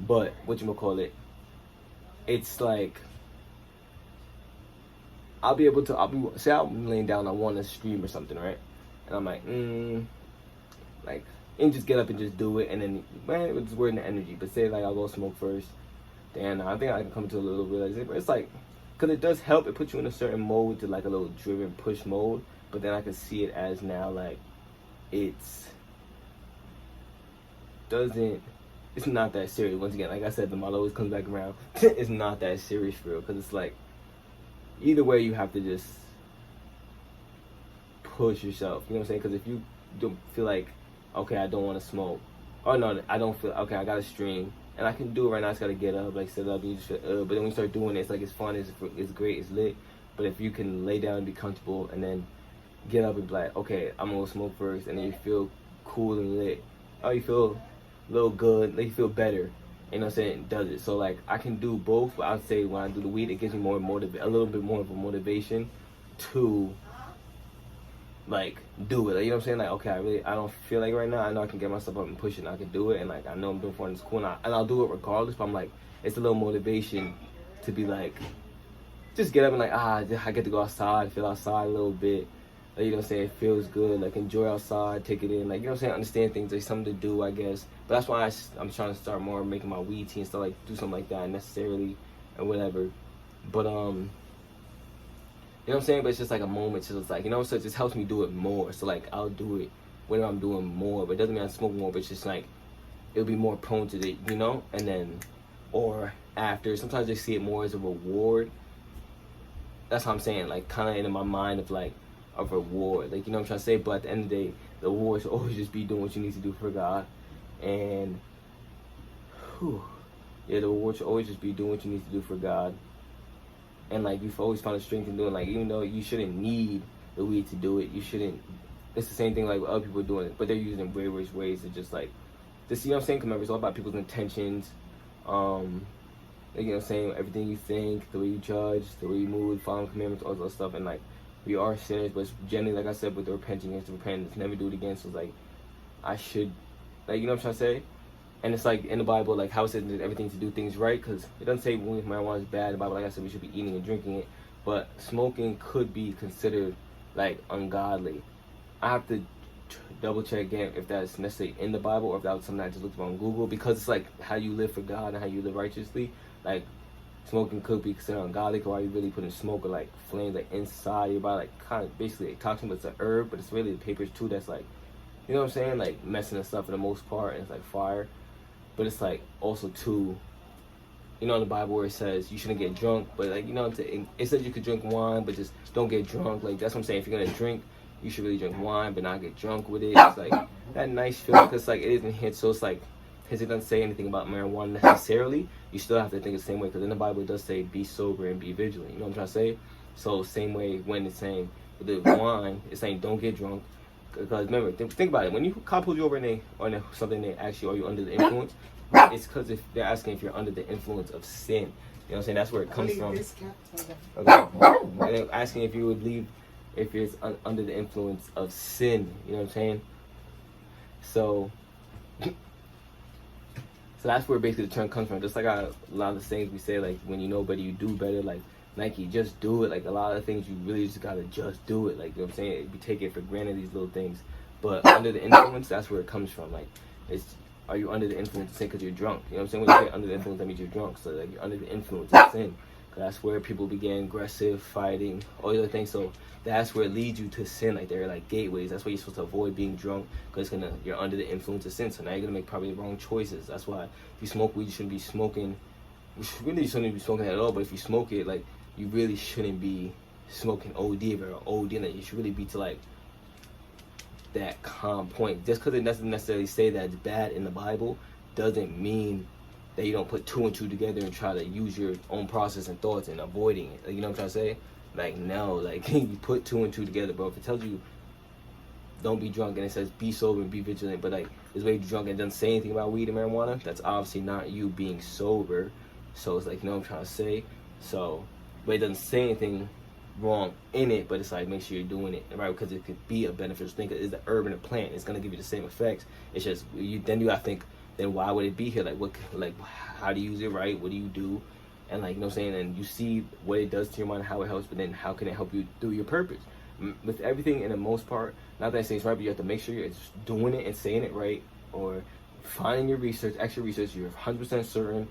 whatchamacallit, it's like say I'm laying down, I want to stream or something, right? And I'm like, and just get up and just do it, and then, man, it was just wording the energy. But say like I'll go smoke first, then I think I can come to a little realization. But it's like, because it does help, it puts you in a certain mode, to like a little driven push mode. But then I can see it as now like it's not that serious. Once again, like I said, the model always comes back around. It's not that serious for real, because it's like, either way you have to just push yourself. You know what I'm saying? Because if you don't feel like, okay, I don't want to smoke, or no, I don't feel, okay, I got to stream, and I can do it right now, I just got to get up, like sit up, and you just feel, but then when you start doing it, it's like, it's fun, it's great, it's lit. But if you can lay down and be comfortable, and then get up and be like, okay, I'm gonna smoke first, and then you feel cool and lit, oh, you feel a little good, like you feel better, you know what I'm saying? It does it. So like, I can do both, but I'd say when I do the weed, it gives me a little bit more of a motivation to like do it. Like, you know what I'm saying? Like, okay, I don't feel like right now, I know I can get myself up and push it, and I can do it, and like I know I'm doing fun, it's cool, and I'll do it regardless. But I'm like, it's a little motivation to be like, just get up and like, I get to go outside, feel outside a little bit. Like, you know what I'm saying? It feels good. Like, enjoy outside, take it in. Like, you know what I'm saying? Understand things. Like, something to do, I guess. But that's why I'm trying to start more making my weed tea and stuff, like, do something like that necessarily and whatever. But, you know what I'm saying? But it's just like a moment. So it's like, you know, so it just helps me do it more. So, like, I'll do it when I'm doing more. But it doesn't mean I smoke more. But it's just like, it'll be more prone to it, you know? And then, or after. Sometimes I see it more as a reward. That's what I'm saying. Like, kind of in my mind of, like, a reward, like, you know what I'm trying to say. But at the end of the day, the reward should always just be doing what you need to do for God. And the reward should always just be doing what you need to do for God. And like, you've always found a strength in doing, like, even though you shouldn't need the weed to do it, you shouldn't, it's the same thing like other people are doing it, but they're using various ways to just like, just, you know what I'm saying? Remember, it's all about people's intentions. Like, you know what I'm saying, everything you think, the way you judge, the way you move, following commandments, all that stuff. And like, we are sinners, but it's generally, like I said, with the repenting, you have to repent, never do it again. So it's like, I should, like, you know what I'm trying to say? And it's like in the Bible, like how it says everything to do things right, because it doesn't say when marijuana is bad in the Bible. Like I said, we should be eating and drinking it, but smoking could be considered like ungodly. I have to double check again if that's necessarily in the Bible or if that was something I just looked up on Google, because it's like how you live for God and how you live righteously. Like, smoking could be considered ungodly, because why you really putting smoke or like flames like inside your body, like kind of basically a toxin, but it's an herb, but it's really the papers too that's like, you know what I'm saying, like messing us up for the most part, and it's like fire. But it's like also too, you know, in the Bible where it says you shouldn't get drunk, but like, you know what I'm saying, it says you could drink wine, but just don't get drunk. Like, that's what I'm saying. If you're gonna drink, you should really drink wine, but not get drunk with it. It's like that nice feeling, because like it isn't hit, so it's like, because it doesn't say anything about marijuana necessarily, you still have to think the same way, because in the Bible it does say be sober and be vigilant. You know what I'm trying to say? So same way when it's saying with the wine, it's saying don't get drunk. Because remember, think about it. When you cop pulls you over and they something, they ask you, are you under the influence? It's because if they're asking if you're under the influence of sin. You know what I'm saying? That's where it comes from. Okay. And they're asking if you would leave if it's under the influence of sin. You know what I'm saying? So that's where basically the term comes from. Just like a lot of the things we say, like when you know better, you do better. Like Nike, just do it. Like a lot of things, you really just gotta just do it. Like, you know what I'm saying? We take it for granted, these little things. But under the influence, that's where it comes from. Like, are you under the influence of sin because you're drunk? You know what I'm saying? When you say under the influence, that means you're drunk. So like, you're under the influence of sin. That's where people began aggressive, fighting, all the other things. So that's where it leads you to sin. Like they're like gateways. That's why you're supposed to avoid being drunk, because you're under the influence of sin. So now you're gonna make probably the wrong choices. That's why if you smoke weed, you shouldn't be smoking. You shouldn't be smoking at all. But if you smoke it, like you really shouldn't be smoking OD or OD in it. You should really be to like that calm point. Just because it doesn't necessarily say that it's bad in the Bible doesn't mean that you don't put two and two together and try to use your own process and thoughts and avoiding it. Like, you know what I'm trying to say? Like, no, like you put two and two together, bro. If it tells you don't be drunk and it says be sober and be vigilant, but like this way you're drunk and it doesn't say anything about weed and marijuana, that's obviously not you being sober. So it's like, you know what I'm trying to say? So, but it doesn't say anything wrong in it, but it's like make sure you're doing it right, because it could be a beneficial thing. It's the herb and a plant. It's gonna give you the same effects. It's just you gotta think, then why would it be here? Like how do you use it right? What do you do? And like, you know what I'm saying? And you see what it does to your mind, how it helps, but then how can it help you do your purpose? With everything, in the most part, not that I say it's right, but you have to make sure you're just doing it and saying it right, or finding your research, extra research. You're 100% certain.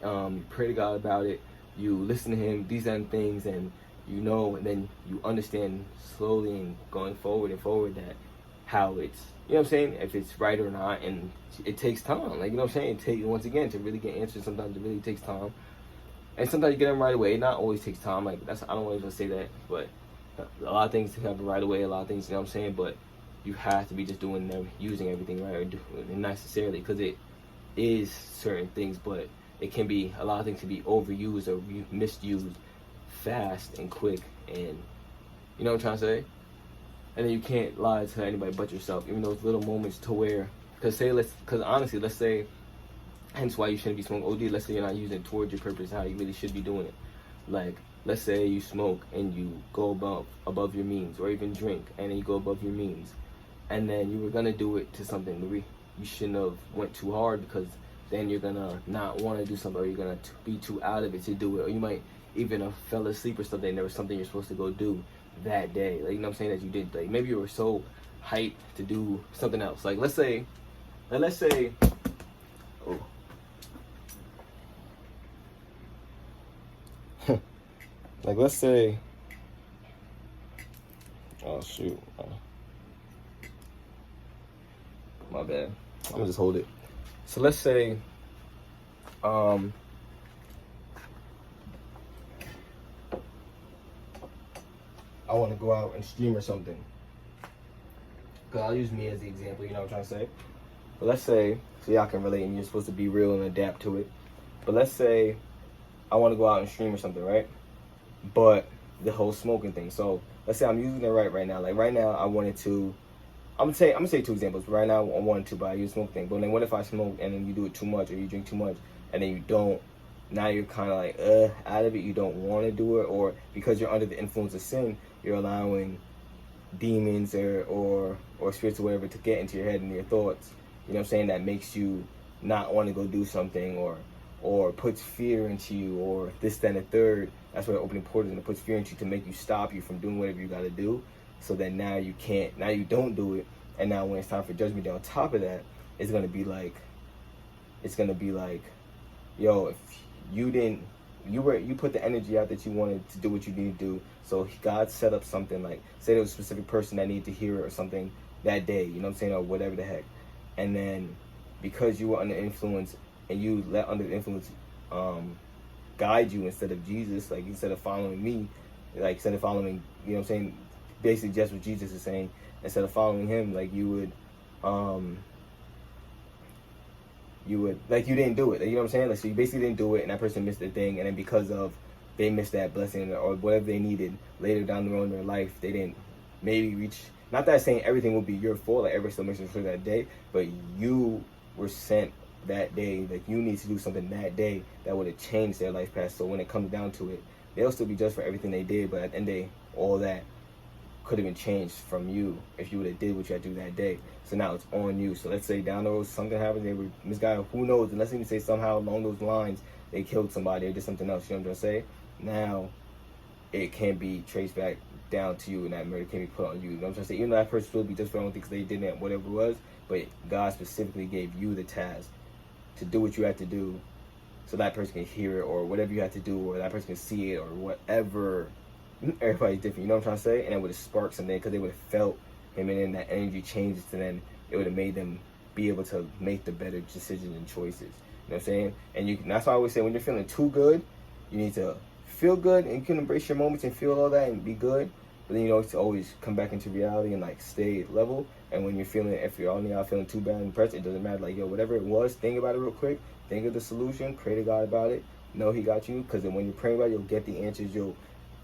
You pray to God about it. You listen to Him. These are things, and you know, and then you understand slowly and going forward that how it's, you know what I'm saying, if it's right or not. And it takes time, like, you know what I'm saying, it takes, once again, to really get answers, sometimes it really takes time, and sometimes you get them right away. It not always takes time, like, that's, I don't always want to say that, but a lot of things happen right away, a lot of things, you know what I'm saying, but you have to be just doing them, using everything right, or doing it necessarily, because it is certain things, but it can be, a lot of things can be overused or misused fast and quick, and you know what I'm trying to say? And then you can't lie to anybody but yourself, even those little moments to where, because honestly, let's say, hence why you shouldn't be smoking OD, let's say you're not using it towards your purpose, how you really should be doing it. Like, let's say you smoke and you go above your means, or even drink and then you go above your means, and then you were gonna do it to something where you shouldn't have went too hard, because then you're gonna not want to do something, or you're gonna be too out of it to do it, or you might even have fell asleep or something, and there was something you're supposed to go do that day, like, you know what I'm saying, that you did, like, maybe you were so hyped to do something else, like, let's say, oh, like, let's say, oh shoot, my bad, I'm gonna just hold it. So let's say, I want to go out and stream or something. Because I'll use me as the example, you know what I'm trying to say? But let's say, so y'all can relate and you're supposed to be real and adapt to it. But let's say I want to go out and stream or something, right? But the whole smoking thing. So let's say I'm using it right now. Like right now, I wanted to, I'm gonna say two examples. But right now, I wanted to, but I use smoke thing. But then what if I smoke and then you do it too much, or you drink too much and then you don't? Now you're kind of like out of it. You don't want to do it, or because you're under the influence of sin, you're allowing demons or spirits or whatever to get into your head and your thoughts. You know what I'm saying? That makes you not want to go do something, or puts fear into you, or this, that, and the third. That's where opening portals, and it puts fear into you to make you stop you from doing whatever you got to do. So that now you can't. Now you don't do it, and now when it's time for judgment day on top of that, it's gonna be like, yo, if you put the energy out that you wanted to do what you need to do. So God set up something, like, say there was a specific person that needed to hear it or something that day, you know what I'm saying, or whatever the heck. And then because you were under influence and you let under the influence guide you instead of Jesus, like instead of following me, like instead of following, you know what I'm saying, basically just what Jesus is saying, instead of following him, like you would like, you didn't do it, like, you know what I'm saying, like, so you basically didn't do it, and that person missed the thing, and then because of they missed that blessing or whatever they needed later down the road in their life, they didn't maybe reach, not that I'm saying everything will be your fault, like every still makes sure that day, but you were sent that day, like you need to do something that day that would have changed their life path. So when it comes down to it, they'll still be judged for everything they did, but at the end of the day, all that could have been changed from you if you would have did what you had to do that day. So now it's on you. So let's say down the road something happened, they were misguided, who knows, and let's even say somehow along those lines they killed somebody or did something else, you know what I'm saying? Now it can be traced back down to you, and that murder can be put on you. You know what I'm trying to say? Even though that person will be just for their own thing because they didn't, whatever it was, but God specifically gave you the task to do what you had to do so that person can hear it, or whatever you have to do, or that person can see it, or whatever. Everybody's different, you know what I'm trying to say? And it would have sparked something, because they would have felt him, and then that energy changes, and then it would have made them be able to make the better decisions and choices. You know what I'm saying? And that's why I always say, when you're feeling too good, you need to feel good, and you can embrace your moments and feel all that and be good. But then, to always come back into reality and like stay level. And when you're feeling, if you're only out feeling too bad and depressed, it doesn't matter. Like, whatever it was, think about it real quick. Think of the solution. Pray to God about it. Know He got you. Because then when you're praying about it, you'll get the answers. You'll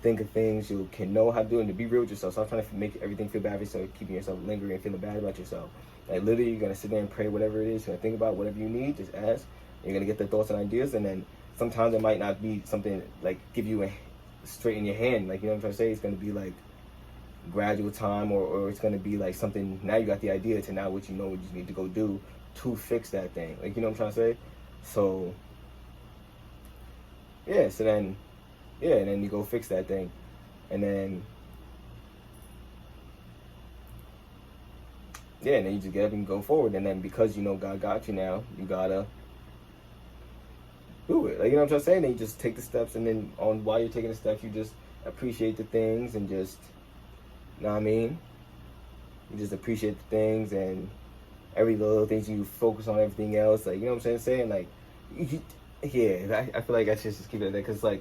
think of things. You can know how to do it. And to be real with yourself. Stop trying to make everything feel bad for yourself. Keeping yourself lingering and feeling bad about yourself. Like, literally, you're going to sit there and pray whatever it is. You're going to think about whatever you need. Just ask. You're going to get the thoughts and ideas. And then sometimes it might not be something like give you straight in your hand. Like, you know what I'm trying to say? It's going to be like gradual time, or it's going to be like something, now you got the idea to now what you know what you need to go do to fix that thing. Like, you know what I'm trying to say? So then you go fix that thing, and then and then you just get up and go forward. And then because God got you, now you gotta do it. Like, you know what I'm trying to say? And then you just take the steps, and then while you're taking the steps, you just appreciate the things, and just, you know what I mean? You just appreciate the things, and every little things, you focus on everything else. Like, you know what I'm saying? Like, I feel like I should just keep it like that,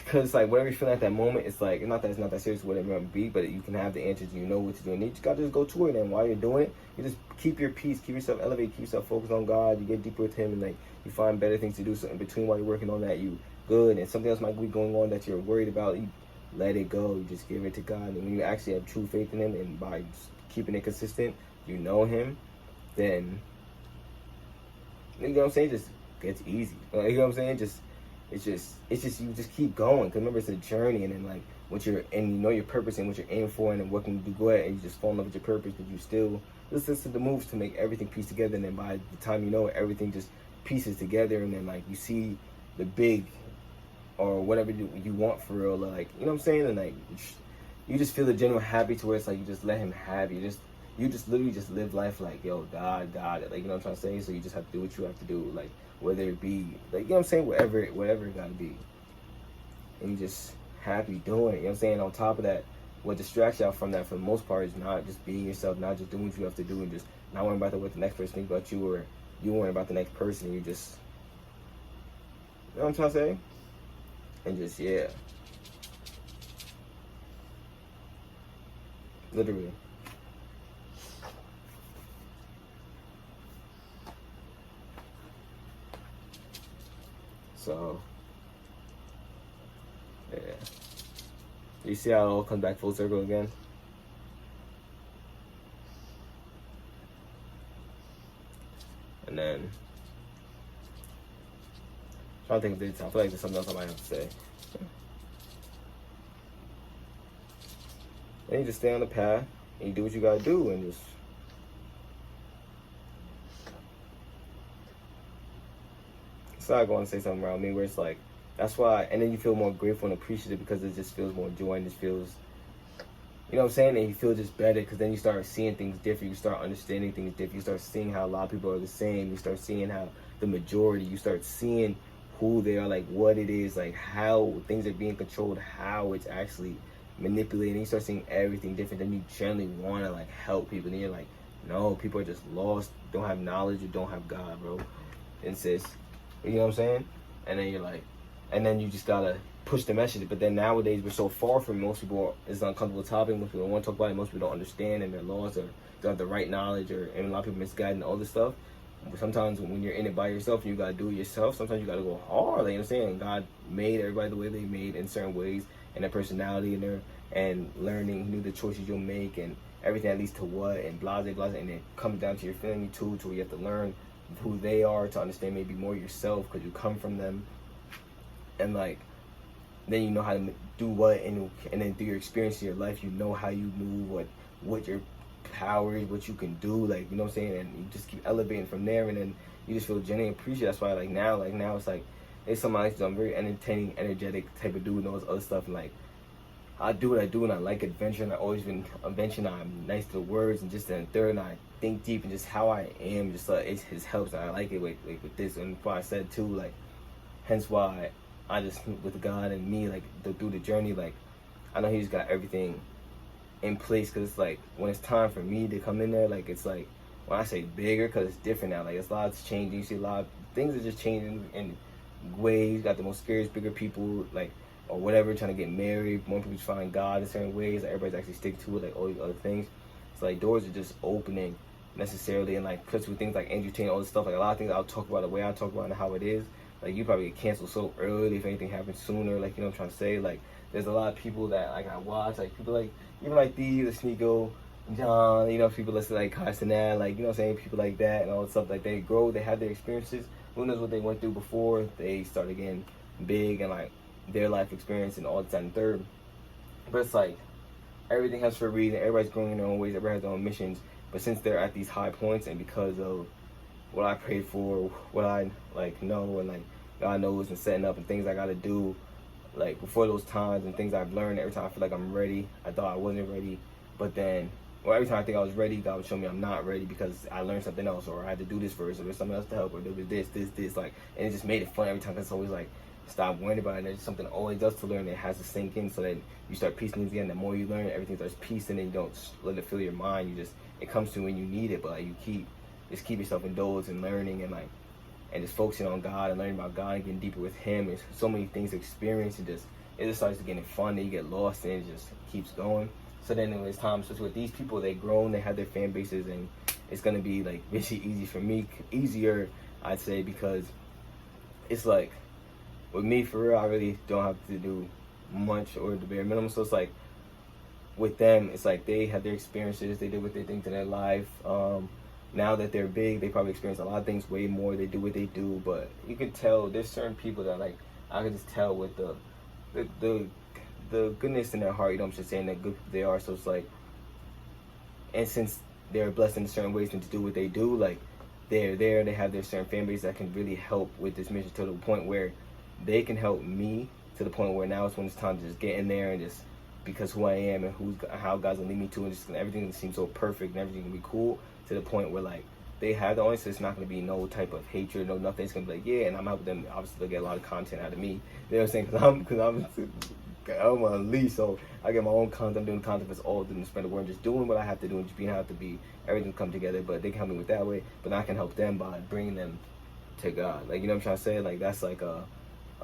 because whatever you're feeling at that moment, it's like, it's not that serious whatever it might be, but you can have the answers, you know what to do, and you just gotta just go to it. And while you're doing it, you just keep your peace, keep yourself elevated, keep yourself focused on God. You get deeper with Him, and like you find better things to do. So in between, while you're working on that, you good, and something else might be going on that you're worried about, you let it go. You just give it to God. And when you actually have true faith in Him, and by keeping it consistent, you know Him, then, you know what I'm saying, it just gets easy. You know what I'm saying? It's just you just keep going. Because remember, it's a journey, and then like you know your purpose and what you're aiming for, and then what can you do good, and you just fall in love with your purpose, but you still listen to the moves to make everything piece together. And then by the time you know it, everything just pieces together, and then like you see the big, or whatever you want for real, like, you know what I'm saying? And like you just feel the genuine happy, to where it's like you just let Him have you. You just literally just live life like, yo, God got it. Like, you know what I'm trying to say? So you just have to do what you have to do, like whether it be like, you know what I'm saying, whatever it gotta be. And you just happy doing it. You know what I'm saying? On top of that, what distracts y'all from that for the most part is not just being yourself, not just doing what you have to do, and just not worrying about what the next person thinks about you, or you worrying about the next person. You just, you know what I'm trying to say? And just, literally. So, you see how it all comes back full circle again? And then, I'm trying to think of this. I feel like there's something else I might have to say. Then you just stay on the path, and you do what you gotta do, and just I go and say something around me where it's like, that's why, and then you feel more grateful and appreciative, because it just feels more joy, and just feels, you know what I'm saying, and you feel just better, because then you start seeing things different, you start understanding things different, you start seeing how a lot of people are the same, you start seeing how the majority, you start seeing who they are, like what it is, like how things are being controlled, how it's actually manipulated, and you start seeing everything different. Then you generally want to like help people, and you're like, no, people are just lost, don't have knowledge, or don't have God, bro. And sis, you know what I'm saying? And then you're like, and then you just gotta push the message. But then nowadays we're so far from, most people, it's an uncomfortable topic, most people don't want to talk about it, most people don't understand, and they're lost, or don't have the right knowledge, and a lot of people misguided and all this stuff. But sometimes when you're in it by yourself and you gotta do it yourself, sometimes you gotta go hard. Like, you know what I'm saying? God made everybody the way they made, in certain ways, and their personality, and learning, knew the choices you'll make, and everything that leads to what, and blah, blah, blah, and then comes down to your feeling too, to where you have to learn who they are to understand maybe more yourself, because you come from them, and like then you know how to do what, and then through your experience in your life, you know how you move, what your power is, what you can do, like, you know what I'm saying, and you just keep elevating from there, and then you just feel genuinely appreciated. That's why like now it's like, it's something like, I'm very entertaining, energetic type of dude, and all this other stuff, and like I do what I do, and I like adventure, and I always been adventure, and I'm nice to the words, and just then third, and I think deep, and just how I am, just it helps, and I like it with this, and before I said too, like, hence why I just, with God and me, like, through the journey, like, I know He's got everything in place, because it's like, when it's time for me to come in there, like, it's like, when I say bigger, because it's different now, like, it's a lot that's changing, you see a lot of things are just changing in ways, got the most scariest, bigger people, like, or whatever, trying to get married, more people find God in certain ways, like, everybody's actually sticking to it, like, all these other things, it's like, doors are just opening, necessarily, and like, plus with things like Andrew Tate, all this stuff, like, a lot of things I'll talk about, the way I talk about it and how it is, like, you probably get canceled so early if anything happens sooner, like, you know what I'm trying to say, like, there's a lot of people that, like, I watch, like, people like, even like these, the Sneeko, John, you know, people listen like Carson, like, you know what I'm saying, people like that, and all that stuff, like, they grow, they have their experiences, who knows what they went through before they started getting big, and like, their life experience, and all that and third, but it's like, everything has for a reason, everybody's growing in their own ways, everybody has their own missions, but since they're at these high points, and because of what I prayed for, what I, like, know, and like, God knows, and setting up, and things I gotta do, like, before those times, and things I've learned, every time I feel like I'm ready, I thought I wasn't ready, but then, or every time I think I was ready, God would show me I'm not ready, because I learned something else, or I had to do this first, or there's something else to help, or there was this, like, and it just made it fun every time, because it's always like, stop worrying about it, there's something always does to learn, it has to sink in, so then you start piecing things again, the more you learn, everything starts piecing, and you don't let it fill your mind, you just, it comes to you when you need it, but like, you keep yourself indulged and learning, and like, and just focusing on God, and learning about God, and getting deeper with Him, and so many things to experience, and just, it just starts getting fun, and you get lost, and it just keeps going. So then when it's time, especially with these people, they grown, they have their fan bases, and it's gonna be like really easy for me, easier, I'd say, because it's like, with me, for real, I really don't have to do much or the bare minimum. So it's like, with them, it's like they have their experiences, they did what they think in their life. Now that they're big, they probably experience a lot of things way more. They do what they do, but you can tell there's certain people that, like, I can just tell with the goodness in their heart. You know what I'm just saying, that good they are. So it's like, and since they're blessed in certain ways and to do what they do, like, they're there, they have their certain fan base that can really help with this mission to the point where they can help me to the point where now it's when it's time to just get in there and just, because who I am and how God's gonna lead me to, and just everything seems so perfect and everything can be cool, to the point where like they have the audience, so it's not gonna be no type of hatred, no nothing. It's gonna be like, yeah, and I'm helping them. Obviously, they'll get a lot of content out of me. You know what I'm saying? I'm on lease, so I get my own content. I'm doing content that's all doing spread the word, just doing what I have to do, and just being how I have to be. Everything come together, but they can help me with that way. But I can help them by bringing them to God. Like, you know what I'm trying to say? Like, that's like a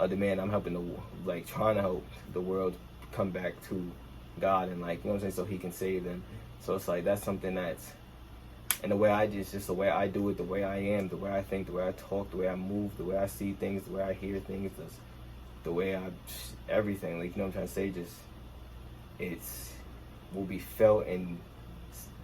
demand. I'm helping like trying to help the world come back to God, and like, you know what I'm saying, so He can save them. So it's like, that's something that's, and the way I just the way I do it, the way I am, the way I think, the way I talk, the way I move, the way I see things, the way I hear things, the way I, everything, like, you know what I'm trying to say, just, it's, will be felt and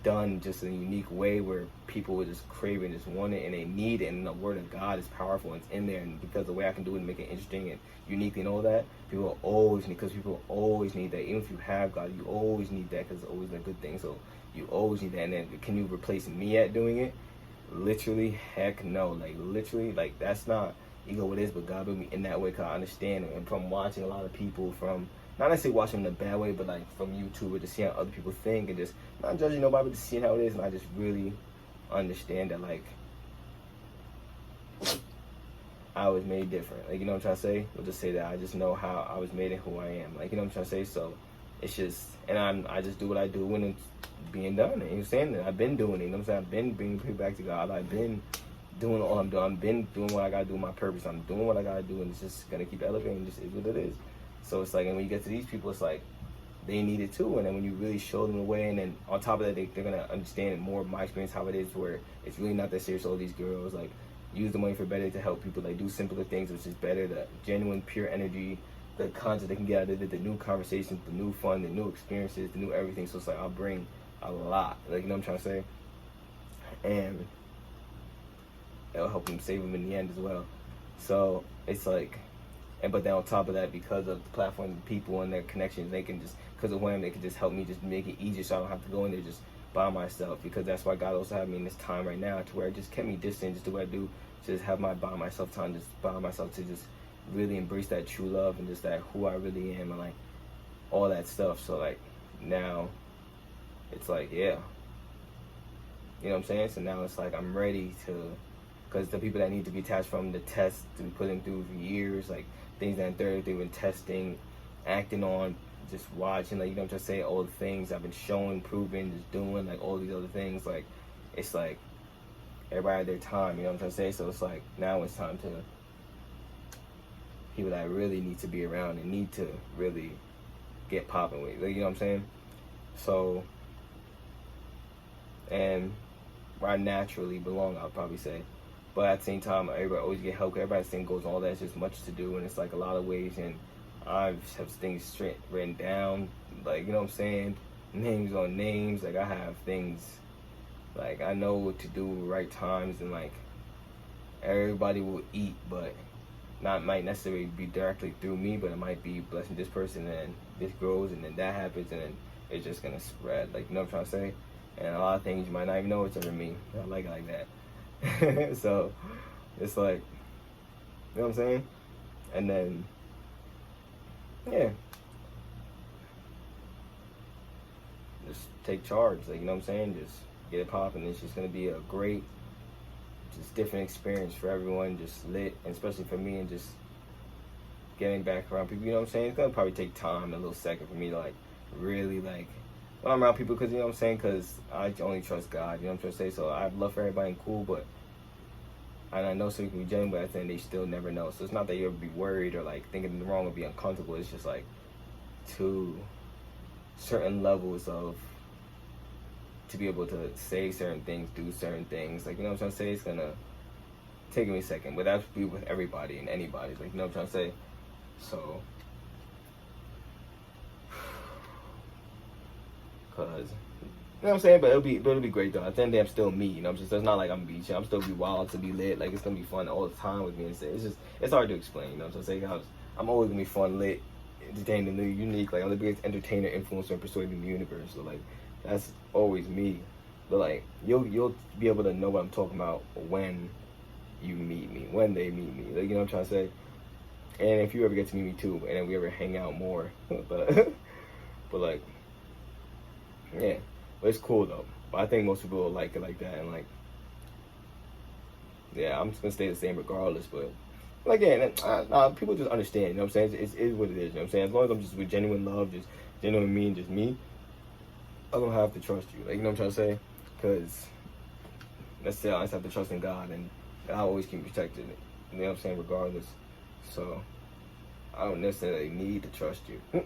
done just in a unique way where people will just crave it and just want it and they need it, and the word of God is powerful and it's in there, and because the way I can do it and make it interesting and unique and all that, people always need, because people always need that. Even if you have God, you always need that, because it's always a good thing, so you always need that. And then can you replace me at doing it? Literally, heck no. Like, literally, like, that's not ego what it is, but God built me in that way, because I understand it. And from watching a lot of people, from not necessarily watching in a bad way, but like from YouTube, or just seeing how other people think, and just not judging nobody, but just seeing how it is, and I just really understand that, like, I was made different. Like, you know what I'm trying to say? We'll just say that I just know how I was made and who I am. Like, you know what I'm trying to say? So it's just, and I just do what I do when it's being done. And you're saying that I've been doing it. You know what I'm saying? I've been bringing people back to God. I've been doing all I'm doing. I've been doing what I gotta do, my purpose. I'm doing what I gotta do, and it's just gonna keep elevating. Just is what it is. So it's like, and when you get to these people, it's like they need it too. And then when you really show them the way, and then on top of that, they're gonna understand more of my experience, how it is, where it's really not that serious. All these girls, like, use the money for better, to help people, like, do simpler things, which is better. The genuine, pure energy, the content they can get out of it, the new conversations, the new fun, the new experiences, the new everything. So it's like, I'll bring a lot. Like, you know what I'm trying to say? And it'll help them, save them in the end as well. So it's like, and but then on top of that, because of the platform, the people and their connections, they can just, because of Wham, they can just help me just make it easier, so I don't have to go in there just by myself. Because that's why God also had me in this time right now, to where it just kept me distant, just do what I do, just have my by myself time, just by myself, to just really embrace that true love and just that who I really am, and like all that stuff. So like now it's like, yeah, you know what I'm saying? So now it's like I'm ready to, because the people that need to be attached from the test to be put them through for years, like things that they've been testing, acting on, just watching, like, you know what I'm saying, all the things I've been showing, proving, just doing, like all these other things, like it's like everybody had their time, you know what I'm saying? So it's like now it's time to people that really need to be around and need to really get popping with, like, you know what I'm saying? So, and where I naturally belong, I'll probably say. But at the same time, everybody always get help. Everybody's thing goes all that. It's just much to do, and it's like a lot of ways. And I have things straight written down, like, you know what I'm saying, names on names. Like I have things, like I know what to do right times, and like everybody will eat, but not might necessarily be directly through me, but it might be blessing this person, and then this grows, and then that happens, and then it's just gonna spread. Like, you know what I'm trying to say? And a lot of things you might not even know it's under me. I like it like that. So it's like, you know what I'm saying? And then, yeah, just take charge. Like, you know what I'm saying? Just get it popping. It's just gonna be a great, just different experience for everyone. Just lit, and especially for me, and just getting back around people. You know what I'm saying? It's gonna probably take time, a little second for me to like really like when I'm around people, because you know what I'm saying, because I only trust God, you know what I'm trying to say. So I have love for everybody and cool, but and I know some people can be genuine, but at the end they still never know. So it's not that you'll be worried or like thinking the wrong or be uncomfortable. It's just like to certain levels of to be able to say certain things, do certain things, like, you know what I'm trying to say. It's gonna take me a second, but that's be with everybody and anybody, like, you know what I'm trying to say. So cause you know what I'm saying, but it'll be great though. At the end of the day, I'm still me, you know what I'm saying? So it's not like I'm beaching. I'm still be wild to be lit. Like, it's gonna be fun all the time with me. And it's hard to explain, you know what I'm saying? I'm always gonna be fun, lit, entertaining, unique. Like, I'm the biggest entertainer, influencer, and persuader in the universe. So like, that's always me. But like, you'll be able to know what I'm talking about when you meet me, when they meet me. Like, you know what I'm trying to say? And if you ever get to meet me too, and then we ever hang out more, but like, yeah. But it's cool though. But I think most people will like it like that, and like, yeah, I'm just gonna stay the same regardless. But like, yeah, people just understand. You know what I'm saying? It is what it is. You know what I'm saying? As long as I'm just with genuine love, just genuine me, and just me, I don't have to trust you. Like, you know what I'm trying to say? Because let's say I just have to trust in God, and God always keep me protected. You know what I'm saying? Regardless. So I don't necessarily need to trust you.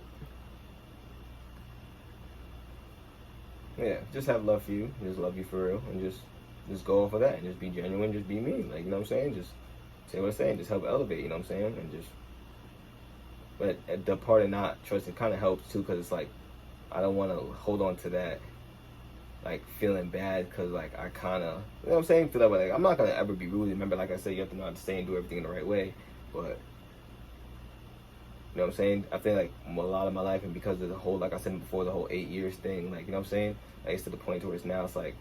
Yeah, just have love for you, just love you for real, and just go off of that, and just be genuine, just be me, like, you know what I'm saying, just say what I'm saying, just help elevate, you know what I'm saying, and just, but the part of not trusting kind of helps too, because it's like, I don't want to hold on to that, like, feeling bad, because, like, I kind of, you know what I'm saying, feel that way, like, I'm not going to ever be rude. Remember, like I said, you have to know how to say and do everything in the right way, but, you know what I'm saying? I feel like a lot of my life, and because of the whole, like I said before, the whole 8 years thing, like, you know what I'm saying? Like, it's to the point to where it's now, it's like,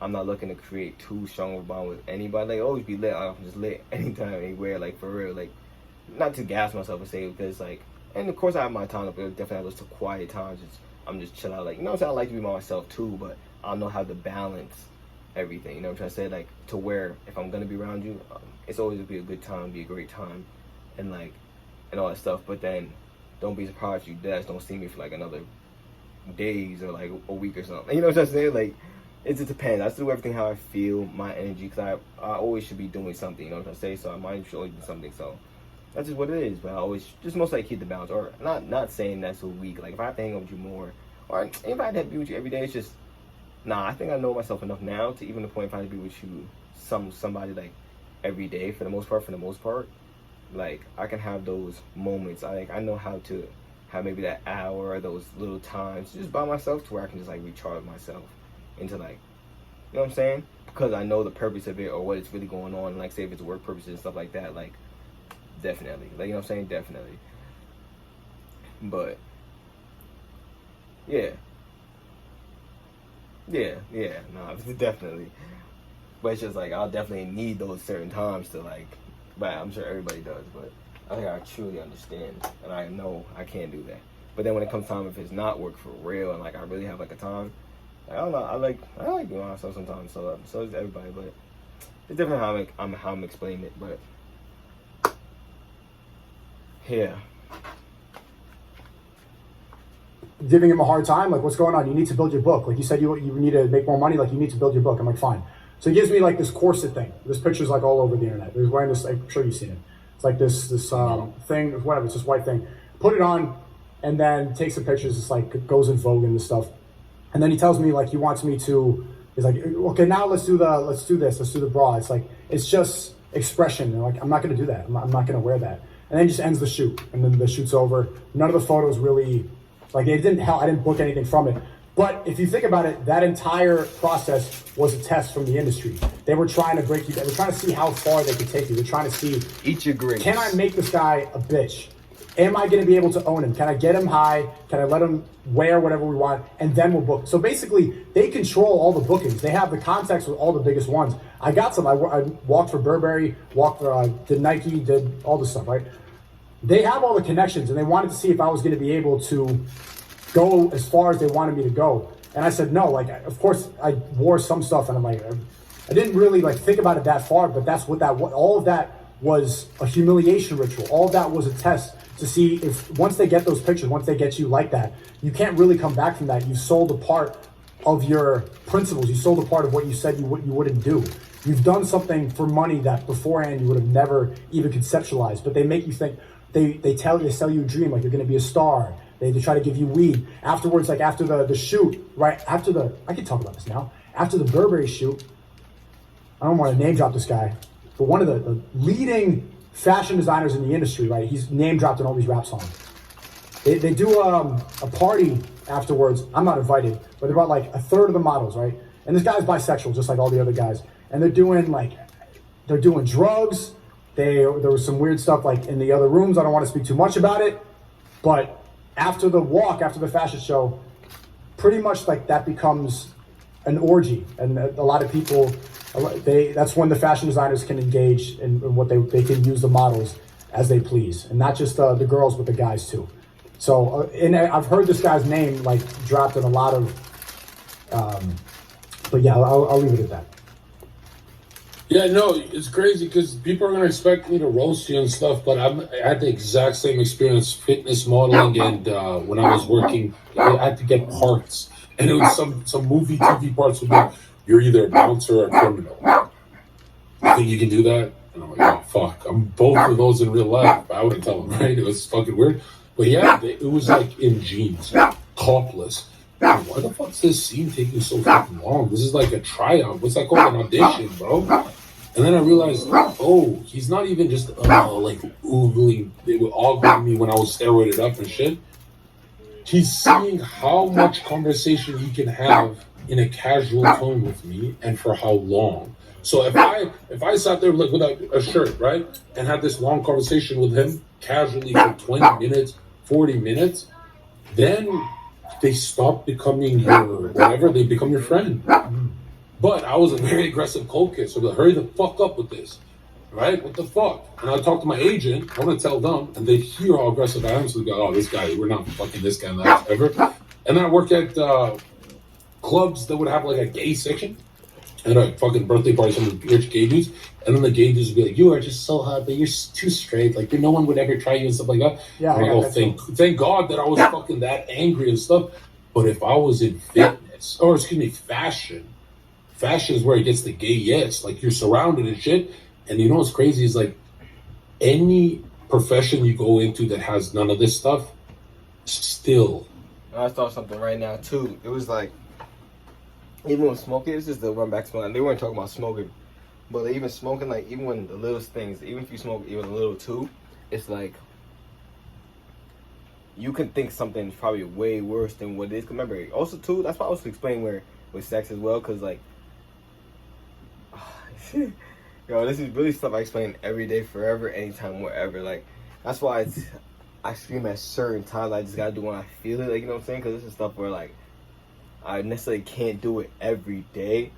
I'm not looking to create too strong of a bond with anybody. Like, always be lit. I'm just lit anytime, anywhere, like, for real. Like, not to gas myself and say, because, like, and of course I have my time, but definitely have those quiet times. I'm just chill out. Like, you know what I'm saying? I like to be by myself too, but I know how to balance everything. You know what I'm trying to say? Like, to where if I'm going to be around you, it's always going to be a good time, be a great time, and, like, and all that stuff. But then don't be surprised if you don't see me for like another days or like a week or something. You know what I'm saying? Like, it just depends. I still do everything how I feel, my energy, because I always should be doing something. You know what I'm saying? So I might should always do something. So that's just what it is. But I always just most likely keep the balance, or not saying that's a week. Like, if I have to hang out with you more, or if I have to be with you every day, it's just I think I know myself enough now to even the point if I have to be with you somebody like every day for the most part. Like, I can have those moments. I know how to have maybe that hour or those little times just by myself to where I can just like recharge myself into, like, you know what I'm saying? Because I know the purpose of it or what it's really going on. Like, say if it's work purposes and stuff like that, like, definitely. Like, you know what I'm saying? Definitely. But yeah, definitely. But it's just like, I'll definitely need those certain times to, like, but I'm sure everybody does, but I think I truly understand, and I know I can't do that. But then when it comes time, if it's not work for real, and like I really have like a time, like, I don't know, I like doing myself sometimes. So does everybody, but it's different how I'm explaining it. But yeah. Giving him a hard time, like, what's going on? You need to build your book. Like you said, you need to make more money. Like, you need to build your book. I'm like, fine. So he gives me like this corset thing. This picture's like all over the internet. He's wearing this. I'm sure you've seen it. It's like this thing, whatever. It's this white thing. Put it on, and then takes some pictures. It's like goes in Vogue and this stuff. And then he tells me like he wants me to. He's like, okay, now let's do this. Let's do the bra. It's like it's just expression. And like I'm not gonna do that. I'm not gonna wear that. And then he just ends the shoot, and then the shoot's over. None of the photos really. Like it didn't help. I didn't book anything from it. But if you think about it, that entire process was a test from the industry. They were trying to break you. They were trying to see how far they could take you. They're trying to see, Eat your grapes. can I make this guy a bitch? Am I going to be able to own him? Can I get him high? Can I let him wear whatever we want? And then we'll book. So basically, they control all the bookings. They have the contacts with all the biggest ones. I got some. I walked for Burberry, did Nike, did all this stuff, right? They have all the connections, and they wanted to see if I was going to be able to go as far as they wanted me to go. And I said no. Like, of course, I wore some stuff, and I'm like, I didn't really like think about it that far. But that's what all of that was a humiliation ritual. All of that was a test to see if once they get those pictures, once they get you like that, you can't really come back from that. You sold a part of your principles. You sold a part of what you said you wouldn't do. You've done something for money that beforehand you would have never even conceptualized. But they make you think. They sell you a dream like you're going to be a star. They try to give you weed. Afterwards, like after the shoot, right? I can talk about this now. After the Burberry shoot, I don't want to name drop this guy, but one of the leading fashion designers in the industry, right? He's name dropped in all these rap songs. They do a party afterwards. I'm not invited, but they brought like a third of the models, right? And this guy's bisexual, just like all the other guys. And they're doing drugs. There was some weird stuff like in the other rooms. I don't want to speak too much about it, but after the fashion show, pretty much like that becomes an orgy, and a lot of people, that's when the fashion designers can engage in what they can use the models as they please, and not just the girls but the guys too. So, and I've heard this guy's name like dropped in a lot of, but yeah, I'll leave it at that. Yeah, no, it's crazy because people are going to expect me to roast you and stuff, but I had the exact same experience fitness modeling, and when I was working, I had to get parts, and it was some movie TV parts would be, you're either a bouncer or a criminal. You think you can do that? And I'm like, oh, fuck. I'm both of those in real life. I wouldn't tell them, right? It was fucking weird. But yeah, it was like in jeans, topless. Why the fuck's this scene taking so fucking long? This is like a tryout. What's that called? An audition, bro. And then I realized, oh, he's not even just like oogling. They were ogling me when I was steroided up and shit. He's seeing how much conversation he can have in a casual tone with me and for how long. So if I sat there like without a shirt, right, and had this long conversation with him casually for 20 minutes, 40 minutes, then they stop becoming your whatever, they become your friend. But I was a very aggressive cold kid, so like, hurry the fuck up with this, right? What the fuck? And I talk to my agent, I want to tell them, and they hear how aggressive I am, so they go, oh, this guy, we're not fucking this guy and that, ever. And then I work at clubs that would have like a gay section, and a fucking birthday party, some rich gay dudes, and then the gay dudes would be like, you are just so hot, but you're too straight, like no one would ever try you and stuff like that. Yeah, and I go, thank God that I was fucking that angry and stuff. But if I was in fitness, or excuse me, fashion is where it gets the gay yes, like you're surrounded and shit. And you know what's crazy is like any profession you go into that has none of this stuff, still. I thought something right now too. It was like, even with smoking, it's just the run back smoking. They weren't talking about smoking, but like, even smoking, like even when the littlest things, even if you smoke even a little too, it's like you can think something's probably way worse than what it is. Remember, also too, that's why I was explaining where with sex as well, because like, yo, this is really stuff I explain every day, forever, anytime, wherever. Like, that's why I scream at certain times. I just gotta do when I feel it. Like, you know what I'm saying? Because this is stuff where like I necessarily can't do it every day,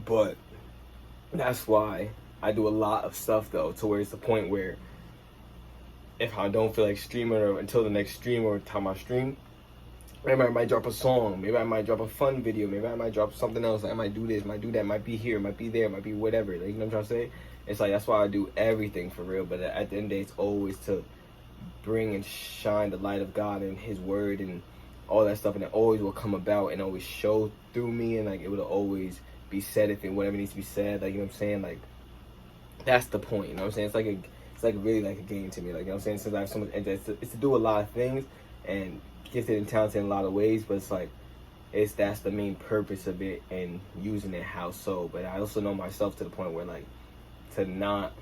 but that's why I do a lot of stuff though, to where it's the point where if I don't feel like streaming or until the next stream or time I stream, maybe I might drop a song, maybe I might drop a fun video, maybe I might drop something else. Like I might do this, might do that, might be here, might be there, might be whatever. Like, you know what I'm trying to say? It's like that's why I do everything for real. But at the end of the day, it's always to bring and shine the light of God and His Word and all that stuff, and it always will come about and always show through me, and like it will always be said if it whatever needs to be said. Like, you know what I'm saying? Like that's the point. You know what I'm saying? It's like really like a game to me. Like, you know what I'm saying? Since I have so much, it's to do a lot of things and gifted and talented in a lot of ways, but it's like that's the main purpose of it and using it how so. But I also know myself to the point where like to not,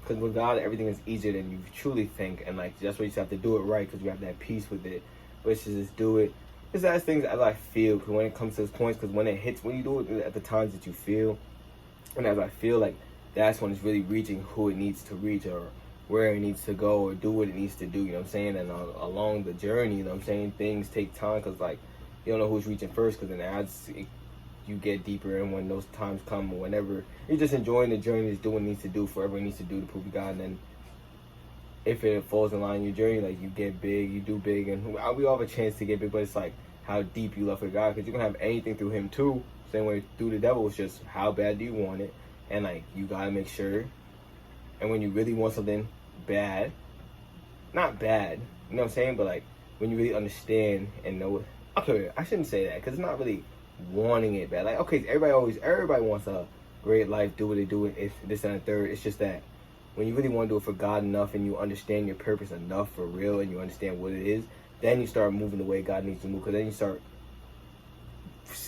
because with God everything is easier than you truly think, and like that's why you just have to do it right, because you have that peace with it. But it's just do it. It's as things as I feel, because when it comes to those points, because when it hits, when you do it at the times that you feel, and as I feel, like that's when it's really reaching who it needs to reach or where it needs to go or do what it needs to do, you know what I'm saying? And along the journey, you know what I'm saying, things take time, because like you don't know who's reaching first, because then as you get deeper, and when those times come or whenever you're just enjoying the journey, just doing what it needs to do for whatever it needs to do to prove to God, and then if it falls in line in your journey, like you get big, you do big, and we all have a chance to get big, but it's like how deep you love for God, because you can have anything through Him too. Same way through the devil, it's just how bad do you want it, and like you gotta make sure. And when you really want something bad, not bad, you know what I'm saying, but like when you really understand and know it. Okay, I shouldn't say that, because it's not really wanting it bad. Like, okay, everybody wants a great life, do what they do, it's this and the third. It's just that when you really want to do it for God enough, and you understand your purpose enough for real, and you understand what it is, then you start moving the way God needs to move, because then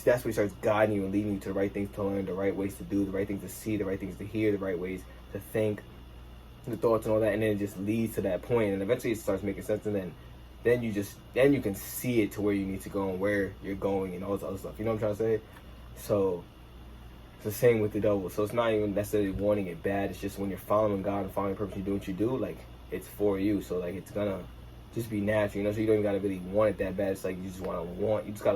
that's what He starts guiding you and leading you to the right things to learn, the right ways to do, the right things to see, the right things to hear, the right ways to think, the thoughts and all that, and then it just leads to that point, and eventually it starts making sense, and then you can see it to where you need to go and where you're going and all this other stuff. You know what I'm trying to say? So it's the same with the devil. So it's not even necessarily wanting it bad. It's just when you're following God and following the purpose, you do what you do, like it's for you. So like it's gonna just be natural, you know. So you don't even gotta really want it that bad. It's like you just gotta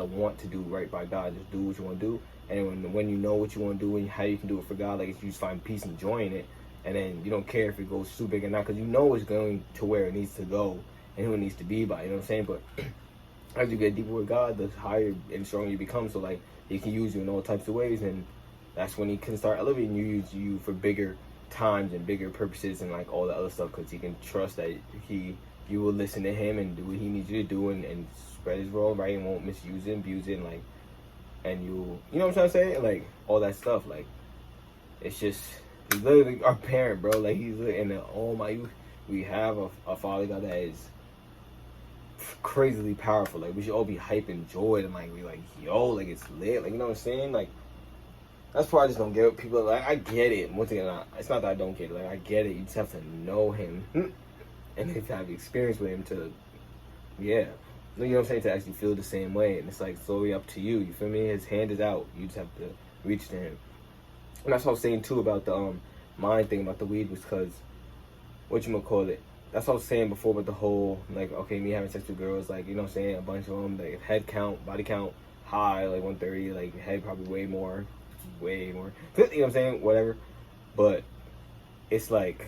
want to do right by God. Just do what you want to do, and when you know what you want to do and how you can do it for God, like you just find peace and joy in it, and then you don't care if it goes too big or not, because you know it's going to where it needs to go and who it needs to be by. You know what I'm saying? But as you get deeper with God, the higher and stronger you become. So like He can use you in all types of ways, and that's when He can start elevating you, use you for bigger times and bigger purposes and like all the other stuff, because He can trust that you will listen to Him and do what He needs you to do, and spread His role right, and won't misuse it, abuse it, and like, and you know what I'm trying to say, like all that stuff. Like it's just He's literally our parent, bro. Like He's in all my youth. We have a Father God that is crazily powerful. Like we should all be hype and joyed, and like we like yo, like it's lit. Like, you know what I'm saying? Like that's why I just don't get it. People like, I get it. Once again, it's not that I don't get it. Like I get it. You just have to know Him and have to have experience with Him to, yeah, you know what I'm saying, to actually feel the same way. And it's like solely up to you. You feel me? His hand is out. You just have to reach to Him. And that's what I was saying too about the mind thing about the weed, was because whatchamacallit, that's what I was saying before about the whole, like, okay, me having sex with girls, like, you know what I'm saying, a bunch of them, like, head count, body count, high, like, 130, like, head probably way more, you know what I'm saying, whatever, but it's like,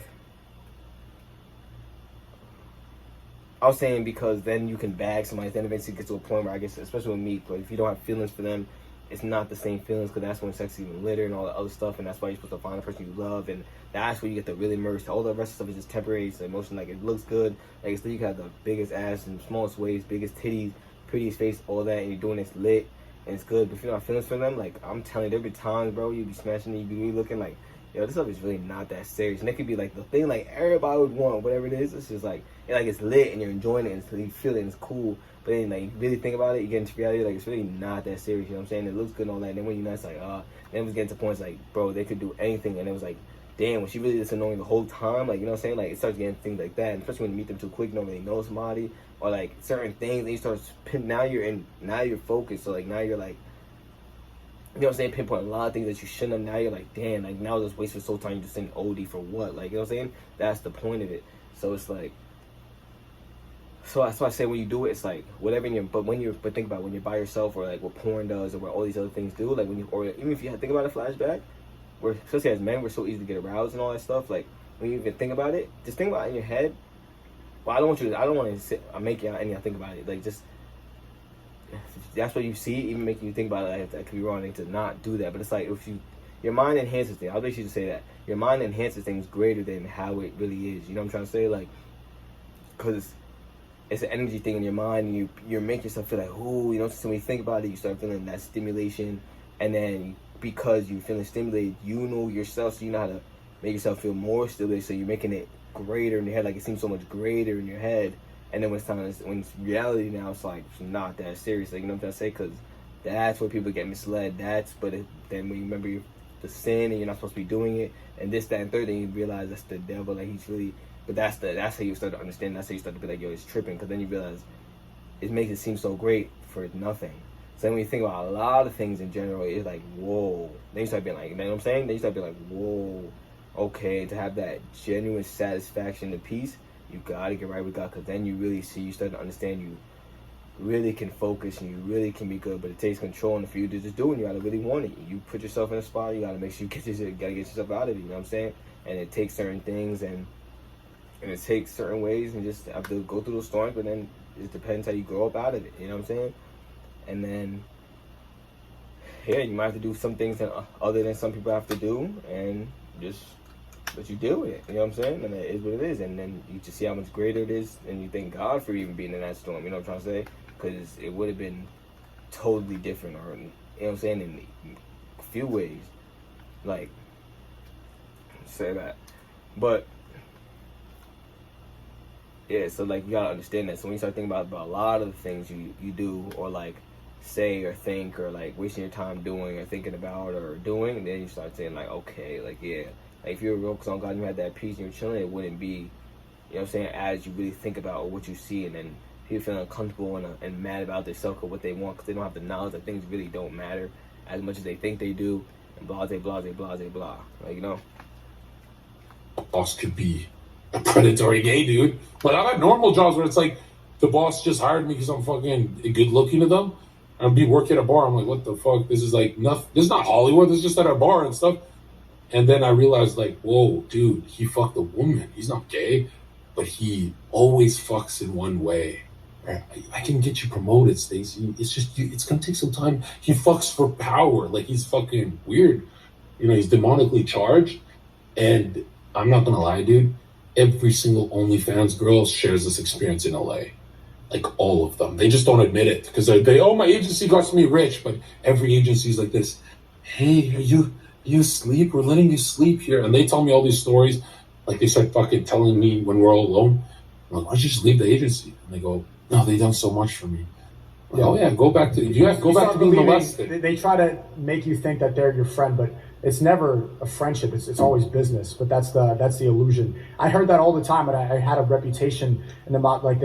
I was saying because then you can bag somebody, then eventually get to a point where I guess, especially with me, but if you don't have feelings for them, it's not the same feelings, because that's when sex is even litter and all that other stuff, and that's why you're supposed to find the person you love, and that's where you get to really merge. All the rest of stuff is just temporary. It's emotion, like it looks good, like it's you can have the biggest ass and smallest waist, biggest titties, prettiest face, all that, and you're doing this lit, and it's good, but if you don't have feelings for them, like I'm telling you, there'll be times, bro, you be smashing it, you be really looking like, yo, this stuff is really not that serious, and it could be like the thing like everybody would want, whatever it is, it's just like it's lit, and you're enjoying it, and you feel it, and it's cool. But then, like, you really think about it, you get into reality, like, it's really not that serious, you know what I'm saying? It looks good and all that, and then when you're not, it's like, then it was getting to points, like, bro, they could do anything, and it was like, damn, was she really this annoying the whole time? Like, you know what I'm saying? Like, it starts getting things like that, and especially when you meet them too quick, you don't really know somebody, or, like, certain things, and you start, now you're focused, so, like, now you're, like, you know what I'm saying, pinpoint a lot of things that you shouldn't have, now you're like, damn, like, now just wasted so time, you just saying OD for what? Like, you know what I'm saying? That's the point of it. So, it's like, so that's why I say when you do it, it's like whatever. But think about when you're by yourself, or like what porn does, or what all these other things do. Like when you, or even if you think about a flashback, where especially as men, we're so easy to get aroused and all that stuff. Like when you even think about it, just think about it in your head. Well, I don't want to make you any think about it. Like, just that's what you see, even making you think about it. Like, that could be wrong. To not do that, but it's like if your mind enhances things. I'll basically just say that your mind enhances things greater than how it really is. You know what I'm trying to say? Like, because it's an energy thing in your mind, and you make yourself feel like, oh, you know. So when you think about it, you start feeling that stimulation, and then because you're feeling stimulated, you know yourself, so you know how to make yourself feel more stimulated. So you're making it greater in your head, like it seems so much greater in your head. And then when it's reality now, it's like it's not that serious. Like, you know what I'm trying to say? Because that's where people get misled. Then when you remember the sin and you're not supposed to be doing it, and this, that, and third, then you realize that's the devil. Like, he's really. But that's how you start to understand. That's how you start to be like, yo, it's tripping. Because then you realize it makes it seem so great for nothing. So then when you think about a lot of things in general, it's like, whoa. Then you start being like, you know what I'm saying? Then you start being like, whoa, okay, to have that genuine satisfaction and peace, you gotta get right with God, because then you really see, you start to understand, you really can focus and you really can be good. But it takes control, and for you to just do it, you gotta really want it. You put yourself in a spot, you gotta make sure you gotta get yourself out of it, you know what I'm saying? And it takes certain things and it takes certain ways, and just have to go through those storms, but then it depends how you grow up out of it, you know what I'm saying? And then, yeah, you might have to do some things that other than some people have to do, and but you do it, you know what I'm saying? And it is what it is, and then you just see how much greater it is, and you thank God for even being in that storm, you know what I'm trying to say? Because it would have been totally different, or, you know what I'm saying, in a few ways, like, say that. But yeah, so like, you gotta understand that. So when you start thinking about a lot of the things you do, or like say or think, or like wasting your time doing or thinking about or doing, and then you start saying like, okay, like, yeah, like if you were focused on God and you had that peace and you're chilling, it wouldn't be, you know what I'm saying, as you really think about what you see, and then people feeling uncomfortable and mad about themselves or what they want, because they don't have the knowledge that things really don't matter as much as they think they do, and blah, blah, blah, blah, blah, like, you know. Boss could be a predatory gay dude. But I've had normal jobs where it's like the boss just hired me because I'm fucking good looking to them. I'd be working at a bar. I'm like, what the fuck? This is like nothing. This is not Hollywood. This is just at a bar and stuff. And then I realized, like, whoa, dude, he fucked a woman. He's not gay, but he always fucks in one way. I can get you promoted, Stacey. It's just, it's gonna take some time. He fucks for power. Like, he's fucking weird. You know, he's demonically charged. And I'm not gonna lie, dude. Every single OnlyFans girl shares this experience in LA. Like, all of them. They just don't admit it, because my agency got me rich, but every agency's like this. Hey, are you asleep? We're letting you sleep here. And they tell me all these stories. Like, they start fucking telling me when we're all alone. I'm like, why don't you just leave the agency? And they go, no, they've done so much for me. Like, oh yeah, go back to being molested. They try to make you think that they're your friend, but it's never a friendship. It's always business. But that's the illusion. I heard that all the time, but I had a reputation in the like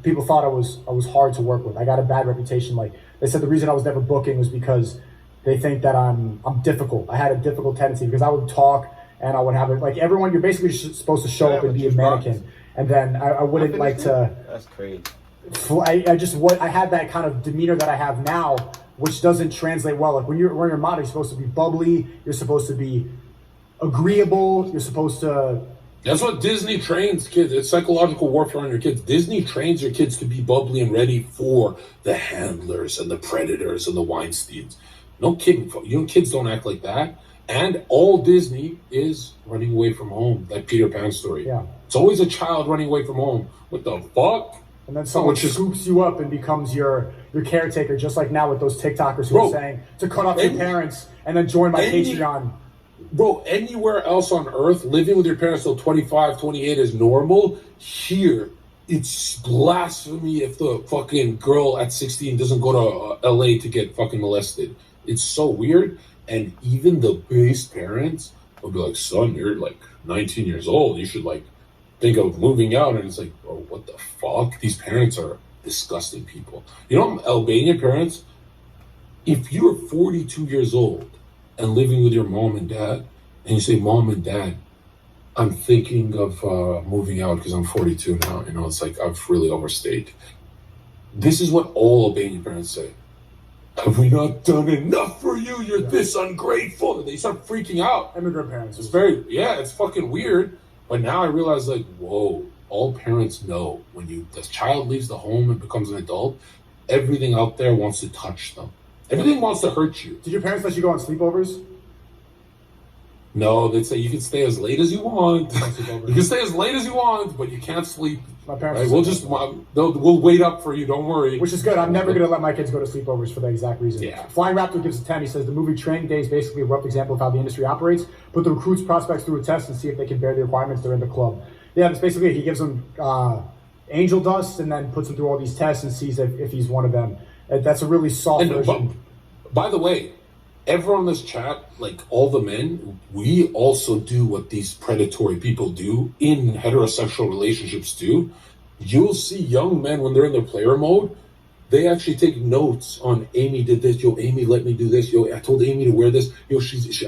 people thought I was hard to work with. I got a bad reputation. Like, they said the reason I was never booking was because they think that I'm difficult. I had a difficult tendency because I would talk and I would have it like everyone. You're basically supposed to show up and be a mannequin, and then I wouldn't like to. That's crazy. I had that kind of demeanor that I have now, which doesn't translate well. Like when you're a model, you're supposed to be bubbly, you're supposed to be agreeable, you're supposed to. That's what Disney trains kids. It's psychological warfare on your kids. Disney trains your kids to be bubbly and ready for the handlers and the predators and the Weinsteins. No kidding. Kids don't act like that. And all Disney is running away from home. That Peter Pan story. Yeah. It's always a child running away from home. What the fuck? And then someone scoops you up and becomes your caretaker, just like now with those TikTokers who are saying to cut off your parents and then join my Patreon. Bro, anywhere else on earth, living with your parents till 25, 28 is normal. Here, it's blasphemy if the fucking girl at 16 doesn't go to LA to get fucking molested. It's so weird. And even the base parents will be like, son, you're like 19 years old. You should like think of moving out. And it's like, bro, what the fuck? These parents are disgusting people. You know, Albanian parents, if you're 42 years old and living with your mom and dad, and you say, mom and dad, I'm thinking of moving out because I'm 42 now. You know, it's like, I've really overstayed. This is what all Albanian parents say. Have we not done enough for you? You're this ungrateful. And they start freaking out. Immigrant parents. It's it's fucking weird. But now I realize, like, whoa, all parents know when the child leaves the home and becomes an adult, everything out there wants to touch them. Everything wants to hurt you. Did your parents let you go on sleepovers? No, they'd say you can stay as late as you want. You can stay as late as you want, but you can't sleep. My parents. Right? We'll wait up for you. Don't worry. Which is good. I'm never going to let my kids go to sleepovers for that exact reason. Yeah. Flying Raptor gives a 10. He says the movie Training Day is basically a rough example of how the industry operates. Put the recruits prospects through a test and see if they can bear the requirements. They're in the club. Yeah, it's basically he gives them angel dust and then puts them through all these tests and sees if he's one of them. That's a really soft version. By the way, everyone in this chat, like all the men, we also do what these predatory people do in heterosexual relationships do. You'll see young men when they're in their player mode, they actually take notes on Amy did this. Yo, Amy let me do this. Yo, I told Amy to wear this. Yo,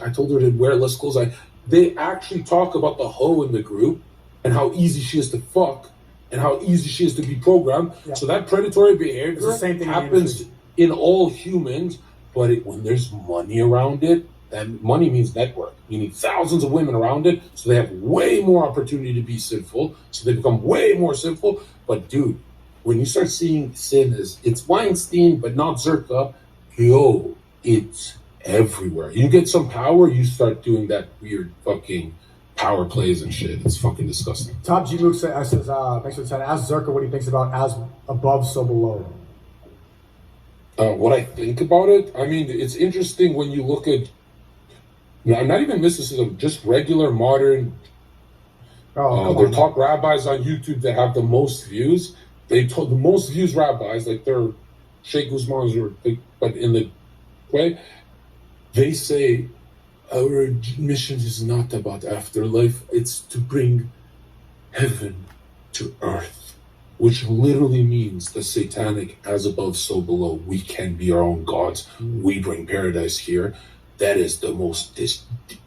I told her to wear less clothes. They actually talk about the hoe in the group and how easy she is to fuck and how easy she is to be programmed. Yeah. So that predatory behavior happens in all humans. But when there's money around it, and money means network. You need thousands of women around it, so they have way more opportunity to be sinful, so they become way more sinful. But dude, when you start seeing sin as it's Weinstein, but not Zerka, yo, it's everywhere. You get some power, you start doing that weird fucking power plays and shit. It's fucking disgusting. Top G Luke says, thanks for the time. Ask Zerka what he thinks about as above, so below. What I think about it, I mean, it's interesting when you look at, not even mysticism, just regular modern, they're top rabbis on YouTube that have the most views. The most views rabbis, like they're Sheikh Guzman's, but in the way, they say, our mission is not about afterlife, it's to bring heaven to earth. Which literally means the satanic as above, so below. We can be our own gods. We bring paradise here. That is the most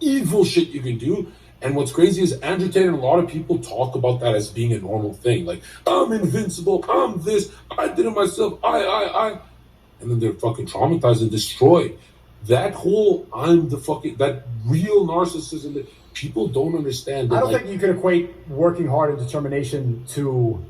evil shit you can do. And what's crazy is Andrew Tate and a lot of people talk about that as being a normal thing. Like, I'm invincible. I'm this. I did it myself. I. And then they're fucking traumatized and destroyed. That whole that real narcissism that people don't understand. I don't think you can equate working hard and determination to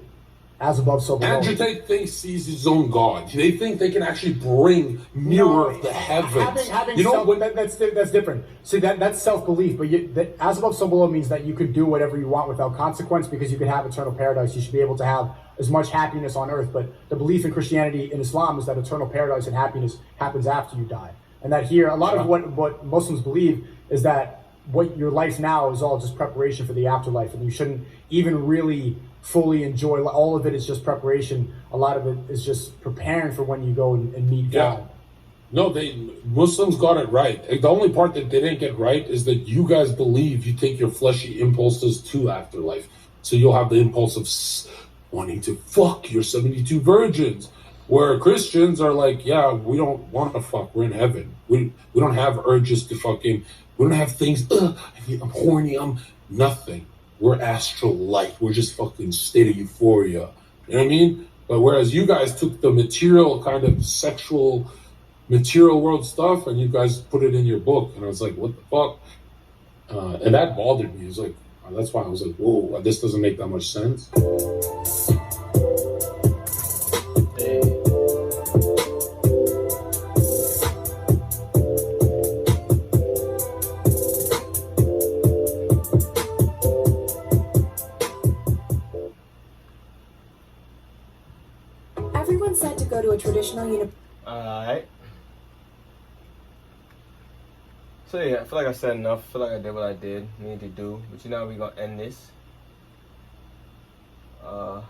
as above, so below. Andrew Tate thinks he's his own god. They think they can actually bring nearer the heavens. That's different. See, that's self-belief. But as above, so below means that you can do whatever you want without consequence because you can have eternal paradise. You should be able to have as much happiness on earth. But the belief in Christianity and Islam is that eternal paradise and happiness happens after you die. And that here, a lot of what Muslims believe is that what your life now is all just preparation for the afterlife. And you shouldn't even really fully enjoy. All of it is just preparation. A lot of it is just preparing for when you go and meet God. No, Muslims got it right. The only part that they didn't get right is that you guys believe you take your fleshy impulses to afterlife. So you'll have the impulse of wanting to fuck your 72 virgins. Where Christians are like, yeah, we don't want to fuck. We're in heaven. We don't have urges to fucking. We don't have things. I'm horny. I'm nothing. We're astral light. We're just fucking state of euphoria. You know what I mean? But whereas you guys took the material kind of sexual, material world stuff, and you guys put it in your book, and I was like, what the fuck? And that bothered me. It was like, that's why I was like, whoa, this doesn't make that much sense. Everyone's set to go to a traditional university. Alright. So yeah, I feel like I said enough. I feel like I did what I need to do. But you know how we gonna end this. I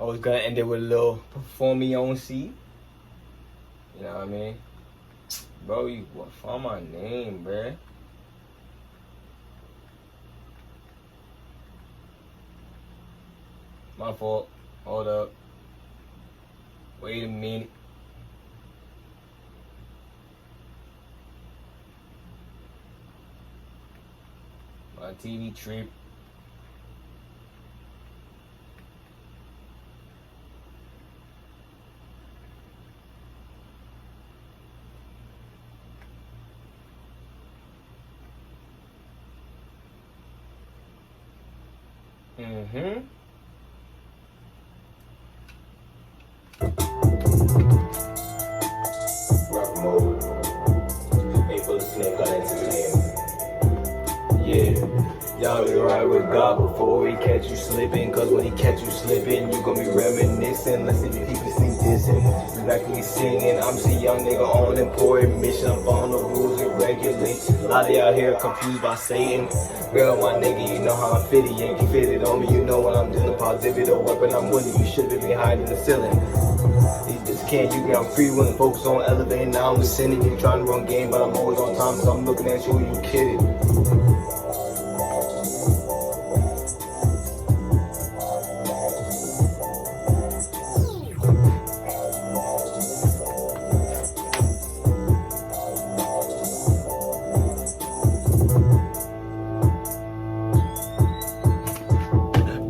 was gonna end it with a little perform your own seed. You know what I mean? Bro, you found my name, bruh. My fault. Hold up. Wait a minute. My TV trip. Mm-hmm. Rock mode. Ain't full of snake, got into the game. Yeah. Y'all be right with God before he catch you slipping. Cause when he catch you slipping, you gon' be reminiscing. Listen to people sing dissing. We back to be singing. I'm just a young nigga on important mission. I'm following the rules and regulations. A lot of y'all here confused by Satan. Real my nigga, you know how I'm fitty. Ain't you fitted on me, you know what I'm doing. Positive, the weapon I'm winning. You should've been behind in the ceiling. You just can't, you I'm free willing, focus on elevating. Now I'm listening, you trying to run game, but I'm always on time, so I'm looking at you, you kidding.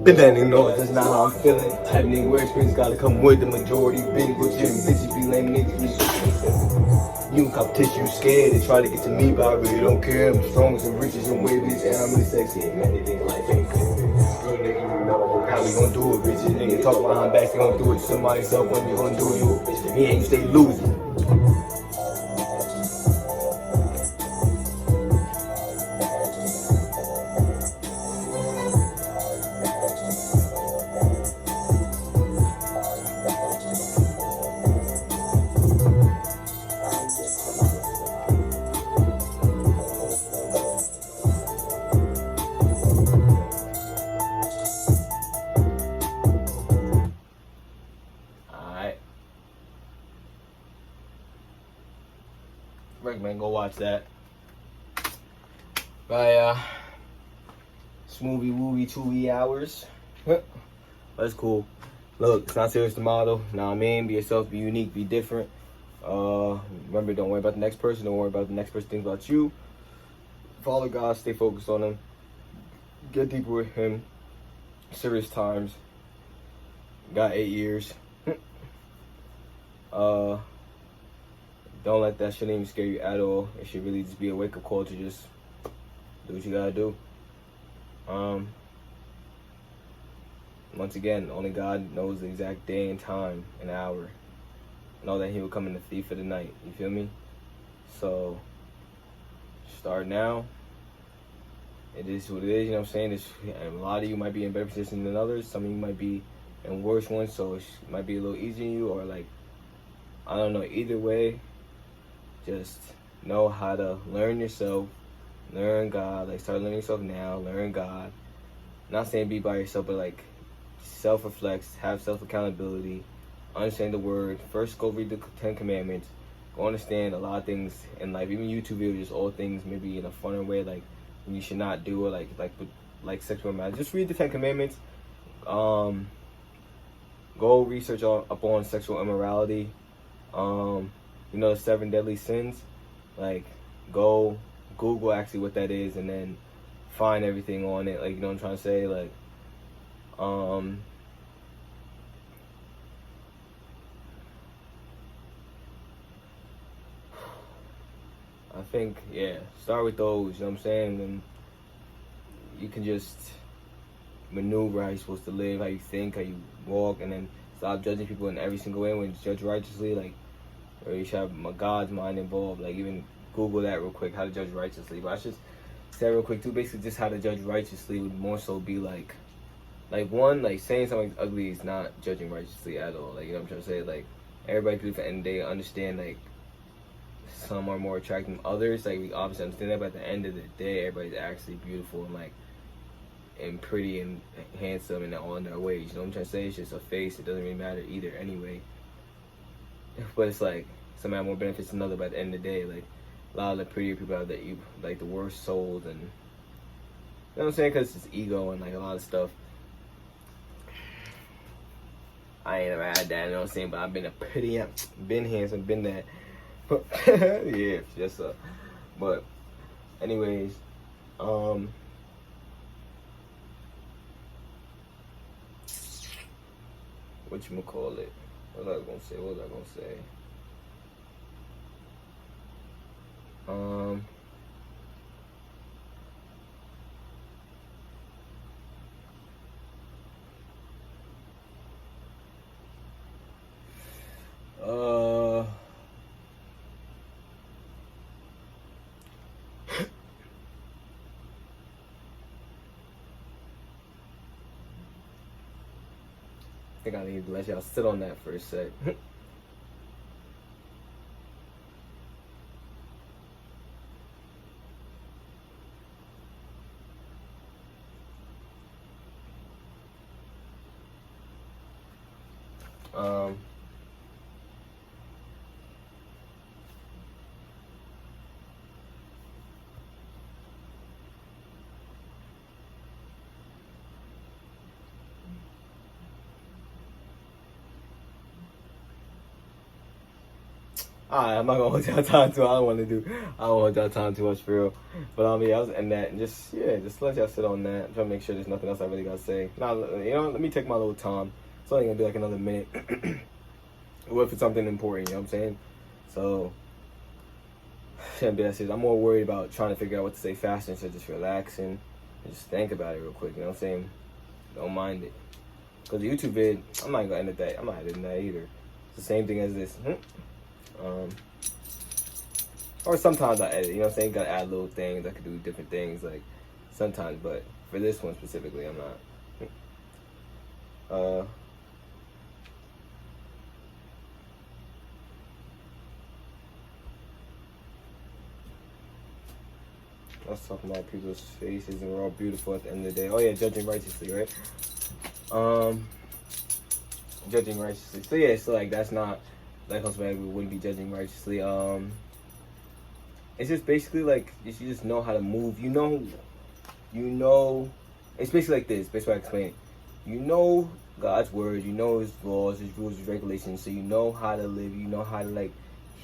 Been that noise, that's not how I'm feeling. Type nigga where experience gotta come with the majority. Big butcher and bitches be lame niggas. You in competition, you scared. They try to get to me, but I really don't care. I'm strong as and riches and wavies, and I'm really sexy. Man, they think life ain't fair. Real nigga, you know how we gon' do it, bitches. Nigga talk behind back, they gon' do it to somebody else. When you gon' do it, you a bitch. To me, ain't you stay losing. Recommend go watch that. By Smoothie Wooey 2 hours. That's cool. Look, it's not serious to model. Nah, I mean, be yourself, be unique, be different. Remember, don't worry about the next person. Don't worry about the next person thinking about you. Follow God, stay focused on him. Get deeper with him. Serious times. Got 8 years. Don't let that shit even scare you at all. It should really just be a wake-up call to just do what you gotta do. Once again, only God knows the exact day and time and hour. Know that he will come in the thief of the night. You feel me? So, start now. It is what it is, you know what I'm saying? A lot of you might be in better position than others. Some of you might be in worse ones, so it might be a little easier than you, or like, I don't know. Either way, just know how to learn yourself, learn God. Like, start learning yourself now, learn God. Not saying be by yourself, but like, self-reflect, have self-accountability, understand the word. First, go read the 10 Commandments. Go understand a lot of things in life, even YouTube videos, just all things maybe in a funner way, like you should not do it, like sexual immorality. Just read the 10 Commandments. Go research up on sexual immorality. You know, the 7 deadly sins. Like, go Google actually what that is, and then find everything on it. Like, you know what I'm trying to say? Like, I think, yeah, start with those, you know what I'm saying? And you can just maneuver how you're supposed to live, how you think, how you walk, and then stop judging people in every single way. When you judge righteously, like, or you should have God's mind involved. Like, even Google that real quick, how to judge righteously. But I should say real quick too, basically just how to judge righteously would more so be like one, like saying something ugly is not judging righteously at all. Like, you know what I'm trying to say? Like, everybody beautiful, and they understand, like, some are more attractive than others. Like, we obviously understand that, but at the end of the day, everybody's actually beautiful and like, and pretty and handsome and all in their ways. You know what I'm trying to say? It's just a face. It doesn't really matter either anyway. But it's like, some have more benefits than others, but at the end of the day, like, a lot of the prettier people have like the worst souls, and you know what I'm saying? Because it's ego and like a lot of stuff. I ain't never had that, you know what I'm saying? But I've been handsome, been that. Yeah, just but anyways, whatchamacallit? What was I gonna say? I think I need to let y'all sit on that for a sec. Alright, I'm not gonna hold y'all time too. I don't want to hold y'all time too much for real. But yeah, I was in that and just let y'all sit on that. I'm trying to make sure there's nothing else I really gotta say. Now, let me take my little time. It's only gonna be like another minute. What if it's something important? You know what I'm saying? So, shouldn't be that serious. I'm more worried about trying to figure out what to say faster instead of just relaxing and just think about it real quick. You know what I'm saying? Don't mind it. Cause the YouTube vid, I'm not gonna edit that. I'm not editing that either. It's the same thing as this. Or sometimes I edit, you know what I'm saying? Gotta add little things, I could do different things, like, sometimes, but for this one specifically, I'm not. Let's talk about people's faces, and we're all beautiful at the end of the day. Oh yeah, judging righteously, right? Judging righteously. So yeah, so like, that's not, like, we wouldn't be judging righteously. It's just basically like, you just know how to move. You know, it's basically like this, basically I explain it. You know God's word, you know his laws, his rules, his regulations, so you know how to live, you know how to like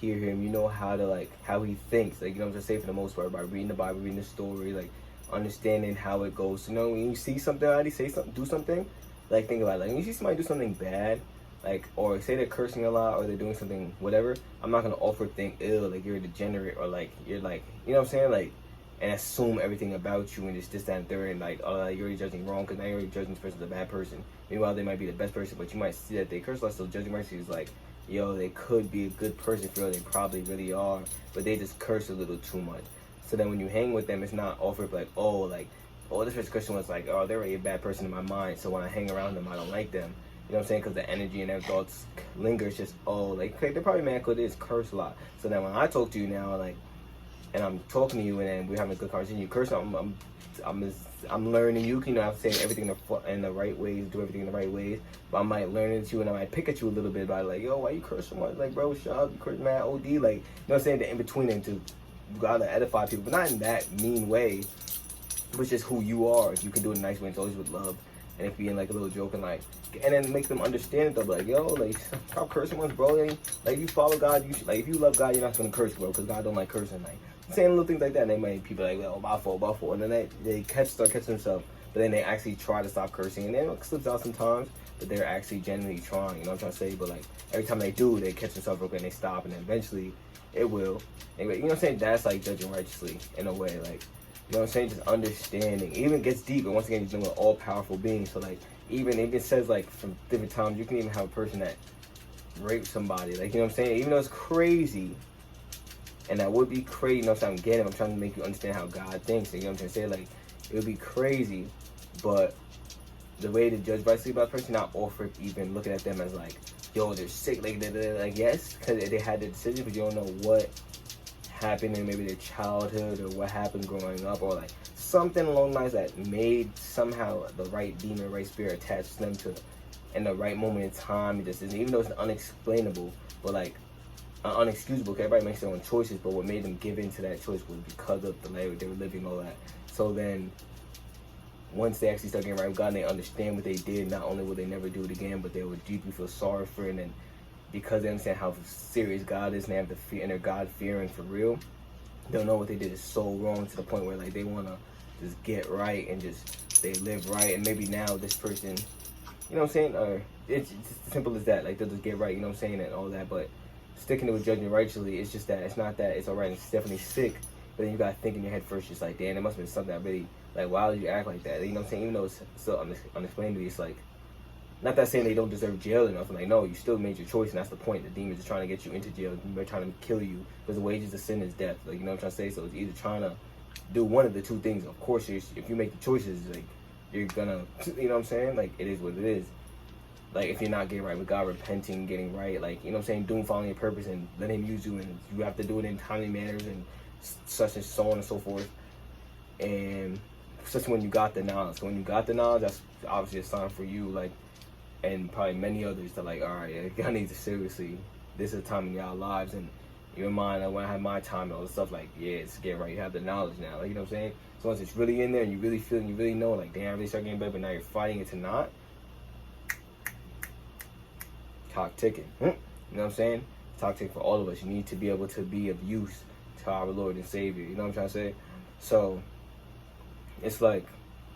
hear him, you know how to like, how he thinks, like, you know what I'm saying, for the most part, by reading the Bible, reading the story, like, understanding how it goes. So, you know, when you see something, already say something, do something, like, think about it, like, when you see somebody do something bad, like, or say they're cursing a lot, or they're doing something, whatever, I'm not gonna offer think ill, like, you're a degenerate, or like, you're like, you know what I'm saying, like, and assume everything about you, and it's this, that, and third, and like, oh, you're already judging wrong, because now you're already judging this person's a bad person. Meanwhile, they might be the best person, but you might see that they curse a lot, so judging mercy is like, yo, they could be a good person for real, they probably really are, but they just curse a little too much. So then when you hang with them, it's not offered like, oh, this first Christian was like, oh, they're already a bad person in my mind, so when I hang around them, I don't like them. You know what I'm saying? Because the energy and their thoughts linger. It's just, oh, like, they're probably mad because they just curse a lot. So then when I talk to you now, like, and I'm talking to you and then we're having a good conversation, you curse, I'm learning you. You know, I'm saying everything in the right ways, do everything in the right ways. But I might learn it you and I might pick at you a little bit about like, yo, why you curse so much? Like, bro, shut up, you curse mad OD. Like, you know what I'm saying? The in between and to gotta edify people, but not in that mean way, but just who you are. You can do it in a nice way. It's always with love. And it being like a little joke and like, and then make them understand it though, like, yo, like, stop cursing once, bro. Like, if you follow God, you should, like, if you love God, you're not gonna curse, bro, because God don't like cursing. Like, saying little things like that, and they might people like, well, my fault, and then they start catching themselves, but then they actually try to stop cursing, and then it slips out sometimes, but they're actually genuinely trying, you know what I'm trying to say? But like, every time they do, they catch themselves real quick and they stop, and then eventually it will. Anyway, you know what I'm saying? That's like judging righteously in a way, like, you know what I'm saying? Just understanding. It even gets deep, and once again, you're dealing with all powerful beings. So like, even says like from different times, you can even have a person that rapes somebody. Like, you know what I'm saying? Even though it's crazy, and that would be crazy. You know what I'm saying? I'm getting it. I'm trying to make you understand how God thinks. You know what I'm trying to say? Like, it would be crazy, but the way to judge rightly about a person, not offer even looking at them as like, yo, they're sick. Like, they're like, yes, because they had the decision, but you don't know what happened in maybe their childhood or what happened growing up, or like something along the lines that made somehow the right demon, right spirit attached them to in the right moment in time. This is, even though it's unexplainable, but like unexcusable, because everybody makes their own choices, but what made them give in to that choice was because of the life they were living, all that. So then once they actually start getting right with God and they understand what they did, not only will they never do it again, but they will deeply feel sorry for it. And then because they understand how serious God is and they have the fear and they're God fearing for real, they'll know what they did is so wrong, to the point where like they want to just get right and just they live right. And maybe now this person, you know what I'm saying, or it's as simple as that, like they'll just get right, you know what I'm saying, and all that. But sticking to with judging righteously, it's just that it's not that it's alright, it's definitely sick, but then you gotta think in your head first, just like, damn, there must have been something that really, like, why did you act like that? You know what I'm saying? Even though it's still unexplained to me, it's like, not that saying they don't deserve jail or nothing. Like, no, you still made your choice, and that's the point. The demons are trying to get you into jail. They're trying to kill you, because the wages of sin is death. Like, you know what I'm trying to say? So it's either trying to do one of the two things. Of course, if you make the choices, like, you're gonna, you know what I'm saying? Like, it is what it is. like if you're not getting right with God, repenting, getting right, like, you know what I'm saying, doing, following your purpose and letting him use you, and you have to do it in timely manners and such and so on and so forth. And such when you got the knowledge. So when you got the knowledge, that's obviously a sign for you, like, and probably many others that like, all right, I need to seriously, this is a time in y'all lives and your mind, like when I have my time and all this stuff, like, yeah, it's getting right. You have the knowledge now, like, you know what I'm saying? So once it's really in there and you really feel and you really know, like, damn, I really start getting better, but now you're fighting it to not. Clock ticking. You know what I'm saying? Clock ticking for all of us. You need to be able to be of use to our Lord and Savior. You know what I'm trying to say? So it's like,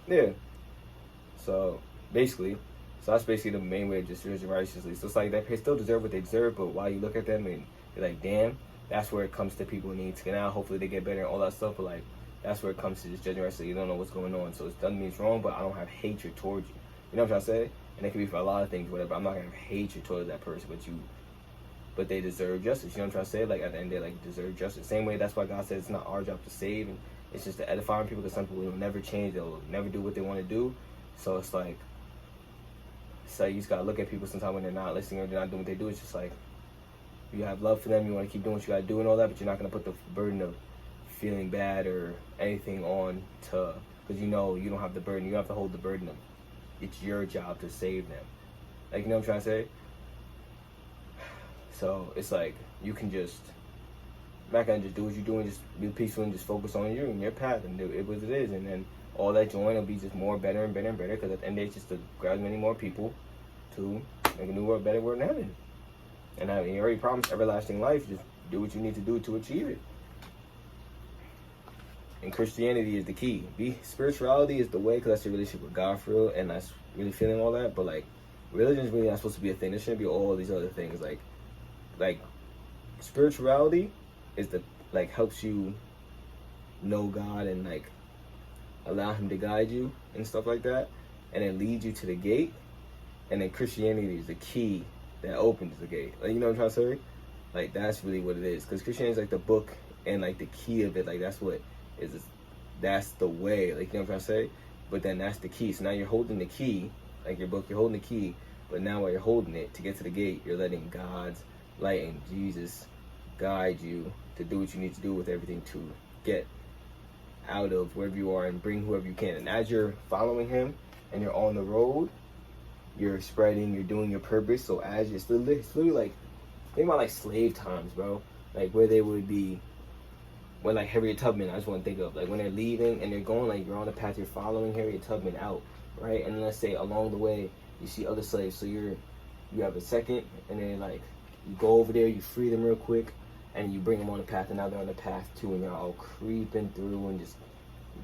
yeah. So basically, so that's basically the main way of just judging righteously. So it's like they still deserve what they deserve, but while you look at them and you're like, damn, that's where it comes to people who need to get out. Hopefully they get better and all that stuff, but like that's where it comes to just judging righteously. You don't know what's going on, so it doesn't mean it's wrong, but I don't have hatred towards you. You know what I'm trying to say? And it can be for a lot of things, whatever. I'm not gonna have hatred towards that person, but they deserve justice. You know what I'm trying to say? Like at the end, they like deserve justice. Same way, that's why God said it's not our job to save, and it's just to edify people. Because some people will never change; they'll never do what they want to do. So it's like you just gotta look at people sometimes when they're not listening or they're not doing what they do. It's just like you have love for them, you want to keep doing what you gotta do and all that, but you're not gonna put the burden of feeling bad or anything on to, because you know you don't have the burden. You have to hold the burden of it's your job to save them. Like, you know what I'm trying to say? So it's like you can just back and just do what you're doing, just be peaceful and just focus on you and your path and do it what it is, and then all that join will be just more better and better and better, because at the end of the day, it's just to grab many more people to make a new world, better world in heaven. And he already promised everlasting life. Just do what you need to do to achieve it. And Christianity is the key. Spirituality is the way, because that's your relationship with God for real, and that's really feeling all that. But like, religion is really not supposed to be a thing. There shouldn't be all these other things. Like spirituality is the like helps you know God and like allow Him to guide you and stuff like that, and it leads you to the gate. And then Christianity is the key that opens the gate. Like, you know what I'm trying to say? Like, that's really what it is. Because Christianity is like the book and like the key of it. Like, that's what is. That's the way. Like, you know what I'm trying to say? But then that's the key. So now you're holding the key, like your book. You're holding the key. But now while you're holding it to get to the gate, you're letting God's light and Jesus guide you to do what you need to do with everything to get out of wherever you are and bring whoever you can. And as you're following Him and you're on the road, you're spreading, you're doing your purpose. So as it's literally like, think about like slave times, bro. Like where they would be, when like Harriet Tubman, I just want to think of like when they're leaving and they're going, like you're on the path, you're following Harriet Tubman out, right? And let's say along the way you see other slaves, so you have a second, and then like you go over there, you free them real quick, and you bring them on the path, and now they're on the path too, and you're all creeping through and just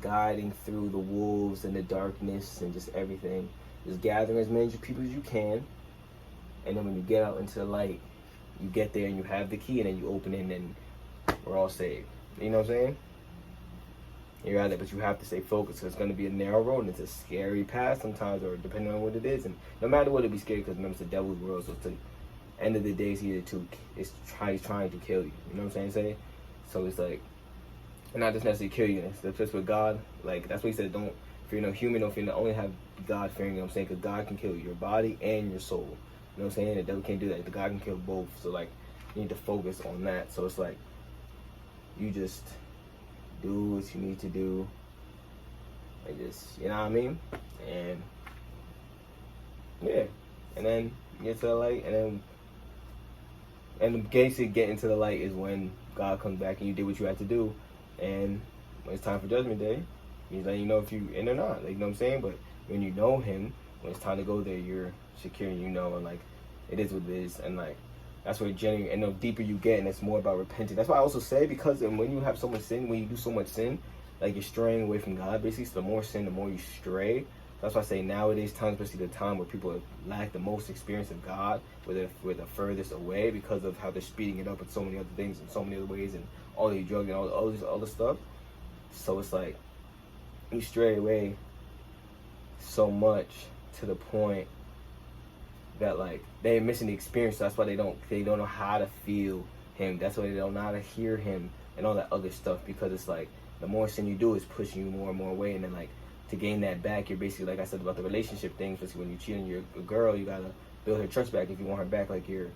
guiding through the wolves and the darkness and just everything, just gathering as many people as you can. And then when you get out into the light, you get there and you have the key, and then you open it, and then we're all saved. You know what I'm saying? You're at it, but you have to stay focused. So it's going to be a narrow road, and it's a scary path sometimes, or depending on what it is. And no matter what, it'll be scary, because remember, it's the devil's world. So to the end of the day, he's trying to kill you. You know what I'm saying? So it's like, and not just necessarily kill you. It's just with God. Like, that's what he said, don't fear no human, don't fear, only have God fearing. You know what I'm saying? Because God can kill your body and your soul. You know what I'm saying? The devil can't do that. The God can kill both. So like, you need to focus on that. So it's like, you just do what you need to do. Like just, you know what I mean? And yeah, and then you get to the light, and the basically getting to the light is when God comes back and you did what you had to do. And when it's time for Judgment Day, He's letting you know if you're in or not. Like, you know what I'm saying? But when you know Him, when it's time to go there, you're secure and you know, and like, it is what it is. And like, that's where genuine, and the deeper you get, and it's more about repenting. That's why I also say, because when you have so much sin, when you do so much sin, like you're straying away from God, basically. So the more sin, the more you stray. That's why I say nowadays, times, especially the time where people lack the most experience of God, where they're the furthest away, because of how they're speeding it up with so many other things in so many other ways, and all these drugs and all this other stuff. So it's like you stray away so much to the point that like they're missing the experience. So that's why they don't know how to feel Him. That's why they don't know how to hear Him and all that other stuff, because it's like the more sin you do is pushing you more and more away. And then like to gain that back, you're basically, like I said about the relationship thing, especially when you cheat on your girl, you gotta build her trust back. If you want her back, like you're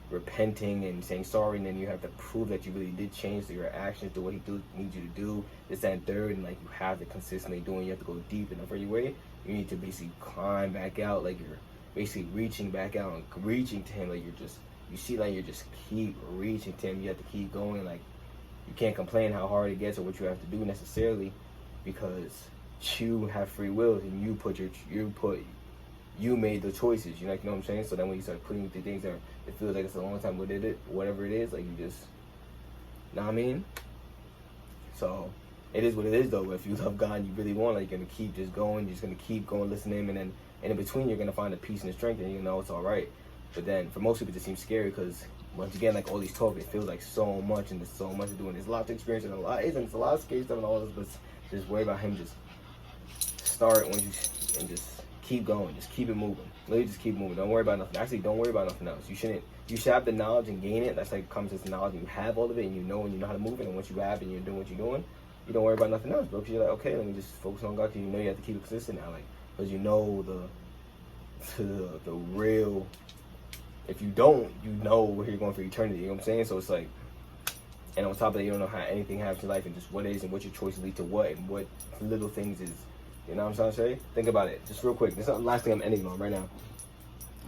repenting and saying sorry, and then you have to prove that you really did change through your actions, do what he needs you to do, this, that, and third, and like you have to consistently doing. You have to go deep in every way. You need to basically climb back out, like you're basically reaching back out and reaching to him, like you see, like you're just keep reaching to him. You have to keep going, like you can't complain how hard it gets or what you have to do necessarily, because you have free will and you made the choices. You know what I'm saying? So then when you start putting the things that it feels like it's a long time, whatever it is, like you just, know what I mean? So it is what it is, though. If you love God and you really want, like, you're gonna keep just going, you're just gonna keep going, listen to him, and then in between you're gonna find the peace and the strength, and you know it's all right. But then for most people it just seems scary, because once again, like all these talk, it feels like so much, and there's so much to do, and there's a lot to experience, and it's a lot of scary stuff and all this, but just worry about him. Just start and just keep going, just keep it moving. Literally just keep moving. Don't worry about nothing. Actually, don't worry about nothing else. You should have the knowledge and gain it. That's like comes with knowledge, and you have all of it, and you know how to move it. And once you have it and you're doing what you're doing, you don't worry about nothing else, bro. Because you're like, okay, let me just focus on God, because you know you have to keep it consistent now, like, because you know the real. If you don't, you know where you're going for eternity. You know what I'm saying? So it's like, and on top of that, you don't know how anything happens in life, and just what is and what your choices lead to what, and what little things is. You know what I'm trying to say? Think about it, just real quick. This is the last thing I'm ending on right now.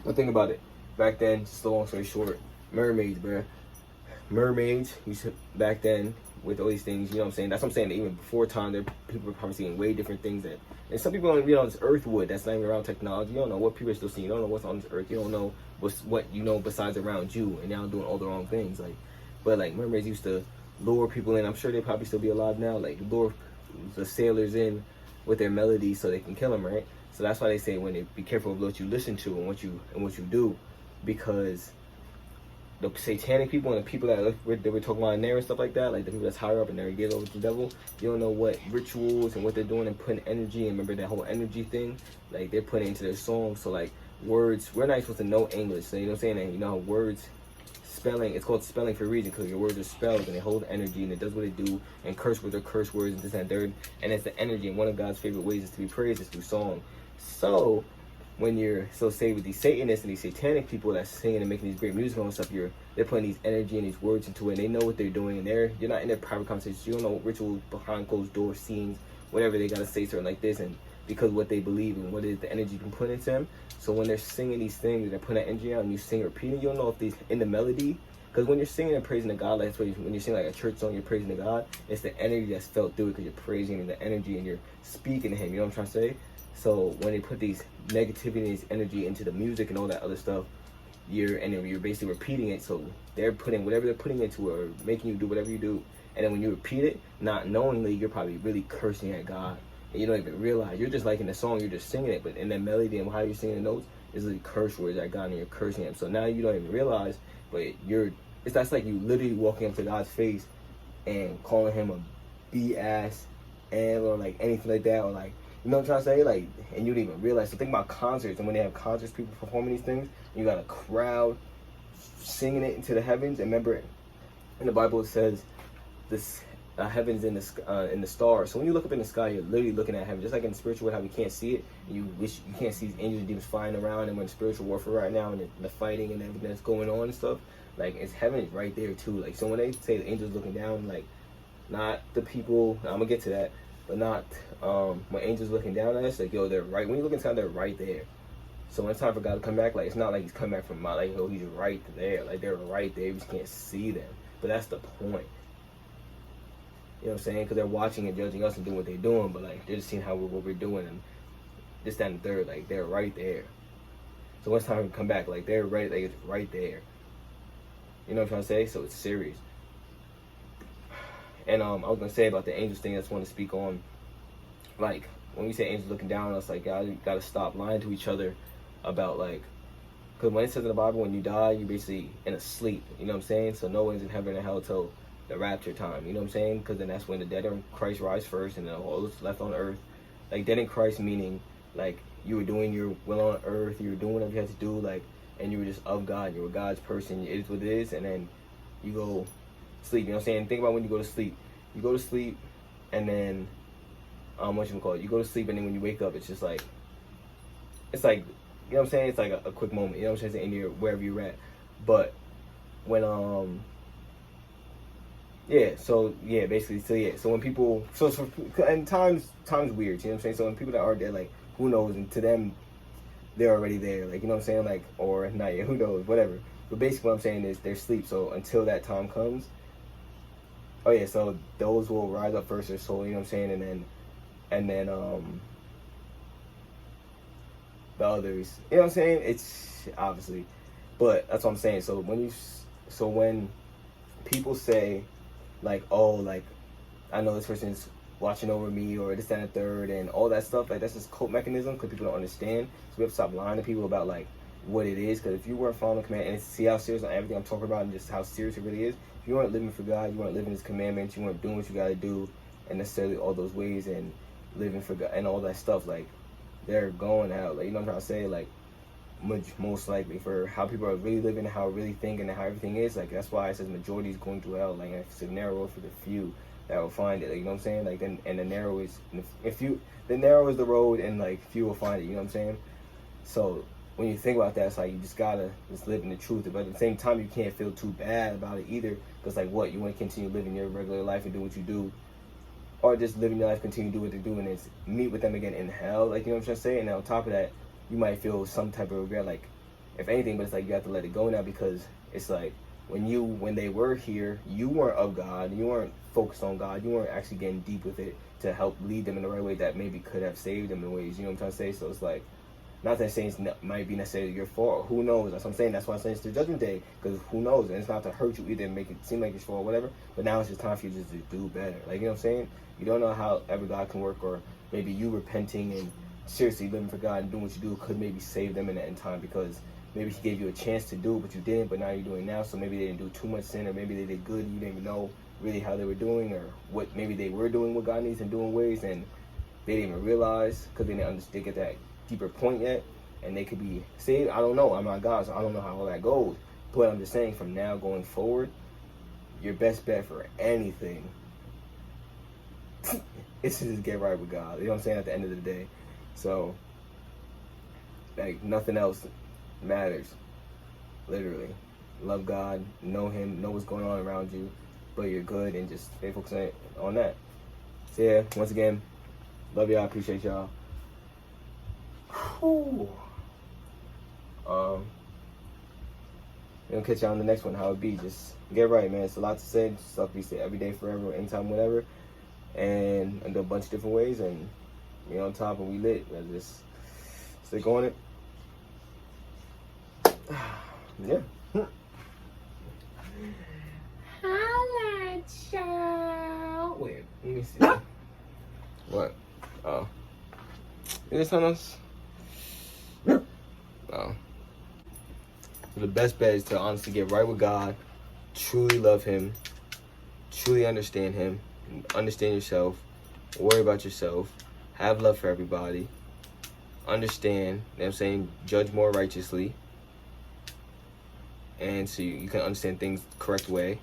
But think about it. Back then, just a long story short, mermaids, bruh. Mermaids, back then, with all these things, you know what I'm saying? That's what I'm saying. Even before time, people were probably seeing way different things. And some people don't even know this earth wood. That's not even around technology. You don't know what people are still seeing. You don't know what's on this earth. You don't know what you know besides around you. And now doing all the wrong things. But mermaids used to lure people in. I'm sure they probably still be alive now. Like, lure the sailors in with their melody so they can kill them, right? So that's why they say when they be careful of what you listen to and what you do, because the satanic people and the people that we're talking about in there and stuff like that, like the people that's higher up and they're get over to the devil, you don't know what rituals and what they're doing and putting energy, and remember that whole energy thing, like they're putting into their songs. So like words, we're not supposed to know English, so you know what I'm saying? And you know how words, spelling, it's called spelling for a reason, because your words are spelled and they hold energy and it does what it do, and curse words are curse words and this and third, and it's the energy. And one of God's favorite ways is to be praised is through song. So when say with these Satanists and these satanic people that's singing and making these great music and stuff, they're putting these energy and these words into it, and they know what they're doing, and you're not in their private conversations. You don't know rituals behind closed door scenes, whatever they gotta say something like this, and because what they believe and what is the energy you can put into them. So when they're singing these things and they're putting that energy out and you sing repeating, you don't know if these in the melody, because when you're singing and praising to God, like when you're singing like a church song, you're praising to God, it's the energy that's felt through it, because you're praising and the energy and you're speaking to him, you know what I'm trying to say? So when they put these negativity and these energy into the music and all that other stuff, you're basically repeating it. So they're putting whatever they're putting into it, or making you do whatever you do, and then when you repeat it, not knowingly, you're probably really cursing at God. And you don't even realize. You're just liking the song, you're just singing it, but in that melody and how you're singing the notes is like curse words at God, and you're cursing him. So now you don't even realize, but that's like you literally walking up to God's face and calling him a B-ass and or like anything like that, or like, you know what I'm trying to say? Like, and you don't even realize. So think about concerts, and when they have concerts, people performing these things, you got a crowd singing it into the heavens. And remember, in the Bible it says this heavens in the stars. So when you look up in the sky, you're literally looking at heaven. Just like in the spiritual world, how we can't see it. You wish you can't see these angels and demons flying around, and we're in spiritual warfare right now, and the fighting and everything that's going on and stuff. Like, it's heaven is right there too. Like, so when they say the angels looking down, like, not the people, I'm gonna get to that, but not when angels looking down at us, like, yo, they're right. When you look inside, they're right there. So when it's time for God to come back, like, it's not like he's coming back from like, yo, he's right there. Like, they're right there. We just can't see them. But that's the point. You know what I'm saying? Because they're watching and judging us and doing what they're doing, but like, they're just seeing what we're doing, and this, that, and the third. Like, they're right there. So when it's time to come back, like, they're right, like, it's right there. You know what I'm trying to say? So it's serious. And I was gonna say about the angels thing, I just want to speak on, like, when we say angels looking down on us, like, God, you gotta stop lying to each other about, like, because when it says in the Bible, when you die, you're basically in a sleep. You know what I'm saying? So no one's in heaven or hell till the rapture time. You know what I'm saying? Because then that's when the dead in Christ rise first, and then all that's left on earth. Like, dead in Christ meaning, like, you were doing your will on earth, you were doing whatever you had to do, like, and you were just of God, you were God's person, it is what it is, and then you go sleep. You know what I'm saying? Think about when you go to sleep. You go to sleep, and then, you go to sleep, and then when you wake up, it's just like, it's like you know what I'm saying? It's like a quick moment, you know what I'm saying? In your, wherever you're at. But when, basically, so when people, and time's weird, you know what I'm saying? So when people that are there, like, who knows, and to them, they're already there, like, you know what I'm saying? Like, or not yet, who knows, whatever. But basically what I'm saying is they're asleep, so until that time comes, so those will rise up first or so, you know what I'm saying? And then the others, you know what I'm saying? It's obviously, but that's what I'm saying. So when people say, like, oh, like, I know this person's watching over me, or this, that, and the third, and all that stuff, like, that's just cope mechanism, because people don't understand. So we have to stop lying to people about, like, what it is, because if you weren't following the command, and see how serious on everything I'm talking about, and just how serious it really is, if you weren't living for God, you weren't living His commandments, you weren't doing what you got to do, and necessarily all those ways, and living for God, and all that stuff, like, they're going out, like, you know what I'm trying to say, like, most likely, for how people are really living, how really thinking, and how everything is, like, that's why it says majority is going to hell, like, it's a narrow road for the few that will find it, like, you know what I'm saying, like, then, and the narrow is, the narrow is the road, and, like, few will find it, you know what I'm saying? So when you think about that, it's like, you just gotta just live in the truth, but at the same time, you can't feel too bad about it either, because, like, what, you want to continue living your regular life and do what you do, or just living your life, continue to do what they're doing, is meet with them again in hell, like, you know what I'm trying to say? And on top of that, you might feel some type of regret, like, if anything, but it's like, you have to let it go now, because it's like, when they were here, you weren't of God, you weren't focused on God, you weren't actually getting deep with it to help lead them in the right way that maybe could have saved them in ways, you know what I'm trying to say? So it's like, not that I'm saying it might be necessarily your fault, who knows, that's what I'm saying, that's why I'm saying it's the judgment day, because who knows, and it's not to hurt you either, and make it seem like it's fault or whatever, but now it's just time for you just to do better, like, you know what I'm saying? You don't know how ever God can work, or maybe you repenting and seriously living for God and doing what you do could maybe save them in the end time, because maybe He gave you a chance to do it, but you didn't, but now you're doing it now, so maybe they didn't do too much sin, or maybe they did good and you didn't even know really how they were doing, or what maybe they were doing what God needs and doing ways, and they didn't even realize, because they didn't understand, get that deeper point yet, and they could be saved. I don't know, I'm not God, so I don't know how all that goes, but I'm just saying, from now going forward, your best bet for anything is to just get right with God, you know what I'm saying, at the end of the day. So, like, nothing else matters, literally. Love God, know Him, know what's going on around you, but you're good, and just stay focused on that. So yeah, once again, love y'all, appreciate y'all. Whew. We'll catch y'all on the next one, how it be. Just get right, man. It's a lot to say, stuff we say every day, forever, anytime, whatever, and do a bunch of different ways, and we on top and we lit. Let's just stick on it. Yeah. Holla at y'all. Wait, let me see. What? Oh. Is this on us? Oh. So the best bet is to honestly get right with God, truly love Him, truly understand Him, understand yourself, worry about yourself, have love for everybody, understand, you know what I'm saying, judge more righteously, and so you can understand things the correct way,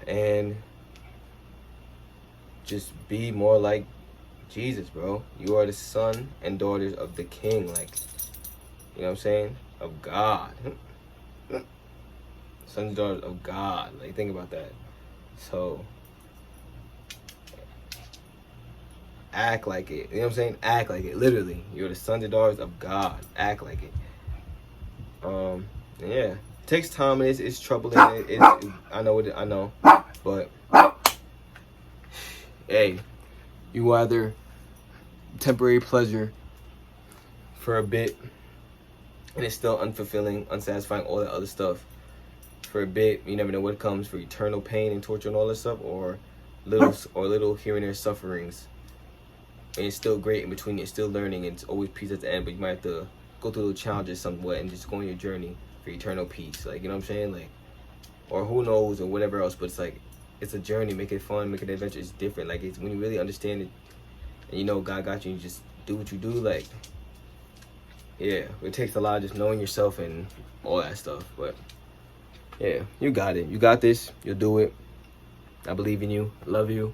and just be more like Jesus, bro. You are the son and daughters of the King, like, you know what I'm saying, of God. Sons and daughters of God, like, think about that. So act like it, you know what I'm saying, act like it, literally. You're the sons and daughters of God, act like it. Yeah, it takes time, and it's troubling, I know, but hey, you either temporary pleasure for a bit, and it's still unfulfilling, unsatisfying, all that other stuff for a bit. You never know what comes, for eternal pain and torture and all this stuff, or little here and there sufferings. And it's still great in between. You're still learning, and it's always peace at the end. But you might have to go through little challenges somewhat, and just go on your journey for eternal peace. Like, you know what I'm saying, like, or who knows, or whatever else. But it's like, it's a journey. Make it fun. Make it adventure. It's different. Like, it's when you really understand it, and you know God got you, and you just do what you do. Like, yeah, it takes a lot of just knowing yourself and all that stuff. But yeah, you got it. You got this. You'll do it. I believe in you. Love you.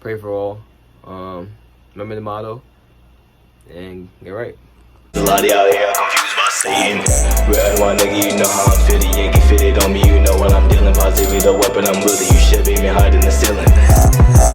Pray for all. Remember the motto: and get right. A lot out here confused by Satan. Real one nigga, you know how I'm feeling. Yankee fitted on me, you know what I'm dealing. Positive, the weapon I'm wielding. You should be me hiding the ceiling.